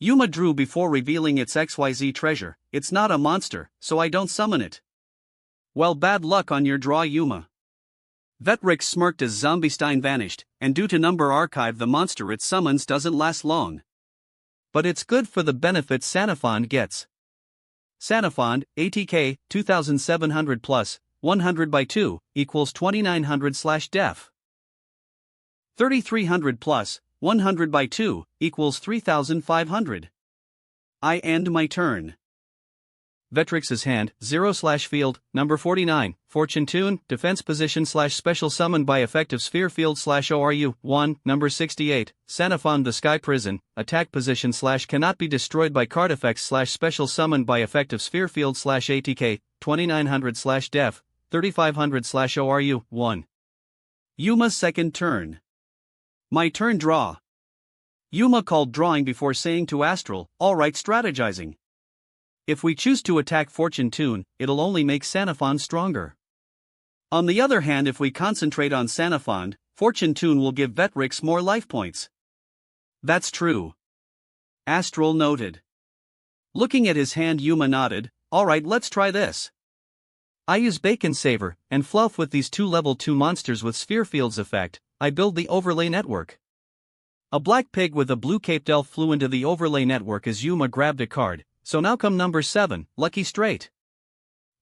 Yuma drew before revealing its XYZ treasure. It's not a monster, so I don't summon it. Well, bad luck on your draw, Yuma. Vetrix smirked as Zombiestein vanished, and due to number archive the monster it summons doesn't last long. But it's good for the benefits Sanafond gets. Sanafond, ATK, 2700 plus, 100 by 2, equals 2900/def. 3300 plus, 100 by 2, equals 3500. I end my turn. Vetrix's hand, 0/field, number 49, Fortune Tune, defense position /special summon by effective sphere field /ORU, 1, number 68, Sanafond the Sky Prison, attack position /cannot be destroyed by card effects /special summon by effective sphere field /ATK, 2900/def, 3500/ORU, 1. Yuma's second turn. My turn draw. Yuma called drawing before saying to Astral, alright strategizing. If we choose to attack Fortune Tune, it'll only make Sanafond stronger. On the other hand, if we concentrate on Sanafond, Fortune Tune will give Vetrix more life points. That's true. Astral noted. Looking at his hand, Yuma nodded, alright, let's try this. I use Bacon Saver and Fluff with these two level 2 monsters with Sphere Fields effect. I build the overlay network. A black pig with a blue caped elf flew into the overlay network as Yuma grabbed a card, so now come number 7, Lucky Straight.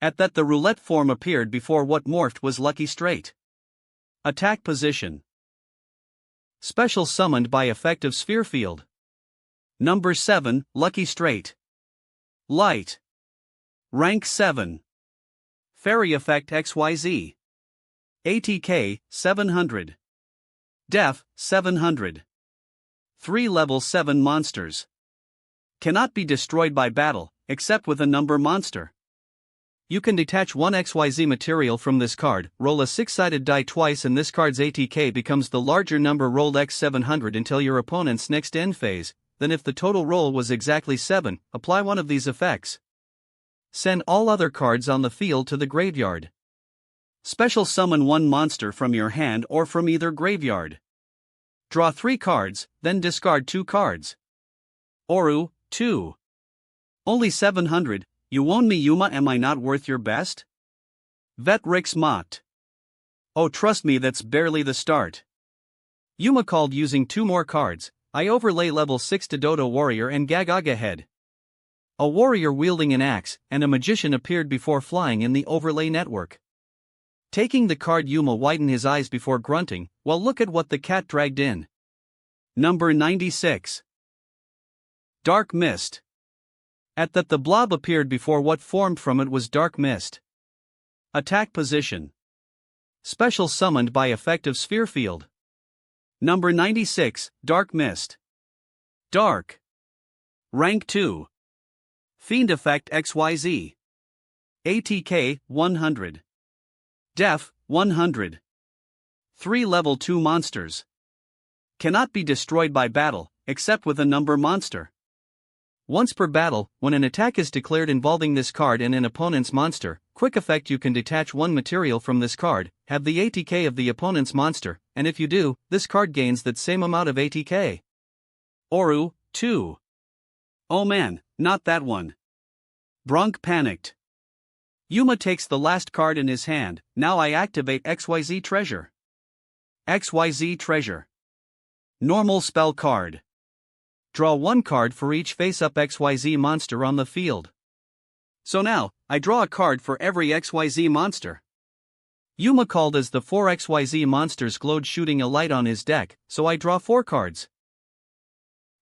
At that the roulette form appeared before what morphed was Lucky Straight. Attack position. Special summoned by effective sphere field. Number 7, Lucky Straight. Light. Rank 7. Fairy effect XYZ. ATK, 700. Def, 700. 3 level 7 monsters. Cannot be destroyed by battle, except with a number monster. You can detach one XYZ material from this card, roll a 6-sided die twice and this card's ATK becomes the larger number rolled x700 until your opponent's next end phase, then if the total roll was exactly 7, apply one of these effects. Send all other cards on the field to the graveyard. Special summon one monster from your hand or from either graveyard. Draw 3 cards, then discard 2 cards. Oru, 2. Only 700, you own me Yuma, am I not worth your best? Vetrix mocked. Oh trust me, that's barely the start. Yuma called using 2 more cards. I overlay level 6 to Dodo Warrior and Gagaga Head. A warrior wielding an axe and a magician appeared before flying in the overlay network. Taking the card, Yuma widened his eyes before grunting, well look at what the cat dragged in. Number 96. Dark Mist. At that the blob appeared before what formed from it was Dark Mist. Attack position. Special summoned by effective sphere field. Number 96, Dark Mist. Dark. Rank 2. Fiend effect XYZ. ATK, 100. Def, 100. 3 level 2 monsters. Cannot be destroyed by battle, except with a number monster. Once per battle, when an attack is declared involving this card and an opponent's monster, quick effect you can detach one material from this card, have the ATK of the opponent's monster, and if you do, this card gains that same amount of ATK. Oru, 2. Oh man, not that one. Bronk panicked. Yuma takes the last card in his hand, now I activate XYZ Treasure. XYZ Treasure. Normal spell card. Draw 1 card for each face-up XYZ monster on the field. So now, I draw a card for every XYZ monster. Yuma called as the 4 XYZ monsters glowed shooting a light on his deck, so I draw 4 cards.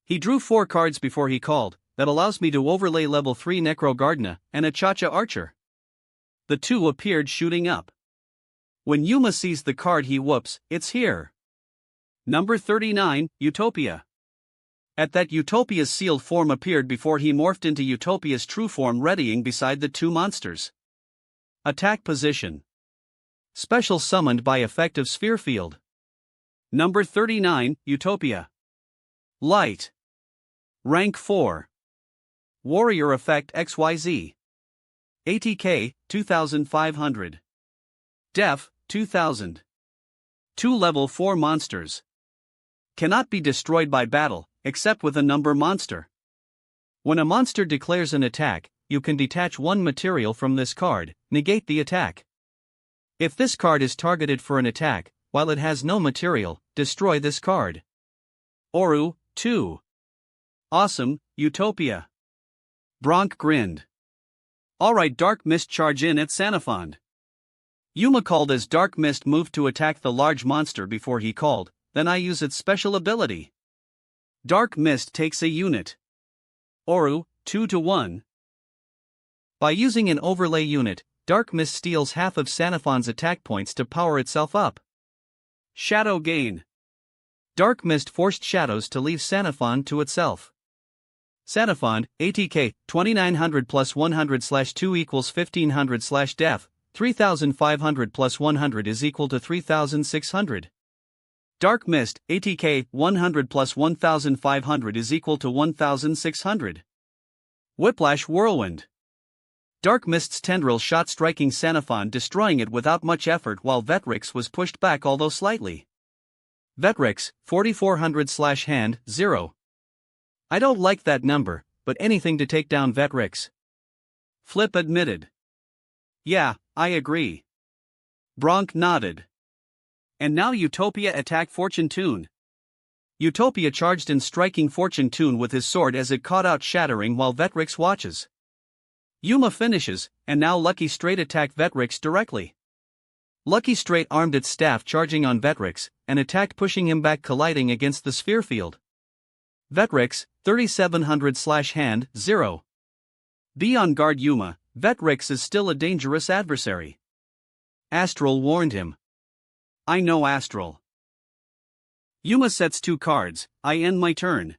He drew 4 cards before he called, that allows me to overlay level 3 Necro Gardna and a Cha-Cha Archer. The 2 appeared shooting up. When Yuma sees the card he whoops, it's here. Number 39, Utopia. At that Utopia's sealed form appeared before he morphed into Utopia's true form readying beside the 2 monsters. Attack position. Special summoned by effective sphere field. Number 39, Utopia. Light. Rank 4. Warrior effect XYZ. ATK, 2500. Def, 2000. 2 level 4 monsters. Cannot be destroyed by battle, except with a number monster. When a monster declares an attack, you can detach one material from this card, negate the attack. If this card is targeted for an attack, while it has no material, destroy this card. Oru, 2. Awesome, Utopia. Bronk grinned. Alright, Dark Mist, charge in at Sanafond. Yuma called as Dark Mist moved to attack the large monster before he called, then I use its special ability. Dark Mist takes a unit. Oru, 2-1. By using an overlay unit, Dark Mist steals half of Sanafond's attack points to power itself up. Shadow gain. Dark Mist forced shadows to leave Sanafond to itself. Sanafond, ATK, 2900 plus 100/2 equals 1500/def, 3500 plus 100 is equal to 3600. Dark Mist, ATK, 100 plus 1500 is equal to 1600. Whiplash Whirlwind. Dark Mist's tendril shot striking Sanafond, destroying it without much effort, while Vetrix was pushed back although slightly. Vetrix, 4400/hand, 0. I don't like that number, but anything to take down Vetrix. Flip admitted. Yeah, I agree. Bronk nodded. And now Utopia attack Fortune Tune. Utopia charged in, striking Fortune Tune with his sword as it caught out, shattering while Vetrix watches. Yuma finishes, and now Lucky Straight attack Vetrix directly. Lucky Straight armed its staff, charging on Vetrix, and attacked, pushing him back, colliding against the sphere field. Vetrix, 3700/hand, 0. Be on guard, Yuma, Vetrix is still a dangerous adversary. Astral warned him. I know, Astral. Yuma sets 2 cards, I end my turn.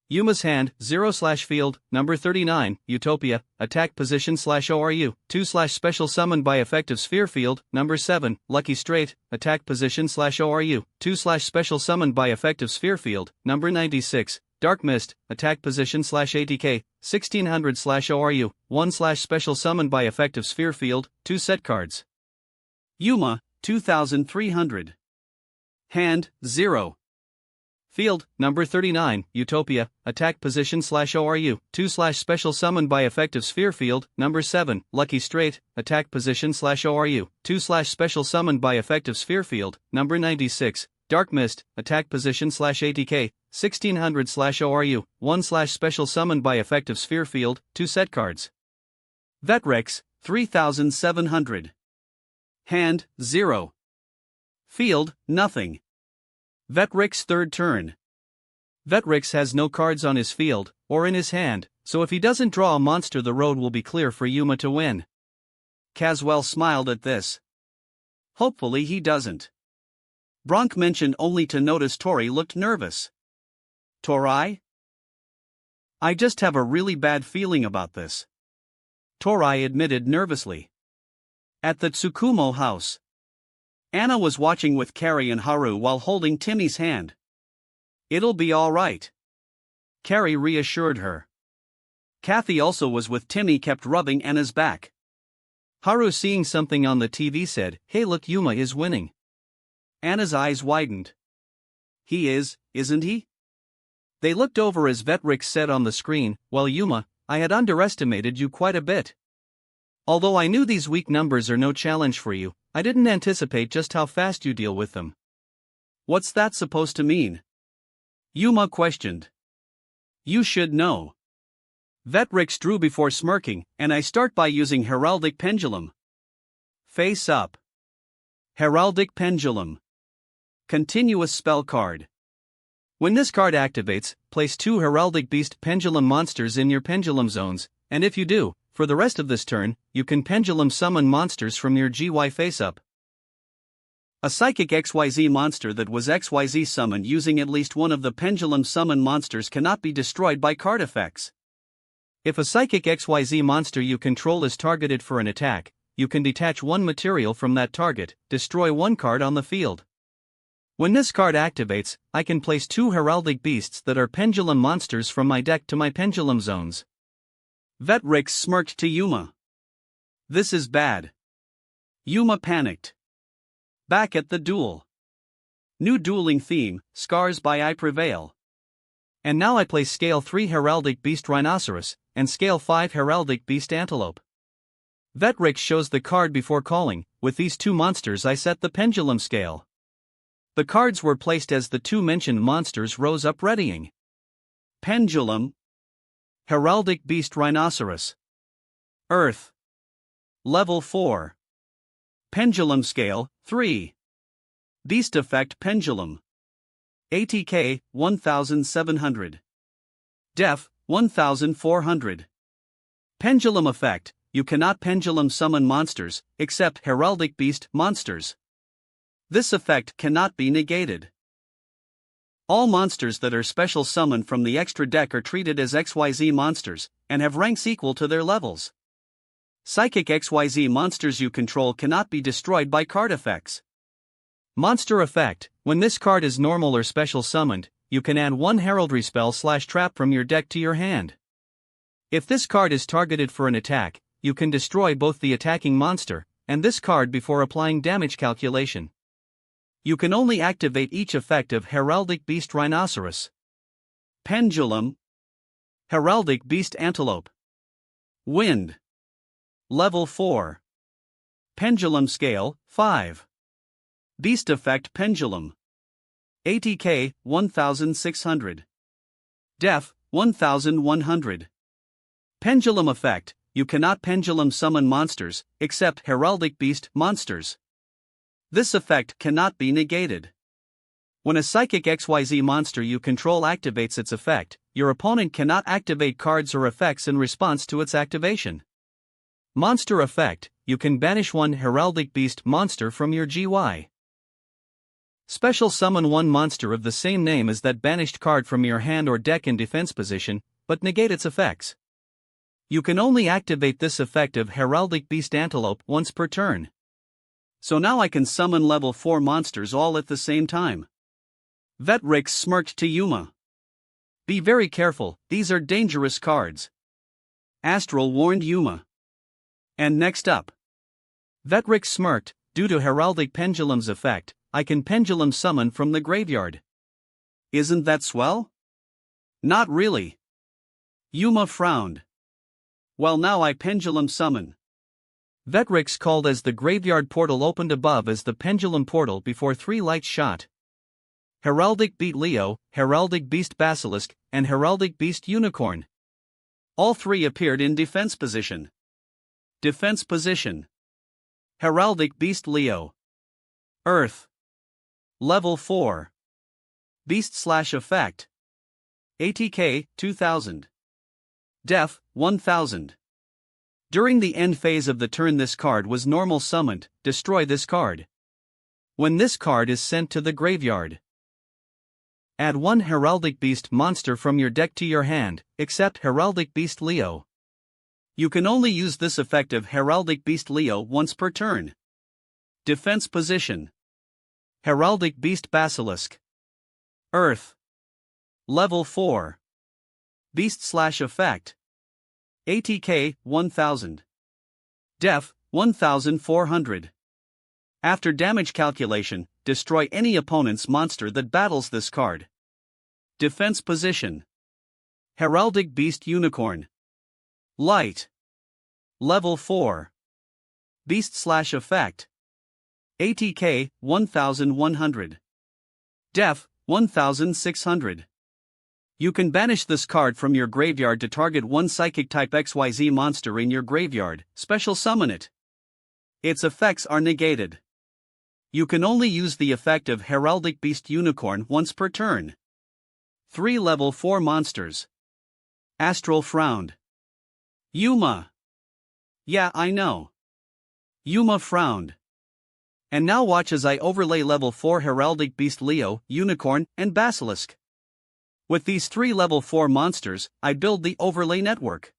Yuma's hand, 0/field, number 39, Utopia, attack position /ORU, 2/special summon by effect of sphere field, number 7, Lucky Straight, attack position /ORU, 2/special summon by effect of sphere field, number 96, Dark Mist, attack position /ATK, 1600/ORU, 1/special summon by effect of sphere field, 2 set cards. Yuma, 2300. Hand, 0. Field, number 39, Utopia, attack position /ORU, 2/special summon by effect of sphere field, number 7, Lucky Straight, attack position /ORU, 2/special summon by effect of sphere field, number 96, Dark Mist, attack position /ATK, 1600/ORU, 1/special summon by effect of sphere field, 2 set cards. Vetrix, 3700. Hand, 0. Field, nothing. Vetrix third turn. Vetrix has no cards on his field, or in his hand, so if he doesn't draw a monster, the road will be clear for Yuma to win. Caswell smiled at this. Hopefully he doesn't. Bronk mentioned only to notice Tori looked nervous. Torai? I just have a really bad feeling about this. Torai admitted nervously. At the Tsukumo house, Anna was watching with Carrie and Haru while holding Timmy's hand. It'll be all right. Carrie reassured her. Kathy also was with Timmy, kept rubbing Anna's back. Haru, seeing something on the TV, said, "Hey look, Yuma is winning." Anna's eyes widened. He is, isn't he? They looked over as Vetrix said on the screen, "Well Yuma, I had underestimated you quite a bit. Although I knew these weak numbers are no challenge for you, I didn't anticipate just how fast you deal with them." What's that supposed to mean? Yuma questioned. You should know. Vetrix drew before smirking, and I start by using Heraldic Pendulum. Face up. Heraldic Pendulum. Continuous spell card. When this card activates, place 2 Heraldic Beast Pendulum monsters in your Pendulum zones, and if you do, for the rest of this turn, you can Pendulum summon monsters from your GY face-up. A Psychic XYZ monster that was XYZ summoned using at least one of the Pendulum summon monsters cannot be destroyed by card effects. If a Psychic XYZ monster you control is targeted for an attack, you can detach one material from that target, destroy one card on the field. When this card activates, I can place 2 Heraldic Beasts that are Pendulum monsters from my deck to my Pendulum zones. Vetrix smirked to Yuma. This is bad. Yuma panicked. Back at the duel. New dueling theme, Scars by I Prevail. And now I play Scale 3 Heraldic Beast Rhinoceros, and Scale 5 Heraldic Beast Antelope. Vetrix shows the card before calling. With these two monsters I set the pendulum scale. The cards were placed as the two mentioned monsters rose up readying. Pendulum. Heraldic Beast Rhinoceros. Earth. Level 4. Pendulum Scale, 3. Beast Effect Pendulum. ATK, 1700. Def, 1400. Pendulum Effect, you cannot pendulum summon monsters, except Heraldic Beast monsters. This effect cannot be negated. All monsters that are special summoned from the extra deck are treated as XYZ monsters, and have ranks equal to their levels. Psychic XYZ monsters you control cannot be destroyed by card effects. Monster Effect, when this card is normal or special summoned, you can add one heraldry spell/trap from your deck to your hand. If this card is targeted for an attack, you can destroy both the attacking monster and this card before applying damage calculation. You can only activate each effect of Heraldic Beast Rhinoceros. Pendulum. Heraldic Beast Antelope. Wind. Level 4. Pendulum Scale, 5. Beast Effect Pendulum. ATK, 1600. Def, 1100. Pendulum Effect, you cannot pendulum summon monsters, except Heraldic Beast monsters. This effect cannot be negated. When a Psychic XYZ monster you control activates its effect, your opponent cannot activate cards or effects in response to its activation. Monster Effect, you can banish one Heraldic Beast monster from your GY. Special summon one monster of the same name as that banished card from your hand or deck in defense position, but negate its effects. You can only activate this effect of Heraldic Beast Antelope once per turn. So now I can summon level 4 monsters all at the same time. Vetrix smirked to Yuma. Be very careful, these are dangerous cards. Astral warned Yuma. And next up. Vetrix smirked, due to Heraldic Pendulum's effect, I can pendulum summon from the graveyard. Isn't that swell? Not really. Yuma frowned. Well, now I pendulum summon. Vetrix called as the graveyard portal opened above as the pendulum portal before 3 lights shot. Heraldic Beast Leo, Heraldic Beast Basilisk, and Heraldic Beast Unicorn. All 3 appeared in defense position. Defense position. Heraldic Beast Leo. Earth. Level 4. Beast/Effect. ATK, 2000. Def, 1000. During the end phase of the turn this card was normal summoned, destroy this card. When this card is sent to the graveyard, add one Heraldic Beast monster from your deck to your hand, except Heraldic Beast Leo. You can only use this effect of Heraldic Beast Leo once per turn. Defense position. Heraldic Beast Basilisk. Earth. Level 4. Beast/Effect. ATK, 1000. Def, 1400. After damage calculation, destroy any opponent's monster that battles this card. Defense position. Heraldic Beast Unicorn. Light. Level 4. Beast/Effect. ATK, 1100. Def, 1600. You can banish this card from your graveyard to target one Psychic type XYZ monster in your graveyard, special summon it. Its effects are negated. You can only use the effect of Heraldic Beast Unicorn once per turn. 3 level 4 monsters. Astral frowned. Yuma. Yeah, I know. Yuma frowned. And now watch as I overlay level 4 Heraldic Beast Leo, Unicorn, and Basilisk. With these 3 level 4 monsters, I build the overlay network.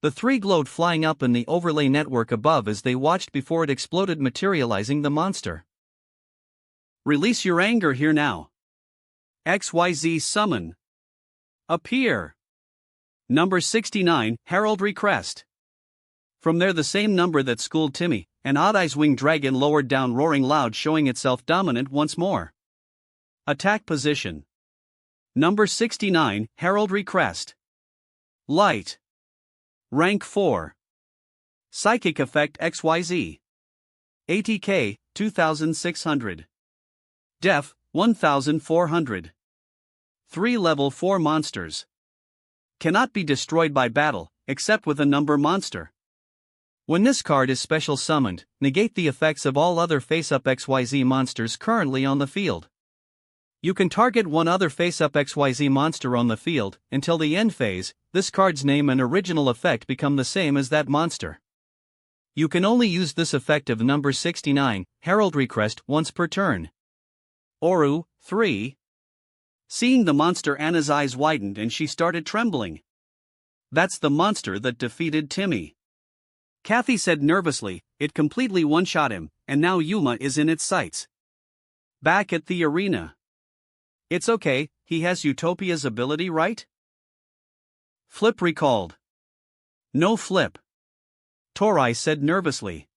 The 3 glowed flying up in the overlay network above as they watched before it exploded, materializing the monster. Release your anger here now. XYZ Summon. Appear. Number 69, Heraldry Crest. From there the same number that schooled Timmy, an odd-eyes winged dragon lowered down roaring loud, showing itself dominant once more. Attack position. Number 69, Heraldry Crest. Light. Rank 4. Psychic Effect XYZ. ATK, 2600. Def, 1400. 3 level 4 monsters. Cannot be destroyed by battle, except with a number monster. When this card is special summoned, negate the effects of all other face-up XYZ monsters currently on the field. You can target one other face-up XYZ monster on the field. Until the end phase, this card's name and original effect become the same as that monster. You can only use this effect of number 69, Heraldry Crest, once per turn. Oru, 3. Seeing the monster, Anna's eyes widened and she started trembling. That's the monster that defeated Timmy. Kathy said nervously. It completely one-shot him, and now Yuma is in its sights. Back at the arena. It's okay, he has Utopia's ability, right? Flip recalled. No Flip. Torai said nervously.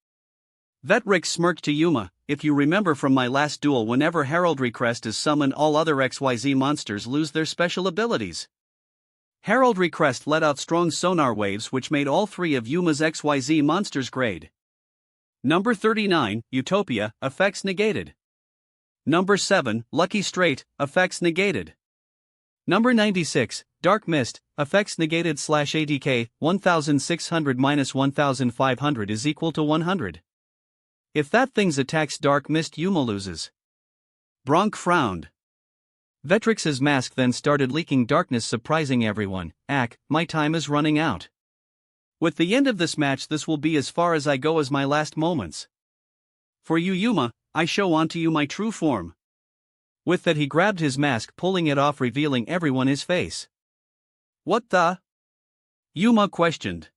Vetrix smirked to Yuma. If you remember from my last duel, whenever Heraldry Crest is summoned, all other XYZ monsters lose their special abilities. Heraldry Crest let out strong sonar waves which made all 3 of Yuma's XYZ monsters grade. Number 39, Utopia, effects negated. Number 7, Lucky Straight, effects negated. Number 96, Dark Mist, effects negated / ATK, 1600 minus 1500 is equal to 100. If that thing's attacks Dark Mist, Yuma loses. Bronk frowned. Vetrix's mask then started leaking darkness, surprising everyone. My time is running out. With the end of this match, this will be as far as I go as my last moments. For you, Yuma, I show onto you my true form. With that he grabbed his mask, pulling it off, revealing everyone his face. What the? Yuma questioned.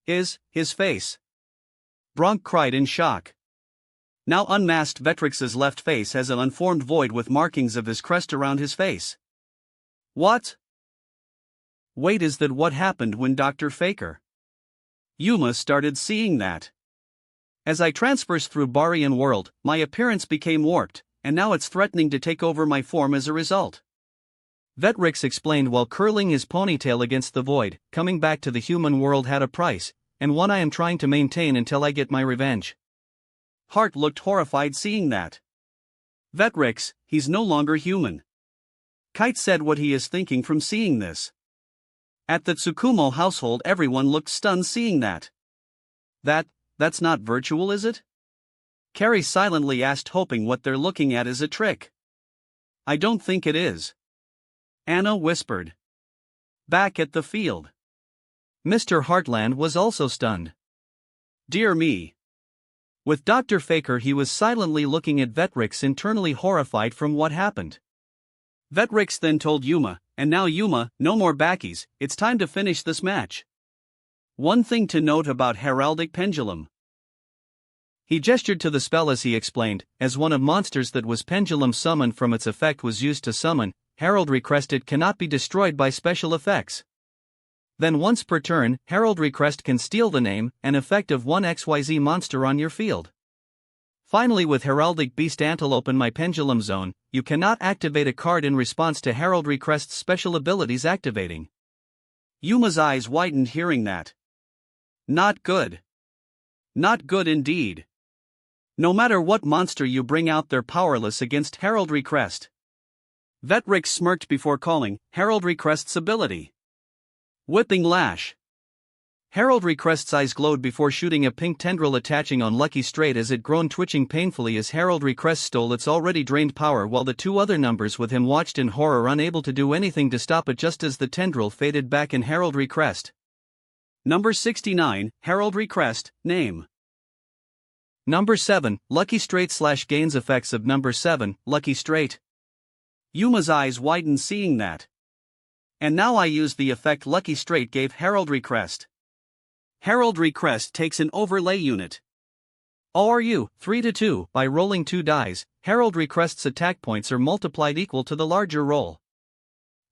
His face. Bronk cried in shock. Now unmasked, Vetrix's left face has an unformed void with markings of his crest around his face. What? Wait, is that what happened when Dr. Faker? Yuma started seeing that. As I transverse through Barian world, my appearance became warped, and now it's threatening to take over my form as a result. Vetrix explained while curling his ponytail against the void. Coming back to the human world had a price, and one I am trying to maintain until I get my revenge. Hart looked horrified seeing that. Vetrix, he's no longer human. Kite said what he is thinking from seeing this. At the Tsukumo household, everyone looked stunned seeing that. That's not virtual, is it? Carrie silently asked, hoping what they're looking at is a trick. I don't think it is. Anna whispered. Back at the field. Mr. Heartland was also stunned. Dear me. With Dr. Faker, he was silently looking at Vetrix, internally horrified from what happened. Vetrix then told Yuma, and now Yuma, no more backies, it's time to finish this match. One thing to note about Heraldic Pendulum. He gestured to the spell as he explained, as one of monsters that was pendulum summoned from its effect was used to summon, Heraldry Crest, it cannot be destroyed by special effects. Then once per turn, Heraldry Crest can steal the name and effect of one XYZ monster on your field. Finally, with Heraldic Beast Antelope in my Pendulum Zone, you cannot activate a card in response to Heraldry Crest's special abilities activating. Yuma's eyes widened hearing that. Not good. Not good indeed. No matter what monster you bring out, they're powerless against Heraldry Crest. Vetrix smirked before calling Heraldry Crest's ability. Whipping Lash. Heraldry Crest's eyes glowed before shooting a pink tendril attaching on Lucky Straight as it groaned, twitching painfully as Heraldry Crest stole its already drained power, while the 2 other numbers with him watched in horror, unable to do anything to stop it just as the tendril faded back in Heraldry Crest. Number 69, Heraldry Crest, name. Number 7, Lucky Straight / gains effects of number 7, Lucky Straight. Yuma's eyes widened seeing that. And now I use the effect Lucky Straight gave Heraldry Crest. Heraldry Crest takes an overlay unit. ORU, 3-2, by rolling 2 dice, Heraldry Crest's attack points are multiplied equal to the larger roll.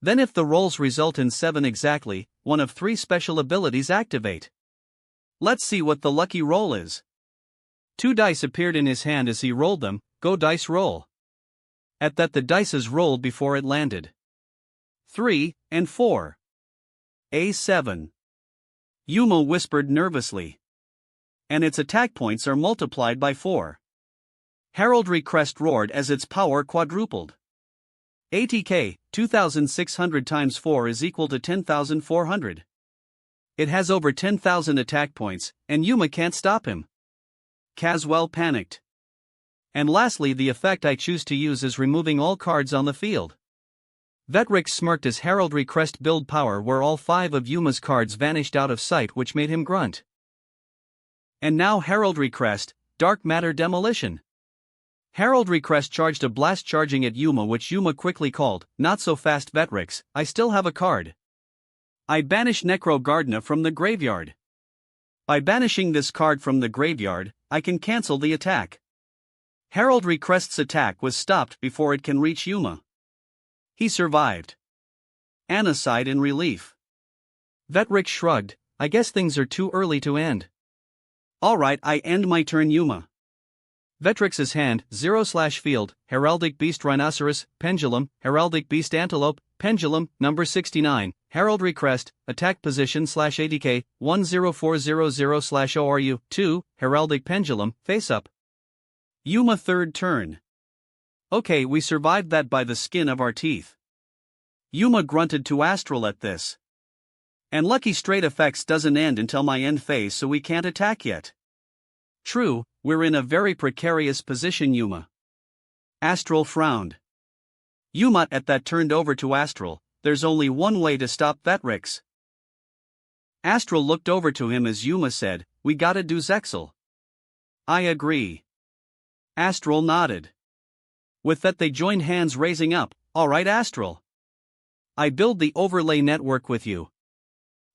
Then if the rolls result in 7 exactly, one of 3 special abilities activate. Let's see what the lucky roll is. 2 dice appeared in his hand as he rolled them. Go dice roll. At that the dices rolled before it landed. 3 and 4. A7. Yuma whispered nervously. And its attack points are multiplied by 4. Heraldry Crest roared as its power quadrupled. ATK, 2600 times 4 is equal to 10,400. It has over 10,000 attack points, and Yuma can't stop him. Caswell panicked. And lastly, the effect I choose to use is removing all cards on the field. Vetrix smirked as Heraldry Crest build power where all 5 of Yuma's cards vanished out of sight, which made him grunt. And now Heraldry Crest, Dark Matter Demolition. Heraldry Crest charged a blast charging at Yuma, which Yuma quickly called, "Not so fast Vetrix, I still have a card. I banish Necro Gardna from the graveyard. By banishing this card from the graveyard, I can cancel the attack." Heraldry Crest's attack was stopped before it can reach Yuma. He survived. Anna sighed in relief. Vetrix shrugged, "I guess things are too early to end." "Alright, I end my turn, Yuma." Vetrix's hand, 0/field, Heraldic Beast Rhinoceros, Pendulum, Heraldic Beast Antelope, Pendulum, number 69, Heraldry Crest, Attack Position /ADK, 10400/ORU, 2, Heraldic Pendulum, Face Up. Yuma third turn. "Okay, we survived that by the skin of our teeth." Yuma grunted to Astral at this. "And lucky straight effects doesn't end until my end phase, so we can't attack yet." "True, we're in a very precarious position, Yuma." Astral frowned. Yuma at that turned over to Astral, "There's only one way to stop Vetrix." Astral looked over to him as Yuma said, "We gotta do Zexal." "I agree." Astral nodded. With that they joined hands, raising up, "Alright Astral. I build the overlay network with you."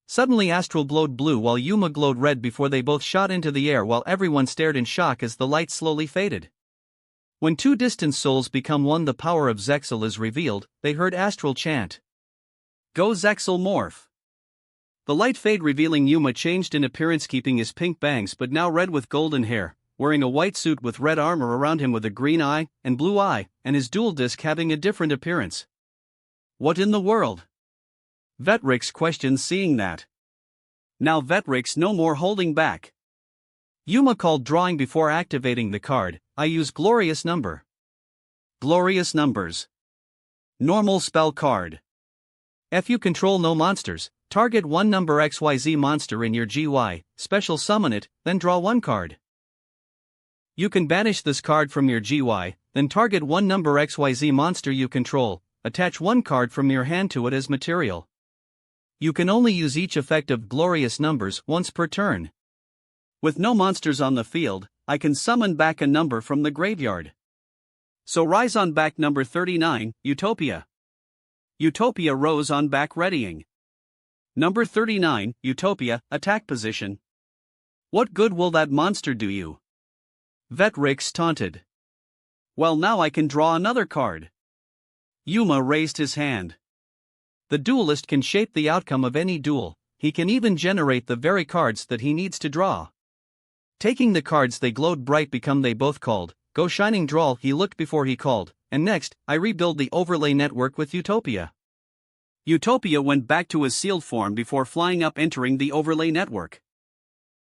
Suddenly Astral glowed blue while Yuma glowed red before they both shot into the air while everyone stared in shock as the light slowly faded. When 2 distant souls become one, the power of Zexal is revealed. They heard Astral chant, "Go Zexal morph." The light fade revealing Yuma changed in appearance, keeping his pink bangs but now red with golden hair, wearing a white suit with red armor around him with a green eye and blue eye, and his dual disc having a different appearance. "What in the world?" Vetrix questioned, seeing that. Now Vetrix no more holding back. Yuma called, drawing before activating the card, "I use Glorious Number." Glorious Numbers. Normal spell card. If you control no monsters, target one number XYZ monster in your GY, special summon it, then draw 1 card. You can banish this card from your GY, then target one number XYZ monster you control, attach 1 card from your hand to it as material. You can only use each effect of Glorious Numbers once per turn. With no monsters on the field, I can summon back a number from the graveyard. So rise on back number 39, Utopia. Utopia rose on back, readying. Number 39, Utopia, attack position. "What good will that monster do you?" Vetrix taunted. "Well, now I can draw another card." Yuma raised his hand. The duelist can shape the outcome of any duel. He can even generate the very cards that he needs to draw. Taking the cards they glowed bright become they both called, "Go shining draw." He looked before he called, and next, I rebuild the overlay network with Utopia. Utopia went back to his sealed form before flying up, entering the overlay network.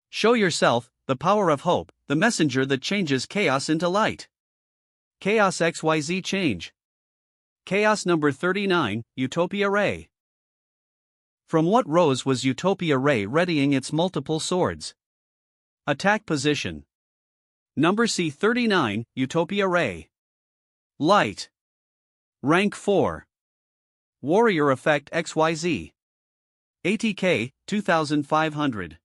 "Show yourself, the power of hope, the messenger that changes chaos into light." Chaos XYZ change. Chaos number 39, Utopia Ray. From what rose was Utopia Ray, readying its multiple swords. Attack position. Number C39, Utopia Ray. Light. Rank 4. Warrior effect XYZ. ATK, 2500.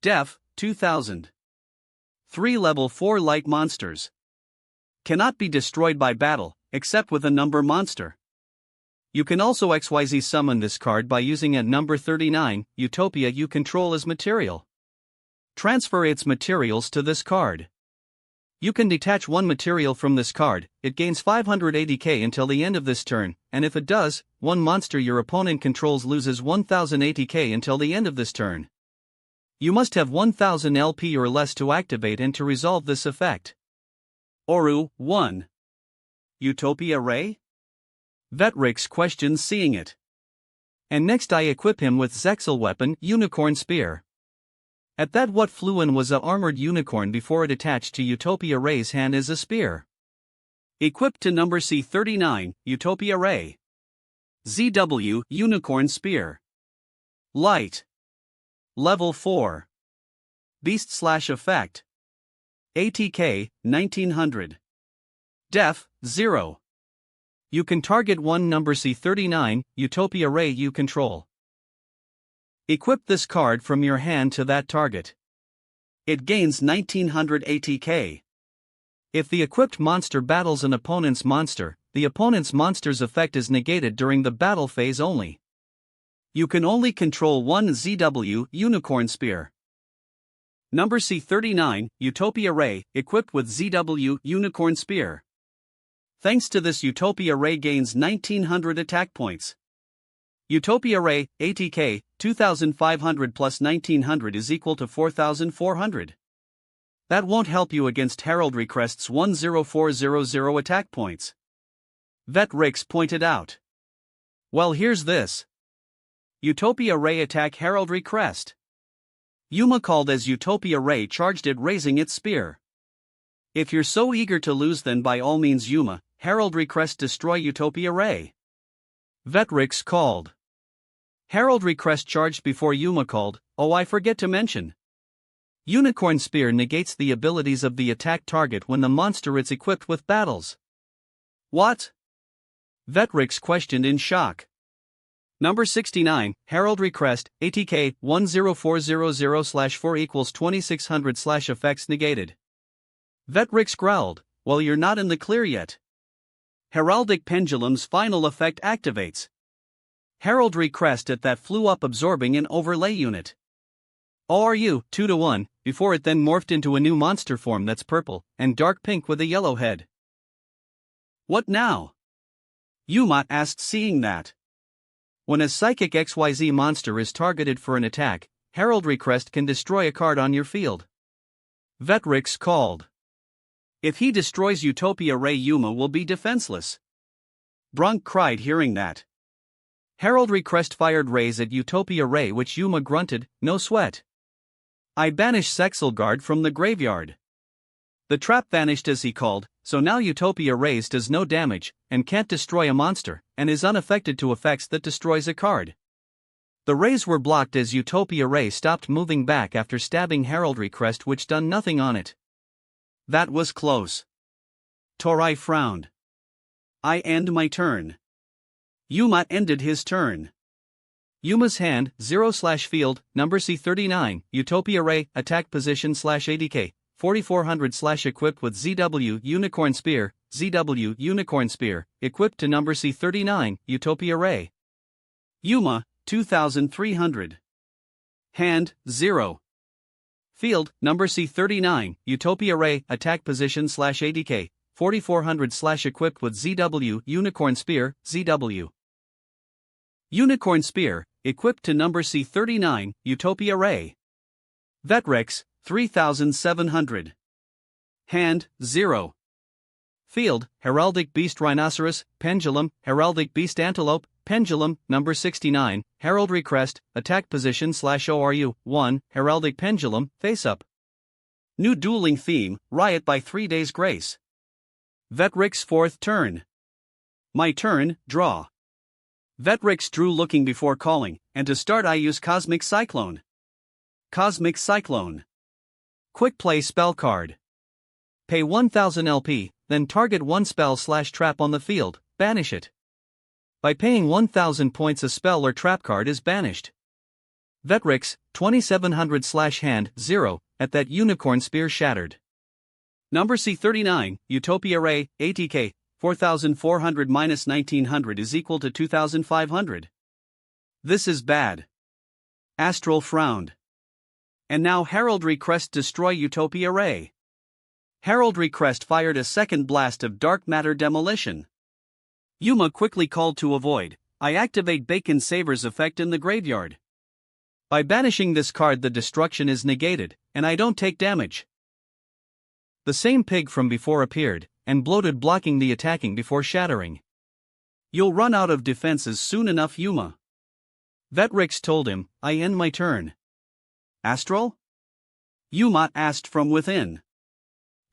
Def, 2000. 3 level 4 light monsters. Cannot be destroyed by battle, except with a number monster. You can also XYZ summon this card by using a number 39, Utopia you control as material. Transfer its materials to this card. You can detach 1 material from this card, it gains 500 ATK until the end of this turn, and if it does, 1 monster your opponent controls loses 1000 ATK until the end of this turn. You must have 1000 LP or less to activate and to resolve this effect. Oru, 1. Utopia Ray? Vetrix questions seeing it. And next I equip him with Zexal weapon, Unicorn Spear. At that what flew in was a armored unicorn before it attached to Utopia Ray's hand is a spear. Equipped to number C39, Utopia Ray. ZW, Unicorn Spear. Light. Level 4. Beast/Effect. ATK, 1900. Def, 0. You can target one number C39, Utopia Ray you control. Equip this card from your hand to that target. It gains 1900 ATK. If the equipped monster battles an opponent's monster, the opponent's monster's effect is negated during the battle phase only. You can only control one ZW, Unicorn Spear. Number C39, Utopia Ray, equipped with ZW, Unicorn Spear. Thanks to this, Utopia Ray gains 1900 attack points. Utopia Ray, ATK, 2500 plus 1900 is equal to 4400. That won't help you against Heraldry Crest's 10400 attack points. Vetrix pointed out. Well, here's this. Utopia Ray attack Heraldry Crest. Yuma called as Utopia Ray charged it raising its spear. If you're so eager to lose, then by all means Yuma, Heraldry Crest destroy Utopia Ray. Vetrix called. Heraldry Crest charged before Yuma called. Oh, I forget to mention. Unicorn Spear negates the abilities of the attack target when the monster is equipped with battles. What? Vetrix questioned in shock. Number 69, Heraldry Crest, ATK, 10400/4 equals 2600/effects negated. Vetrix growled, well, you're not in the clear yet. Heraldic Pendulum's final effect activates. Heraldry Crest at that flew up absorbing an overlay unit. ORU, 2-1, before it then morphed into a new monster form that's purple and dark pink with a yellow head. What now? Yuma asked, seeing that. When a Psychic XYZ monster is targeted for an attack, Heraldry Crest can destroy a card on your field. Vetrix called. If he destroys Utopia Ray, Yuma will be defenseless. Brunk cried hearing that. Heraldry Crest fired rays at Utopia Ray, which Yuma grunted, no sweat. I banish Zexal Guard from the graveyard. The trap vanished as he called, so now Utopia Rays does no damage, and can't destroy a monster, and is unaffected to effects that destroys a card. The rays were blocked as Utopia Ray stopped moving back after stabbing Heraldry Crest, which done nothing on it. That was close. Torai frowned. I end my turn. Yuma ended his turn. Yuma's hand, 0/field, number C39, Utopia Ray, attack position /ADK, 4400 equipped with ZW, Unicorn Spear, ZW, Unicorn Spear, equipped to number C39, Utopia Ray. Yuma, 2300. Hand, 0. Field, number C39, Utopia Ray, attack position /ADK, 4400 equipped with ZW, Unicorn Spear, ZW. Unicorn Spear, equipped to number C39, Utopia Ray. Vetrix, 3700. Hand, 0. Field, Heraldic Beast Rhinoceros, Pendulum, Heraldic Beast Antelope, Pendulum, number 69, Heraldry Crest, attack position /ORU, 1, Heraldic Pendulum, face up. New dueling theme, Riot by 3 days grace. Vetrix 4th turn. My turn, draw. Vetrix drew looking before calling, and to start I use Cosmic Cyclone. Cosmic Cyclone. Quick play spell card. Pay 1000 LP, then target one spell/trap on the field, banish it. By paying 1000 points, a spell or trap card is banished. Vetrix, 2700/hand, 0, at that Unicorn Spear shattered. Number C39, Utopia Ray, ATK, 4400 minus 1900 is equal to 2500. This is bad. Astral frowned. And now Heraldry Crest destroy Utopia Ray. Heraldry Crest fired a second blast of dark matter demolition. Yuma quickly called to avoid. I activate Bacon Saver's effect in the graveyard. By banishing this card, the destruction is negated, and I don't take damage. The same pig from before appeared, and bloated, blocking the attacking before shattering. You'll run out of defenses soon enough, Yuma. Vetrix told him. I end my turn. Astral? Yuma asked from within.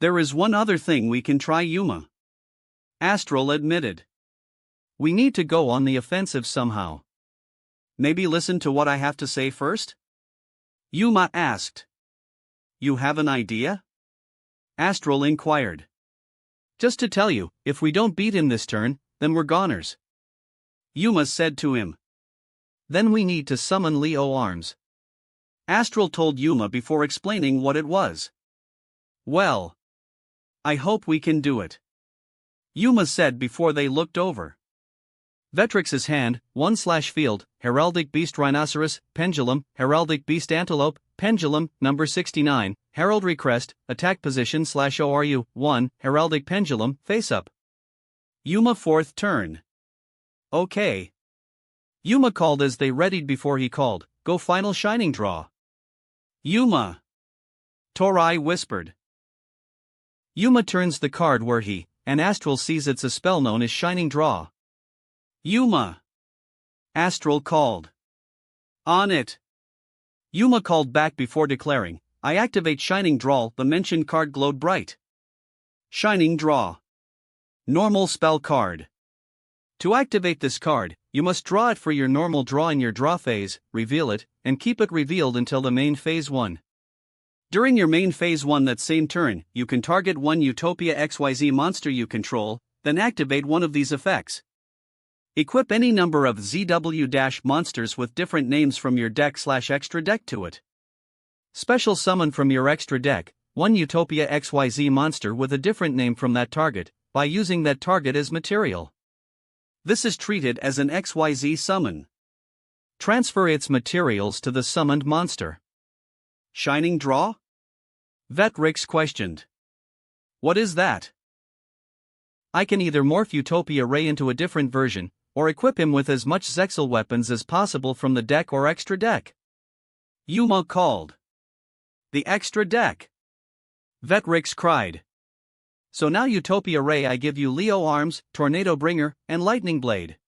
There is one other thing we can try, Yuma. Astral admitted. We need to go on the offensive somehow. Maybe listen to what I have to say first? Yuma asked. You have an idea? Astral inquired. Just to tell you, if we don't beat him this turn, then we're goners. Yuma said to him. Then we need to summon Leo Arms. Astral told Yuma before explaining what it was. Well, I hope we can do it. Yuma said before they looked over. Vetrix's hand, 1/field, Heraldic Beast Rhinoceros, Pendulum, Heraldic Beast Antelope, Pendulum, number 69, Heraldry Crest, Attack Position /ORU, 1, Heraldic Pendulum, Face Up. Yuma 4th turn. Okay. Yuma called as they readied before he called, Go Final Shining Draw. Yuma. Torai whispered. Yuma turns the card where he, and Astral sees it's a spell known as Shining Draw. Yuma. Astral called. On it. Yuma called back before declaring, I activate Shining Draw. The mentioned card glowed bright. Shining Draw. Normal spell card. To activate this card, you must draw it for your normal draw in your draw phase, reveal it, and keep it revealed until the main phase 1. During your main phase 1 that same turn, you can target one Utopia XYZ monster you control, then activate one of these effects. Equip any number of ZW- monsters with different names from your deck/extra deck to it. Special summon from your extra deck, one Utopia XYZ monster with a different name from that target, by using that target as material. This is treated as an XYZ summon. Transfer its materials to the summoned monster. Shining Draw? Vetrix questioned. What is that? I can either morph Utopia Ray into a different version, or equip him with as much Zexal weapons as possible from the deck or extra deck. Yuma called. The extra deck. Vetrix cried. So now Utopia Ray, I give you Leo Arms, Tornado Bringer, and Lightning Blade.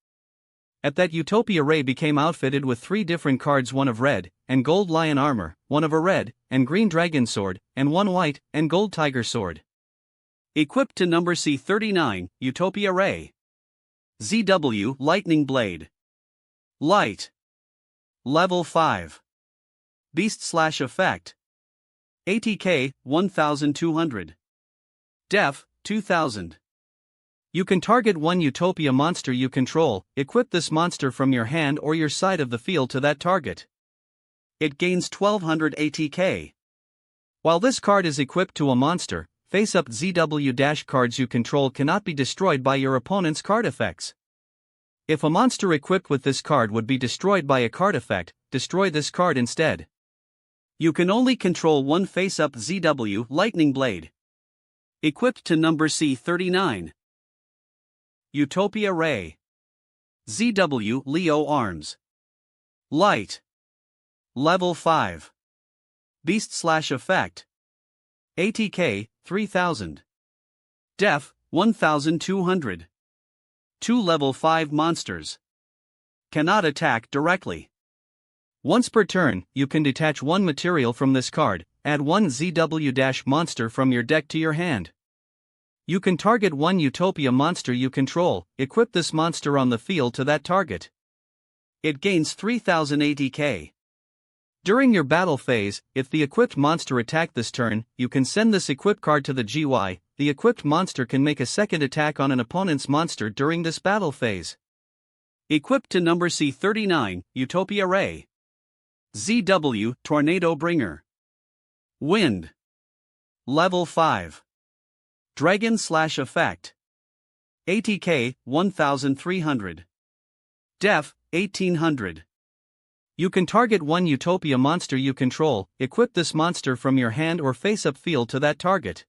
At that, Utopia Ray became outfitted with 3 different cards, one of red and gold lion armor, one of a red and green dragon sword, and one white and gold tiger sword. Equipped to number C39, Utopia Ray. ZW Lightning Blade. Light. Level 5. Beast/Effect. ATK 1200. Def 2000. You can target one Utopia monster you control, equip this monster from your hand or your side of the field to that target. It gains 1200 ATK. While this card is equipped to a monster, face-up ZW- cards you control cannot be destroyed by your opponent's card effects. If a monster equipped with this card would be destroyed by a card effect, destroy this card instead. You can only control one face-up ZW Lightning Blade. Equipped to number C39. Utopia Ray. ZW Leo Arms. Light. Level 5. Beast/Effect. ATK 3000. Def 1200. 2 level 5 monsters. Cannot attack directly. Once per turn, you can detach one material from this card, add one ZW- monster from your deck to your hand. You can target one Utopia monster you control, equip this monster on the field to that target. It gains 3000 ATK. During your battle phase, if the equipped monster attacked this turn, you can send this equipped card to the GY. The equipped monster can make a second attack on an opponent's monster during this battle phase. Equipped to number C39, Utopia Ray. ZW Tornado Bringer. Wind. Level 5. Dragon/Effect. ATK 1300. Def 1800. You can target one Utopia monster you control, equip this monster from your hand or face-up field to that target.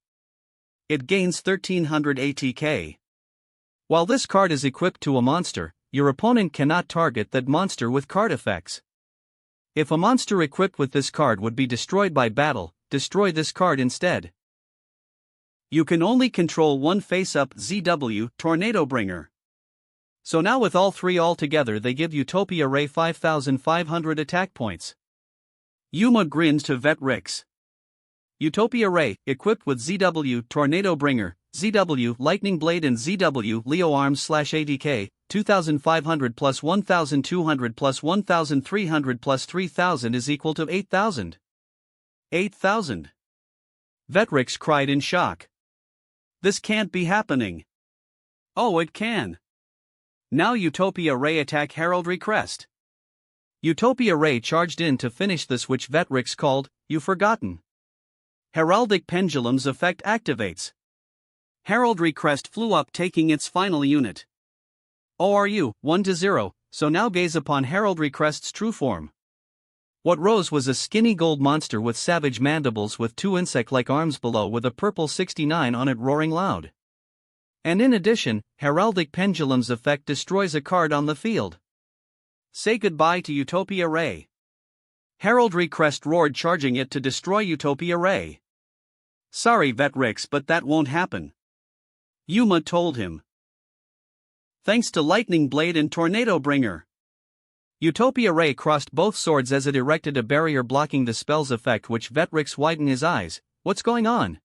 It gains 1300 ATK. While this card is equipped to a monster, your opponent cannot target that monster with card effects. If a monster equipped with this card would be destroyed by battle, destroy this card instead. You can only control one face-up ZW Tornado Bringer. So now with all three all together they give Utopia Ray 5,500 attack points. Yuma grins to Vet Rix. Utopia Ray, equipped with ZW Tornado Bringer, ZW Lightning Blade and ZW Leo Arms /ADK, 2,500 plus 1,200 plus 1,300 plus 3,000 is equal to 8,000. 8,000. Vetrix cried in shock. This can't be happening. Oh, it can. Now Utopia Ray attack Heraldry Crest. Utopia Ray charged in to finish this, which Vetrix called, "You Forgotten." Heraldic Pendulum's effect activates. Heraldry Crest flew up, taking its final unit. ORU, 1-0, so now gaze upon Heraldry Crest's true form. What rose was a skinny gold monster with savage mandibles with two insect-like arms below with a purple 69 on it roaring loud. And in addition, Heraldic Pendulum's effect destroys a card on the field. Say goodbye to Utopia Ray. Heraldry Crest roared, charging it to destroy Utopia Ray. Sorry Vetrix, but that won't happen. Yuma told him. Thanks to Lightning Blade and Tornado Bringer. Utopia Ray crossed both swords as it erected a barrier blocking the spell's effect, which Vetrix widened his eyes. What's going on?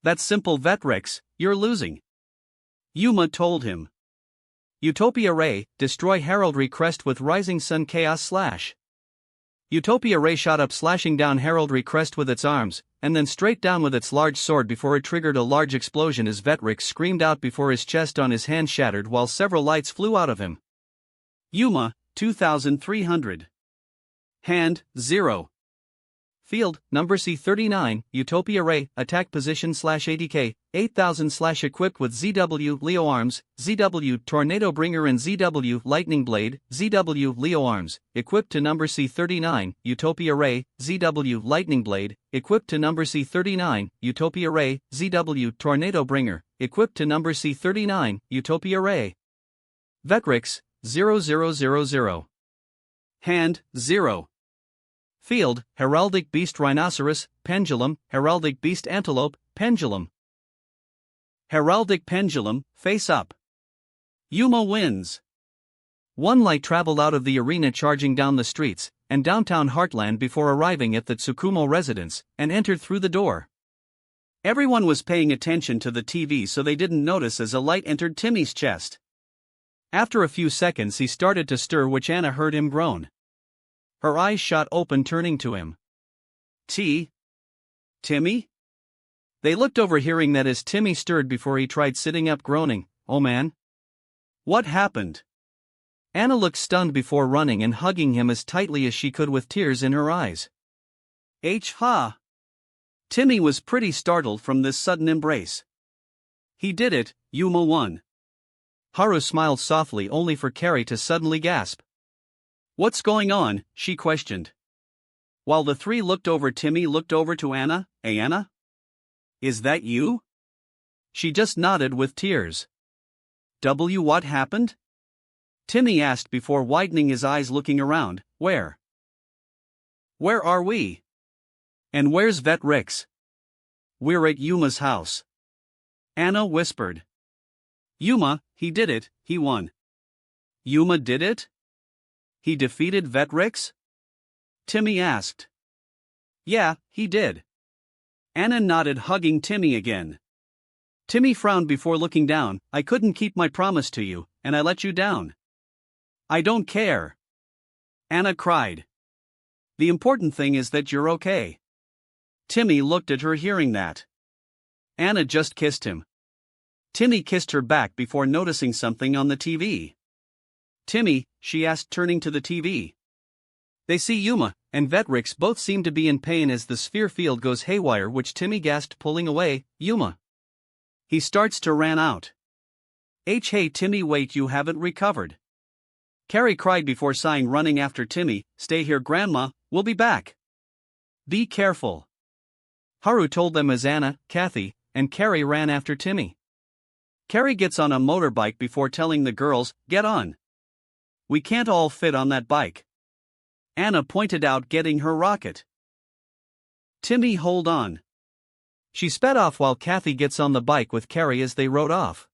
That's simple Vetrix, you're losing. Yuma told him. Utopia Ray, destroy Heraldry Crest with Rising Sun Chaos Slash. Utopia Ray shot up, slashing down Heraldry Crest with its arms, and then straight down with its large sword before it triggered a large explosion as Vetrix screamed out before his chest on his hand shattered while several lights flew out of him. Yuma, 2,300. Hand, 0. Field, number C39, Utopia Ray, attack position /ADK, 8,000 / equipped with ZW Leo Arms, ZW Tornado Bringer and ZW Lightning Blade, ZW Leo Arms, equipped to number C39, Utopia Ray, ZW Lightning Blade, equipped to number C39, Utopia Ray, ZW Tornado Bringer, equipped to number C39, Utopia Ray. Vetrix, 0000. Hand, 0. Field, Heraldic Beast Rhinoceros, Pendulum, Heraldic Beast Antelope, Pendulum. Heraldic Pendulum, face up. Yuma wins. One light traveled out of the arena, charging down the streets and downtown Heartland before arriving at the Tsukumo residence, and entered through the door. Everyone was paying attention to the TV, so they didn't notice as a light entered Timmy's chest. After a few seconds he started to stir, which Anna heard him groan. Her eyes shot open, turning to him. Timmy? They looked over, hearing that as Timmy stirred before he tried sitting up, groaning, "Oh man. What happened?" Anna looked stunned before running and hugging him as tightly as she could with tears in her eyes. Ha! Timmy was pretty startled from this sudden embrace. He did it, Yuma won. Haru smiled softly, only for Carrie to suddenly gasp. "What's going on?" she questioned. While the three looked over, Timmy looked over to Anna. "Hey Anna? Is that you?" She just nodded with tears. What happened?" Timmy asked before widening his eyes, looking around. Where are we? And where's Vetrix?" "We're at Yuma's house," Anna whispered. "Yuma, he did it, he won." "Yuma did it? He defeated Vetrix?" Timmy asked. "Yeah, he did." Anna nodded, hugging Timmy again. Timmy frowned before looking down. "I couldn't keep my promise to you, and I let you down." "I don't care," Anna cried. "The important thing is that you're okay." Timmy looked at her, hearing that. Anna just kissed him. Timmy kissed her back before noticing something on the TV. "Timmy," she asked, turning to the TV. They see Yuma and Vetrix both seem to be in pain as the sphere field goes haywire, which Timmy gasped, pulling away. "Yuma." He starts to ran out. Hey Timmy, wait, you haven't recovered." Carrie cried before sighing, running after Timmy. "Stay here, Grandma, we'll be back." "Be careful," Haru told them as Anna, Kathy, and Carrie ran after Timmy. Carrie gets on a motorbike before telling the girls, "Get on. We can't all fit on that bike." Anna pointed out, getting her rocket. Timmy, hold on. She sped off while Kathy gets on the bike with Carrie as they rode off.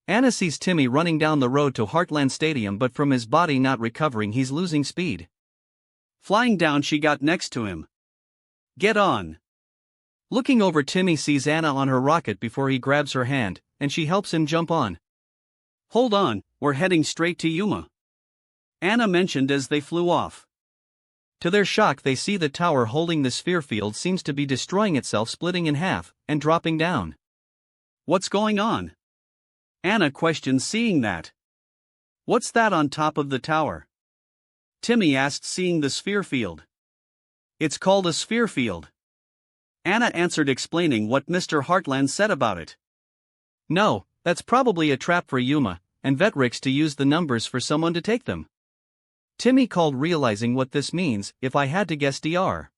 Anna sees Timmy running down the road to Heartland Stadium, but from his body not recovering, he's losing speed. Flying down, she got next to him. Get on. Looking over, Timmy sees Anna on her rocket before he grabs her hand, and she helps him jump on. Hold on, we're heading straight to Yuma, Anna mentioned as they flew off. To their shock, they see the tower holding the sphere field seems to be destroying itself, splitting in half, and dropping down. What's going on? Anna questions, seeing that. What's that on top of the tower? Timmy asked, seeing the sphere field. It's called a sphere field, Anna answered, explaining what Mr. Heartland said about it. No, that's probably a trap for Yuma and Vetrix to use the numbers for someone to take them, Timmy called, realizing what this means. If I had to guess, Dr.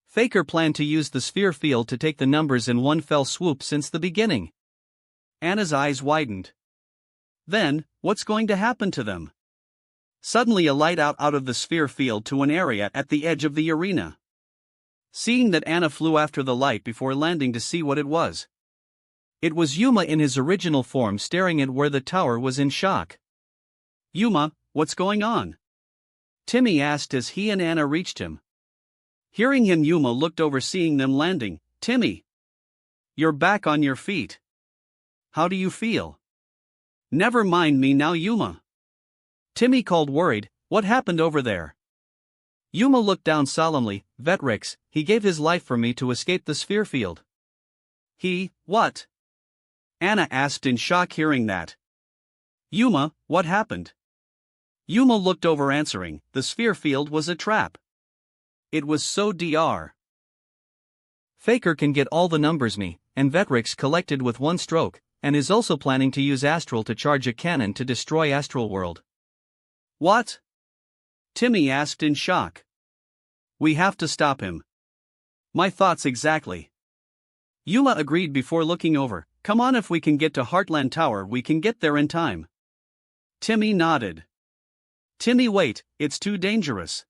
Faker planned to use the sphere field to take the numbers in one fell swoop since the beginning. Anna's eyes widened. Then, what's going to happen to them? Suddenly a light out of the sphere field to an area at the edge of the arena. Seeing that, Anna flew after the light before landing to see what it was. It was Yuma in his original form, staring at where the tower was in shock. Yuma, what's going on? Timmy asked as he and Anna reached him. Hearing him, Yuma looked over, seeing them landing. Timmy, you're back on your feet. How do you feel? Never mind me now, Yuma, Timmy called, worried. What happened over there? Yuma looked down solemnly. Vetrix, he gave his life for me to escape the sphere field. What? Anna asked in shock, hearing that. Yuma, what happened? Yuma looked over, answering, the sphere field was a trap. It was so Dr. Faker can get all the numbers me and Vetrix collected with one stroke, and is also planning to use Astral to charge a cannon to destroy Astral World. What? Timmy asked in shock. We have to stop him. My thoughts exactly, Yuma agreed before looking over. Come on, if we can get to Heartland Tower, we can get there in time. Timmy nodded. Timmy, wait, it's too dangerous.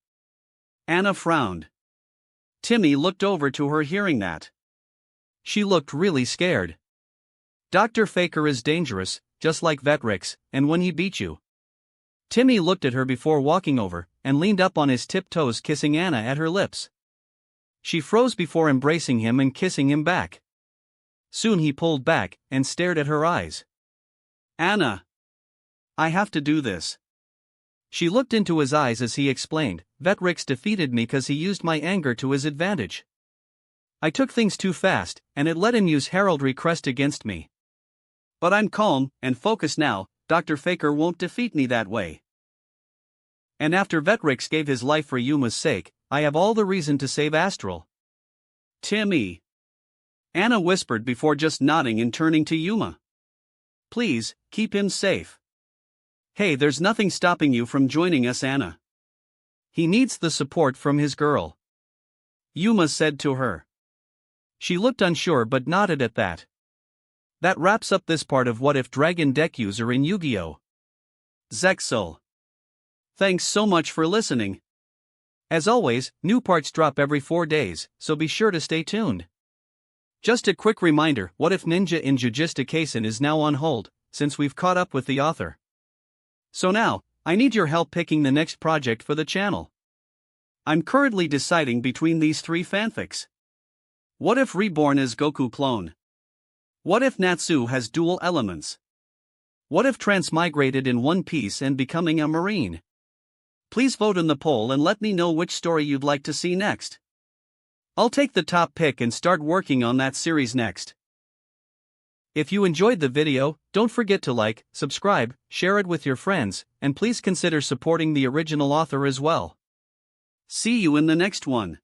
Anna frowned. Timmy looked over to her, hearing that. She looked really scared. Dr. Faker is dangerous, just like Vetrix, and when he beat you. Timmy looked at her before walking over, and leaned up on his tiptoes, kissing Anna at her lips. She froze before embracing him and kissing him back. Soon he pulled back, and stared at her eyes. Anna, I have to do this. She looked into his eyes as he explained, Vetrix defeated me because he used my anger to his advantage. I took things too fast, and it let him use heraldry crest against me. But I'm calm and focused now. Dr. Faker won't defeat me that way. And after Vetrix gave his life for Yuma's sake, I have all the reason to save Astral. Timmy, Anna whispered before just nodding and turning to Yuma. Please, keep him safe. Hey, there's nothing stopping you from joining us, Anna. He needs the support from his girl, Yuma said to her. She looked unsure but nodded at that. That wraps up this part of What If Dragon Deck User in Yu-Gi-Oh! Zexal. Thanks so much for listening. As always, new parts drop every 4 days, so be sure to stay tuned. Just a quick reminder, What If Ninja in Jujutsu Kaisen is now on hold, since we've caught up with the author. So now, I need your help picking the next project for the channel. I'm currently deciding between these 3 fanfics. What if Reborn is Goku clone? What if Natsu has dual elements? What if Transmigrated in one piece and becoming a marine? Please vote in the poll and let me know which story you'd like to see next. I'll take the top pick and start working on that series next. If you enjoyed the video, don't forget to like, subscribe, share it with your friends, and please consider supporting the original author as well. See you in the next one.